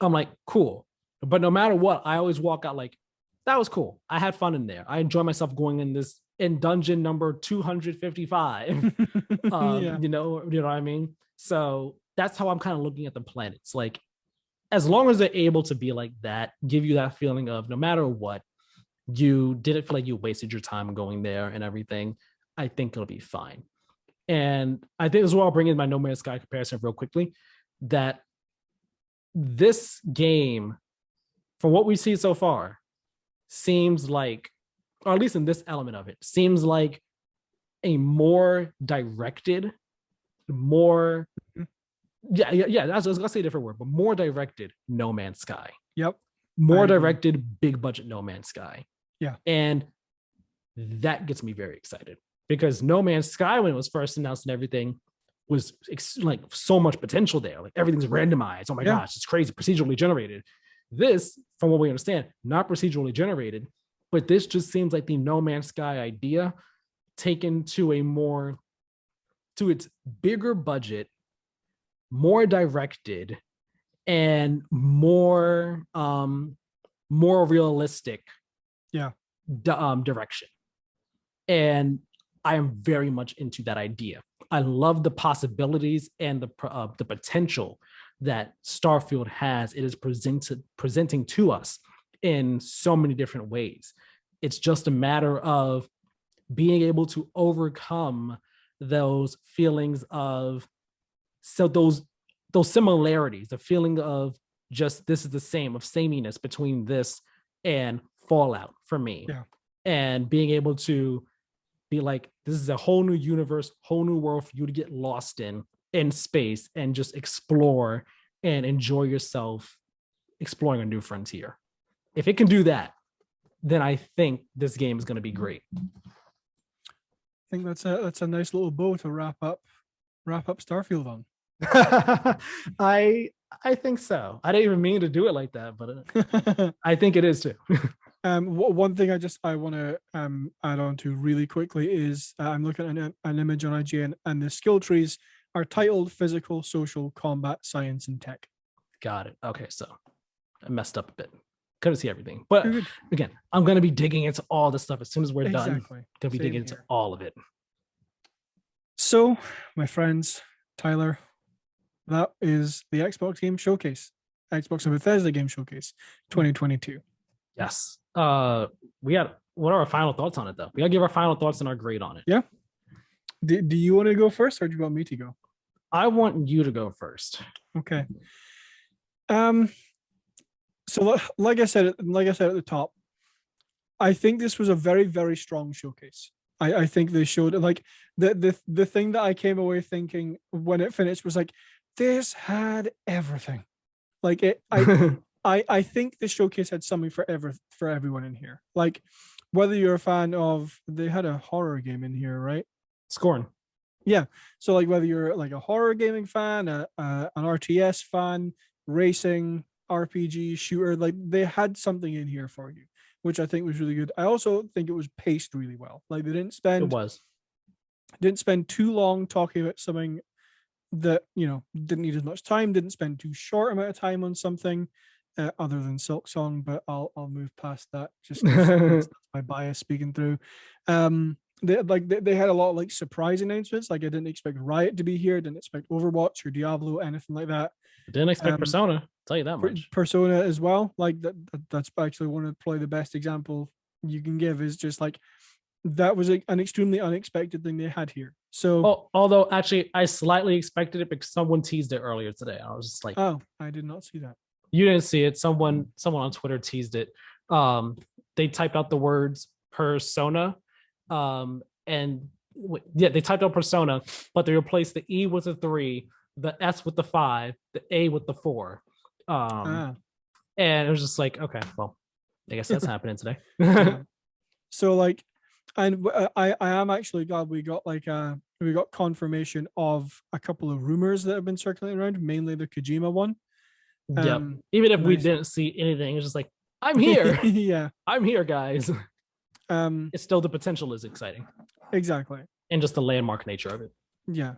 Speaker 3: like, cool. But no matter what, I always walk out like, that was cool. I had fun in there. I enjoy myself going in dungeon number 255. You know what I mean? So that's how I'm kind of looking at the planets. Like, as long as they're able to be like that, give you that feeling of no matter what, you didn't feel like you wasted your time going there and everything, I think it'll be fine. And I think as well, I'll bring in my No Man's Sky comparison real quickly, that this game, from what we see so far, seems like, or at least in this element of it, seems like a more directed, more, I was gonna say a different word, but more directed No Man's Sky.
Speaker 2: Yep.
Speaker 3: More directed, big budget No Man's Sky.
Speaker 2: Yeah.
Speaker 3: And that gets me very excited because No Man's Sky, when it was first announced and everything, was like so much potential there. Like everything's randomized. Oh my gosh, it's crazy, procedurally generated. This, from what we understand, not procedurally generated, but this just seems like the No Man's Sky idea taken to its bigger budget, more directed, and more realistic direction. And I am very much into that idea. I love the possibilities and the potential that Starfield has. It is presenting to us in so many different ways. It's just a matter of being able to overcome those feelings of those similarities, the feeling of just this is the same, of sameness between this and Fallout for me. And being able to be like, this is a whole new universe, whole new world for you to get lost in space and just explore and enjoy yourself exploring a new frontier. If it can do that, then I think this game is going to be great.
Speaker 2: I think that's a nice little bow to wrap up Starfield on.
Speaker 3: I think so. I didn't even mean to do it like that, but I think it is too.
Speaker 2: One thing I want to add on to really quickly is I'm looking at an image on IGN, and the skill trees are titled Physical, Social, Combat, Science, and Tech.
Speaker 3: Got it. Okay, so I messed up a bit. couldn't see everything. But again, I'm gonna be digging into all this stuff as soon as we're done. Gonna be digging into all of it.
Speaker 2: So, my friends, Tyler, that is the Xbox Game Showcase, Xbox and Bethesda Game Showcase 2022.
Speaker 3: Yes. We got, what are our final thoughts on it though? We gotta give our final thoughts and our grade on it.
Speaker 2: Yeah. Do you want to go first, or do you want me to go?
Speaker 3: I want you to go first.
Speaker 2: Okay. So like I said at the top, I think this was a very, very strong showcase. I think they showed like the thing that I came away thinking when it finished was like, this had everything. Like I think the showcase had something for everyone in here. Like whether you're a fan of, they had a horror game in here, right?
Speaker 3: Scorn.
Speaker 2: Yeah. So like whether you're like a horror gaming fan, an RTS fan, racing, RPG, shooter, like they had something in here for you, which I think was really good. I also think it was paced really well. Like they didn't spend too long talking about something that, you know, didn't need as much time, didn't spend too short amount of time on something other than Silksong, but I'll move past that just that's my bias speaking through. They had a lot of like surprise announcements. Like I didn't expect Riot to be here, didn't expect Overwatch or Diablo, anything like that.
Speaker 3: Didn't expect Persona, I'll tell you that much.
Speaker 2: Persona as well. Like that's actually one of probably the best example you can give, is just like that was an extremely unexpected thing they had here. So
Speaker 3: although actually I slightly expected it because someone teased it earlier today. I was just like,
Speaker 2: oh, I did not see that.
Speaker 3: You didn't see it. Someone on Twitter teased it. They typed out the words persona. They typed out persona, but they replaced the E with a 3, the S with the 5, the A with the 4. And it was just like, okay, well, I guess that's happening today.
Speaker 2: So like, and I am actually glad we got confirmation of a couple of rumors that have been circulating around, mainly the Kojima one.
Speaker 3: Even if we didn't see anything, it's just like, I'm here.
Speaker 2: Yeah,
Speaker 3: I'm here, guys. It's still, the potential is exciting.
Speaker 2: Exactly.
Speaker 3: And just the landmark nature of it.
Speaker 2: Yeah.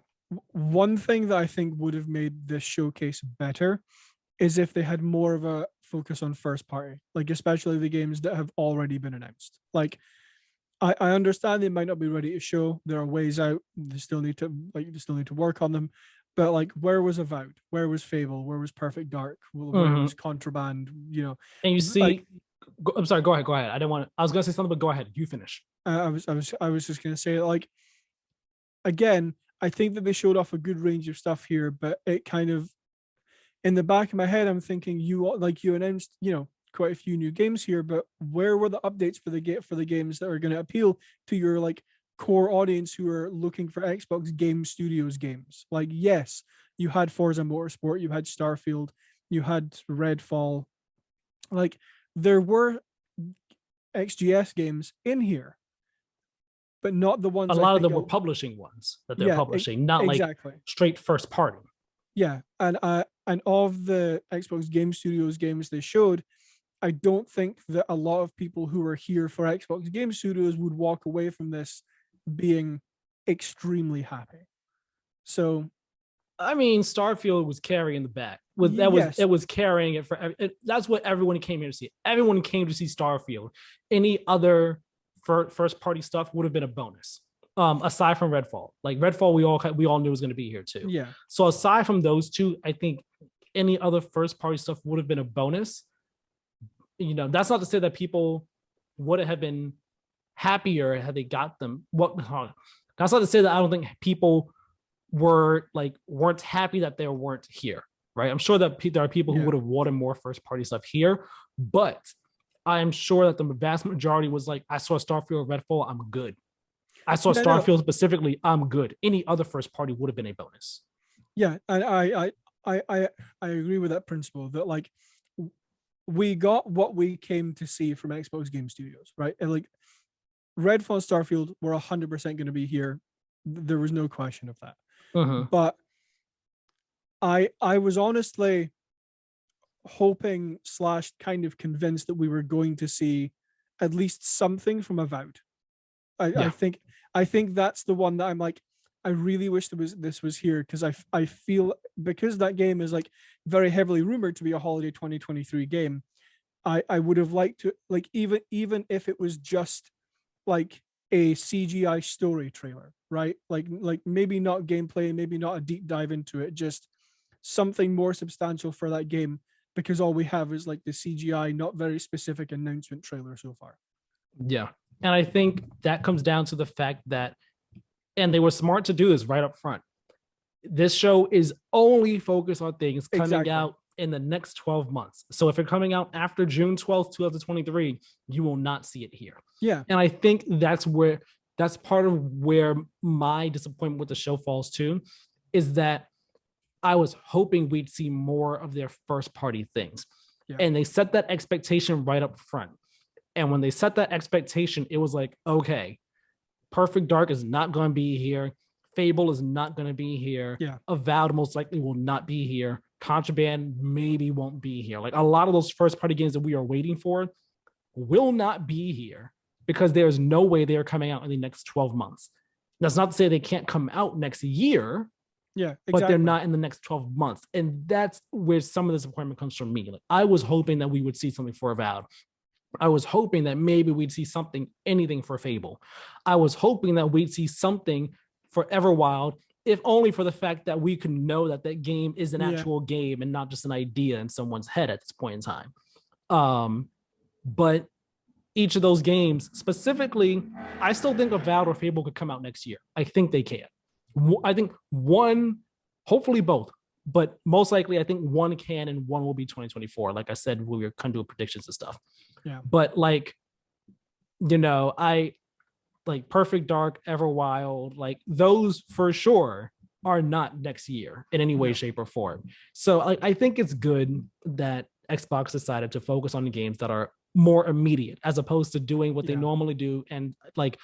Speaker 2: One thing that I think would have made this showcase better is if they had more of a focus on first party, like especially the games that have already been announced. Like I understand they might not be ready to show. There are ways out. They still need to work on them. But like, where was Avowed? Where was Fable? Where was Perfect Dark? Where was Contraband? You know.
Speaker 3: And you see, like, I'm sorry. Go ahead. I was gonna say something, but go ahead. You finish.
Speaker 2: I was just gonna say, like, again, I think that they showed off a good range of stuff here, but it kind of, in the back of my head, I'm thinking you announced, you know, quite a few new games here, but where were the updates for the games that are going to appeal to your like core audience who are looking for Xbox Game Studios games? Like, yes, you had Forza Motorsport, you had Starfield, you had Redfall. Like, there were XGS games in here, but not the ones.
Speaker 3: A lot of them were publishing ones that they're publishing, not exactly like straight first party.
Speaker 2: Yeah, and of the Xbox Game Studios games they showed, I don't think that a lot of people who are here for Xbox Game Studios would walk away from this being extremely happy. So,
Speaker 3: I mean, Starfield was carrying the back. It was carrying it for. That's what everyone came here to see. Everyone came to see Starfield. Any other first party stuff would have been a bonus. Aside from Redfall, like Redfall, we all knew was going to be here too.
Speaker 2: Yeah.
Speaker 3: So aside from those two, I think any other first party stuff would have been a bonus. You know, that's not to say that people wouldn't have been happier had they got them. That's not to say that I don't think people weren't happy that they weren't here, right? I'm sure that there are people who would have wanted more first party stuff here, but I am sure that the vast majority was like, I saw Starfield, Redfall, I'm good. I saw Starfield specifically, I'm good. Any other first party would have been a bonus.
Speaker 2: Yeah, and I agree with that principle that like we got what we came to see from Xbox Game Studios, right? And like Redfall and Starfield were 100% going to be here. There was no question of that. But I was honestly hoping / kind of convinced that we were going to see at least something from Avowed. I think that's the one that I'm like, I really wish this was here, because I feel, because that game is like very heavily rumored to be a holiday 2023 game, I would have liked to, like, even if it was just like a CGI story trailer, right? Like maybe not gameplay, maybe not a deep dive into it, just something more substantial for that game, because all we have is like the CGI, not very specific announcement trailer so far.
Speaker 3: Yeah. And I think that comes down to the fact that, and they were smart to do this right up front. This show is only focused on things coming out in the next 12 months. So if it's coming out after June 12th, 2023, you will not see it here.
Speaker 2: Yeah.
Speaker 3: And I think that's part of where my disappointment with the show falls too, is that I was hoping we'd see more of their first party things. Yeah. And they set that expectation right up front. And when they set that expectation, it was like, okay, Perfect Dark is not going to be here. Fable is not going to be here.
Speaker 2: Yeah.
Speaker 3: Avowed most likely will not be here. Contraband maybe won't be here. Like a lot of those first party games that we are waiting for will not be here because there's no way they are coming out in the next 12 months. That's not to say they can't come out next year.
Speaker 2: Yeah, exactly.
Speaker 3: But they're not in the next 12 months. And that's where some of the disappointment comes from me. Like I was hoping that we would see something for Avowed. I was hoping that maybe we'd see anything for Fable. I was hoping that we'd see something for Everwild, if only for the fact that we can know that that game is an actual game and not just an idea in someone's head at this point in time. But each of those games, specifically, I still think Avowed or Fable could come out next year. I think they can. I think one, hopefully both, but most likely I think one can and one will be 2024. Like I said, we were kind of doing predictions and stuff.
Speaker 2: Yeah.
Speaker 3: But like, I like Perfect Dark, Everwild, like those for sure are not next year in any way, shape, or form. So I think it's good that Xbox decided to focus on the games that are more immediate as opposed to doing what they normally do and like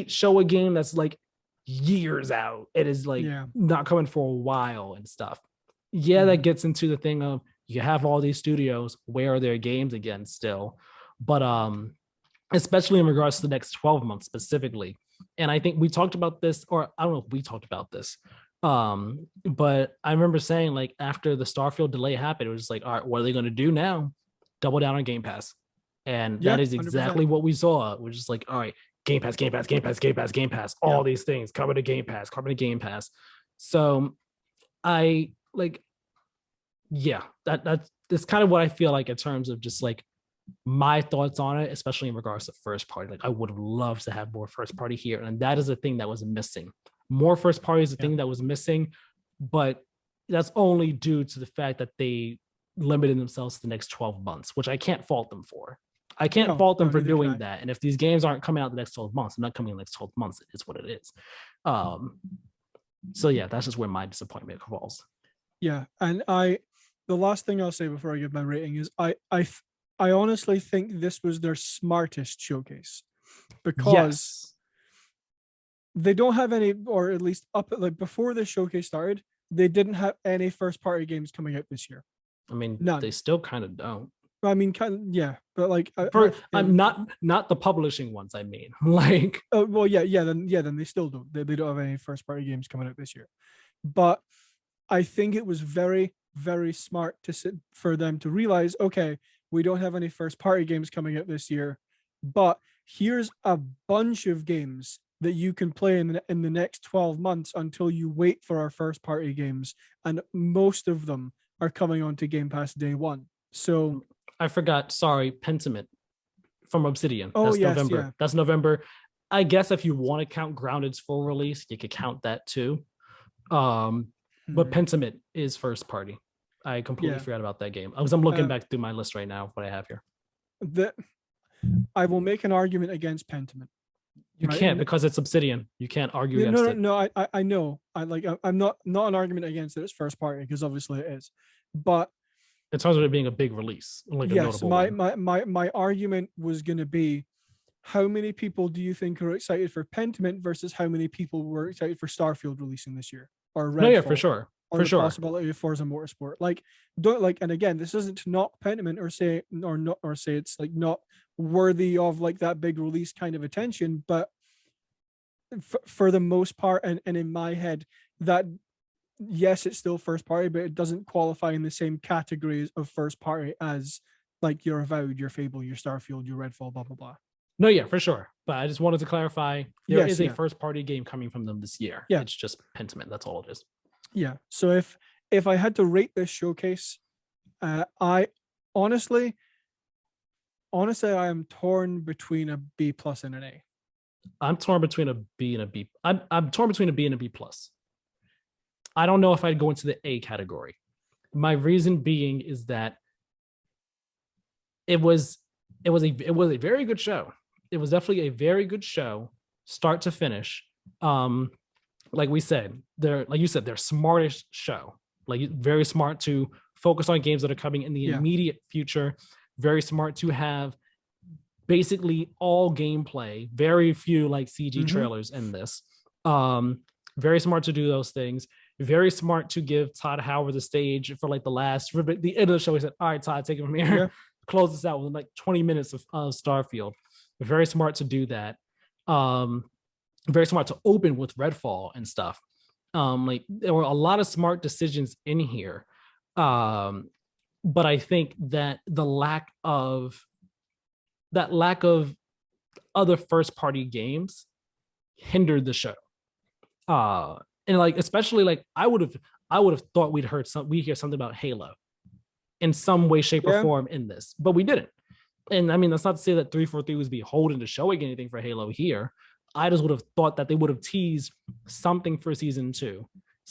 Speaker 3: show a game that's like years out. It is like not coming for a while and stuff. That gets into the thing of you have all these studios, where are their games again still? But especially in regards to the next 12 months specifically. And I think we talked about this, or I don't know if we talked about this. But I remember saying like after the Starfield delay happened, it was just like, all right, what are they going to do now? Double down on Game Pass. And that is exactly 100%. What we saw. We're just like, all right, Game Pass, Game Pass, Game Pass, Game Pass, Game Pass, all these things coming to Game Pass, coming to Game Pass. So I like, that's kind of what I feel like in terms of just like my thoughts on it, especially in regards to first party. Like I would have loved to have more first party here. And that is the thing that was missing. More first party is the thing that was missing, but that's only due to the fact that they limited themselves to the next 12 months, which I can't fault them for. I can't fault them for doing that. And if these games aren't coming out the next 12 months, they're not coming in the next 12 months. It is what it is. So that's just where my disappointment falls.
Speaker 2: Yeah. And the last thing I'll say before I give my rating is I honestly think this was their smartest showcase because they don't have any, or at least before the showcase started, they didn't have any first party games coming out this year.
Speaker 3: I mean,
Speaker 2: none.
Speaker 3: They still kind of don't.
Speaker 2: I mean, but like
Speaker 3: I'm not the publishing ones. I mean, like,
Speaker 2: then they still don't. They don't have any first party games coming out this year. But I think it was very, very smart for them to realize, okay, we don't have any first party games coming out this year, but here's a bunch of games that you can play in the next 12 months until you wait for our first party games, and most of them are coming onto Game Pass day one. So
Speaker 3: I forgot. Sorry, Pentiment from Obsidian.
Speaker 2: Oh,
Speaker 3: that's
Speaker 2: yes,
Speaker 3: November.
Speaker 2: yeah.
Speaker 3: That's November. I guess if you want to count Grounded's full release, you could count that too. But Pentiment is first party. I completely forgot about that game. I'm looking back through my list right now. What I have here.
Speaker 2: I will make an argument against Pentiment.
Speaker 3: You can't because it's Obsidian. You can't argue against it.
Speaker 2: No. I know. I'm not an argument against it. It's first party because obviously it is, but
Speaker 3: in terms of it being a big release, like
Speaker 2: yes, my argument was going to be, how many people do you think are excited for Pentiment versus how many people were excited for Starfield releasing this year or Redfall?
Speaker 3: For sure.
Speaker 2: Or
Speaker 3: for
Speaker 2: the
Speaker 3: sure.
Speaker 2: possibility of Forza Motorsport. Like, don't like, and again, this isn't to knock Pentiment or say it's like not worthy of like that big release kind of attention, but for the most part, and in my head, that yes, it's still first party, but it doesn't qualify in the same categories of first party as
Speaker 1: like your Avowed, your Fable, your Starfield, your Redfall, blah blah blah.
Speaker 3: No, yeah, for sure. But I just wanted to clarify there is a
Speaker 1: Yeah.
Speaker 3: first party game coming from them this year.
Speaker 1: Yeah.
Speaker 3: It's just Pentiment. That's all it is.
Speaker 1: Yeah. So if I had to rate this showcase, I honestly I am torn between a B+ and an A.
Speaker 3: I'm torn between a B and a B. I'm torn between a B and a B+. I don't know if I'd go into the A category. My reason being is that it was a very good show. It was definitely a very good show, start to finish. Like we said, they're smartish show. Like very smart to focus on games that are coming in the immediate future. Very smart to have basically all gameplay. Very few like CG trailers in this. Very smart to do those things. Very smart to give Todd Howard the stage for like the end of the show. He said, "All right, Todd, take it from here." Yeah. Close this out with like 20 minutes of Starfield. Very smart to do that. Very smart to open with Redfall and stuff. Like there were a lot of smart decisions in here. But I think that the lack of other first party games hindered the show. And like especially like I would have thought we'd hear something about Halo in some way, shape, or form in this, but we didn't. And I mean, that's not to say that 343 was beholden to showing anything for Halo here. I just would have thought that they would have teased something for season 2.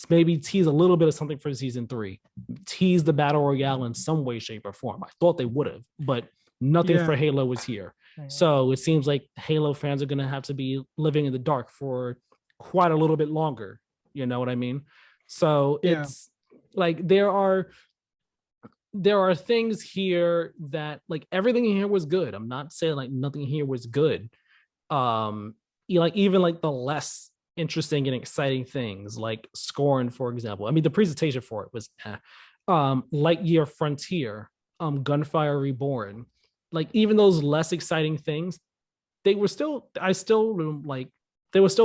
Speaker 3: Maybe tease a little bit of something for season 3. Tease the battle royale in some way, shape, or form. I thought they would have, but nothing for Halo was here. So it seems like Halo fans are going to have to be living in the dark for quite a little bit longer. You know what I mean? So it's like there are things here that like everything here was good. I'm not saying like nothing here was good. Like even like the less interesting and exciting things like Scorn, for example. I mean, the presentation for it was Lightyear Frontier, Gunfire Reborn. Like even those less exciting things, they were still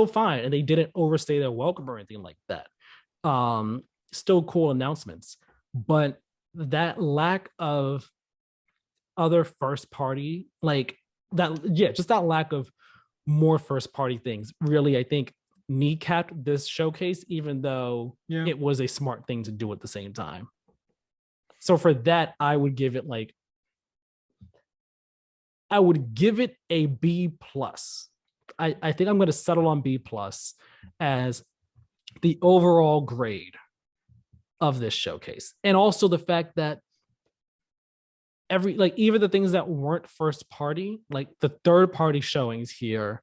Speaker 3: fine, and they didn't overstay their welcome or anything like that. Still cool announcements, but that lack of other first party, like that, just that lack of more first party things really, I think, kneecapped this showcase, even though it was a smart thing to do at the same time. So for that, I would give it a B+. I think I'm going to settle on B+ as the overall grade of this showcase. And also the fact that even the things that weren't first party, like the third party showings here,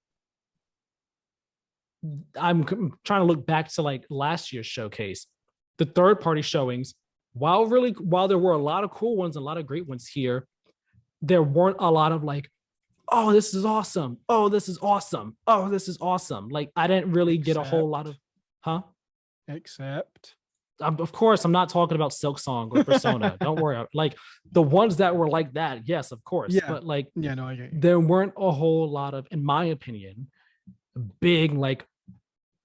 Speaker 3: I'm trying to look back to like last year's showcase. The third party showings, while there were a lot of cool ones, a lot of great ones here, there weren't a lot of like, oh, this is awesome. Oh, this is awesome. Oh, this is awesome. Like I didn't really get a whole lot of,
Speaker 1: Except,
Speaker 3: of course, I'm not talking about Silksong or Persona. Don't worry. Like the ones that were like that, yes, of course.
Speaker 1: Yeah.
Speaker 3: But like,
Speaker 1: I get you.
Speaker 3: There weren't a whole lot of, in my opinion, big like,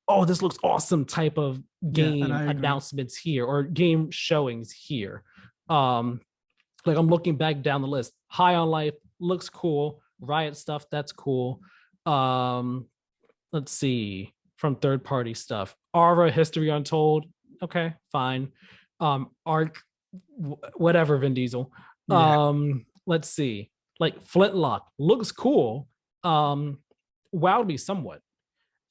Speaker 3: oh, this looks awesome type of game announcements here or game showings here. Like I'm looking back down the list. High on Life looks cool. Riot stuff, that's cool. Let's see, from third party stuff. Arva History Untold, okay, fine. Arc, whatever, Vin Diesel. Let's see, like Flintlock looks cool. Wowed me somewhat.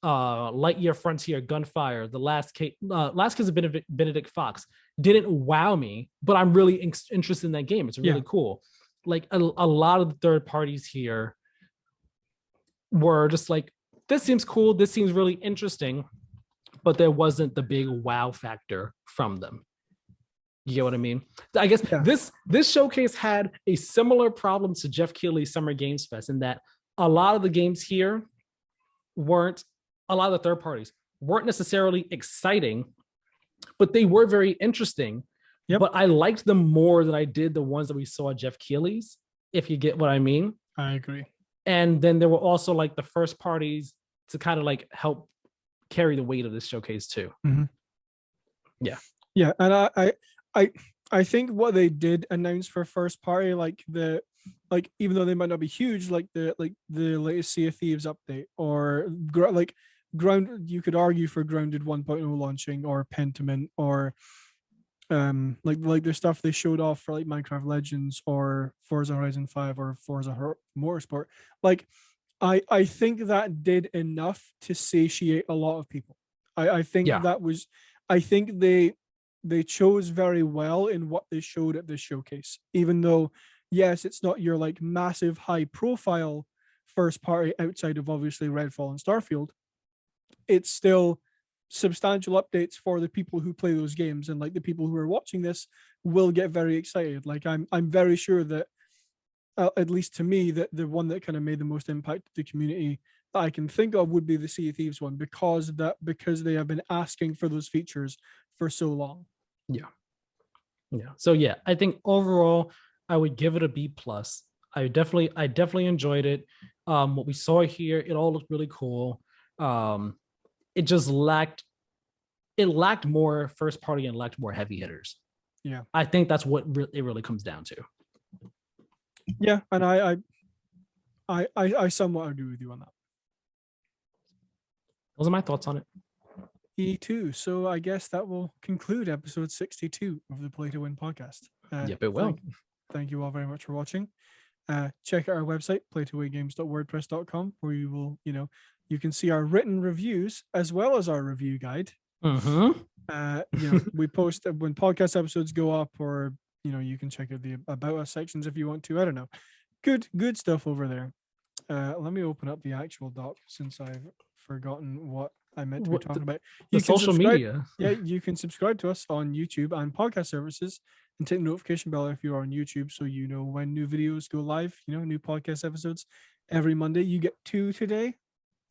Speaker 3: Lightyear Frontier, Gunfire, the last case of Benedict Fox didn't wow me, but I'm really interested in that game. It's really cool. Like a lot of the third parties here were just like, this seems cool, this seems really interesting, but there wasn't the big wow factor from them. You get what I mean? I guess this showcase had a similar problem to Jeff Keighley's Summer Games Fest in that a lot of the games here a lot of the third parties weren't necessarily exciting, but they were very interesting. But I liked them more than I did the ones that we saw at Jeff Keighley's, if you get what I mean.
Speaker 1: I agree. And
Speaker 3: then there were also like the first parties to kind of like help carry the weight of this showcase too.
Speaker 1: Yeah. And I
Speaker 2: I think what they did announce for first party, like even though they might not be huge, like the latest Sea of Thieves update, or Ground, you could argue for Grounded 1.0 launching, or Pentiment, or like the stuff they showed off for like Minecraft Legends or Forza Horizon 5 or Forza Motorsport. Like I think that did enough to satiate a lot of people. I think that was, I think they chose very well in what they showed at this showcase, even though yes, it's not your like massive high profile first party outside of obviously Redfall and Starfield. It's still substantial updates for the people who play those games, and like the people who are watching this will get very excited. Like I'm very sure that at least to me, that the one that kind of made the most impact to the community that I can think of would be the Sea of Thieves one, because they have been asking for those features for so long.
Speaker 3: Yeah. So yeah, I think overall I would give it a B plus. I definitely enjoyed it. What we saw here, it all looked really cool. It just lacked more first party and lacked more heavy hitters.
Speaker 2: Yeah.
Speaker 3: I think that's what it really comes down to.
Speaker 2: Yeah, and I somewhat agree with you on that.
Speaker 3: Those are my thoughts on it.
Speaker 2: E2. So I guess that will conclude episode 62 of the Play to Win podcast.
Speaker 3: Yep, it will.
Speaker 2: Thank you all very much for watching. Check out our website, playtowaygames.wordpress.com, where you will, you can see our written reviews as well as our review guide. We post when podcast episodes go up, or you can check out the About Us sections if you want to. I don't know. Good stuff over there. Let me open up the actual doc, since I've forgotten what I meant to be talking about.
Speaker 3: The social media.
Speaker 2: Yeah, you can subscribe to us on YouTube and podcast services, and take the notification bell if you are on YouTube, so you know when new videos go live. New podcast episodes every Monday. You get 2 today.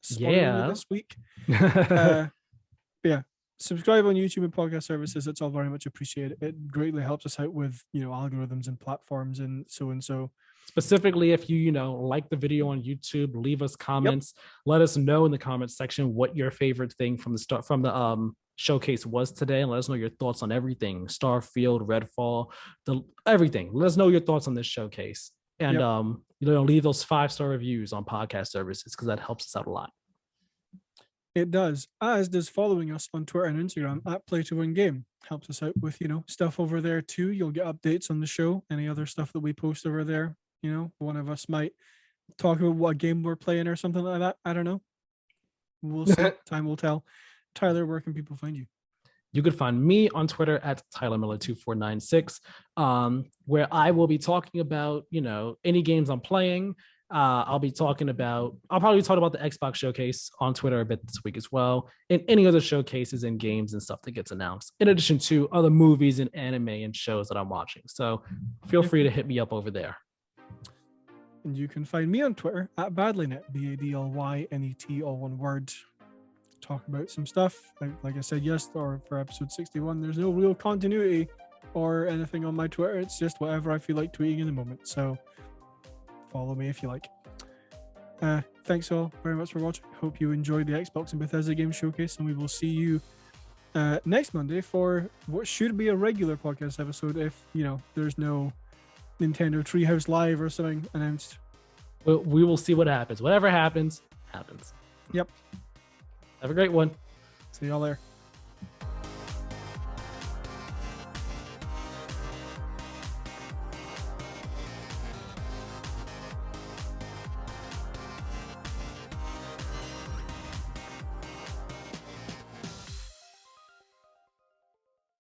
Speaker 2: Spoiler this week. Yeah. Subscribe on YouTube and podcast services. It's all very much appreciated. It greatly helps us out with algorithms and platforms and so.
Speaker 3: Specifically, if you like the video on YouTube, leave us comments. Let us know in the comments section what your favorite thing from the showcase was today, and let us know your thoughts on everything: Starfield, Redfall, everything. Let us know your thoughts on this showcase, and leave those 5-star reviews on podcast services, because that helps us out a lot.
Speaker 2: It does, as does following us on Twitter and Instagram at Play to Win Game. Helps us out with, stuff over there too. You'll get updates on the show, any other stuff that we post over there. One of us might talk about what game we're playing or something like that. I don't know. We'll see. Time will tell. Tyler, where can people find you?
Speaker 3: You could find me on Twitter at TylerMiller2496, where I will be talking about, any games I'm playing. I'll probably be talking about the Xbox showcase on Twitter a bit this week as well, and any other showcases and games and stuff that gets announced, in addition to other movies and anime and shows that I'm watching. So feel free to hit me up over there.
Speaker 2: And you can find me on Twitter at Badlynet, BADLYNET, all one word. Talk about some stuff. Like I said, or for episode 61, there's no real continuity or anything on my Twitter. It's just whatever I feel like tweeting in the moment. So follow me if you like. Thanks all very much for watching. Hope you enjoyed the Xbox and Bethesda game showcase, and we will see you next Monday for what should be a regular podcast episode, if there's no Nintendo Treehouse Live or something announced.
Speaker 3: We will see what happens. Whatever happens.
Speaker 2: Yep.
Speaker 3: Have a great one.
Speaker 2: See y'all there.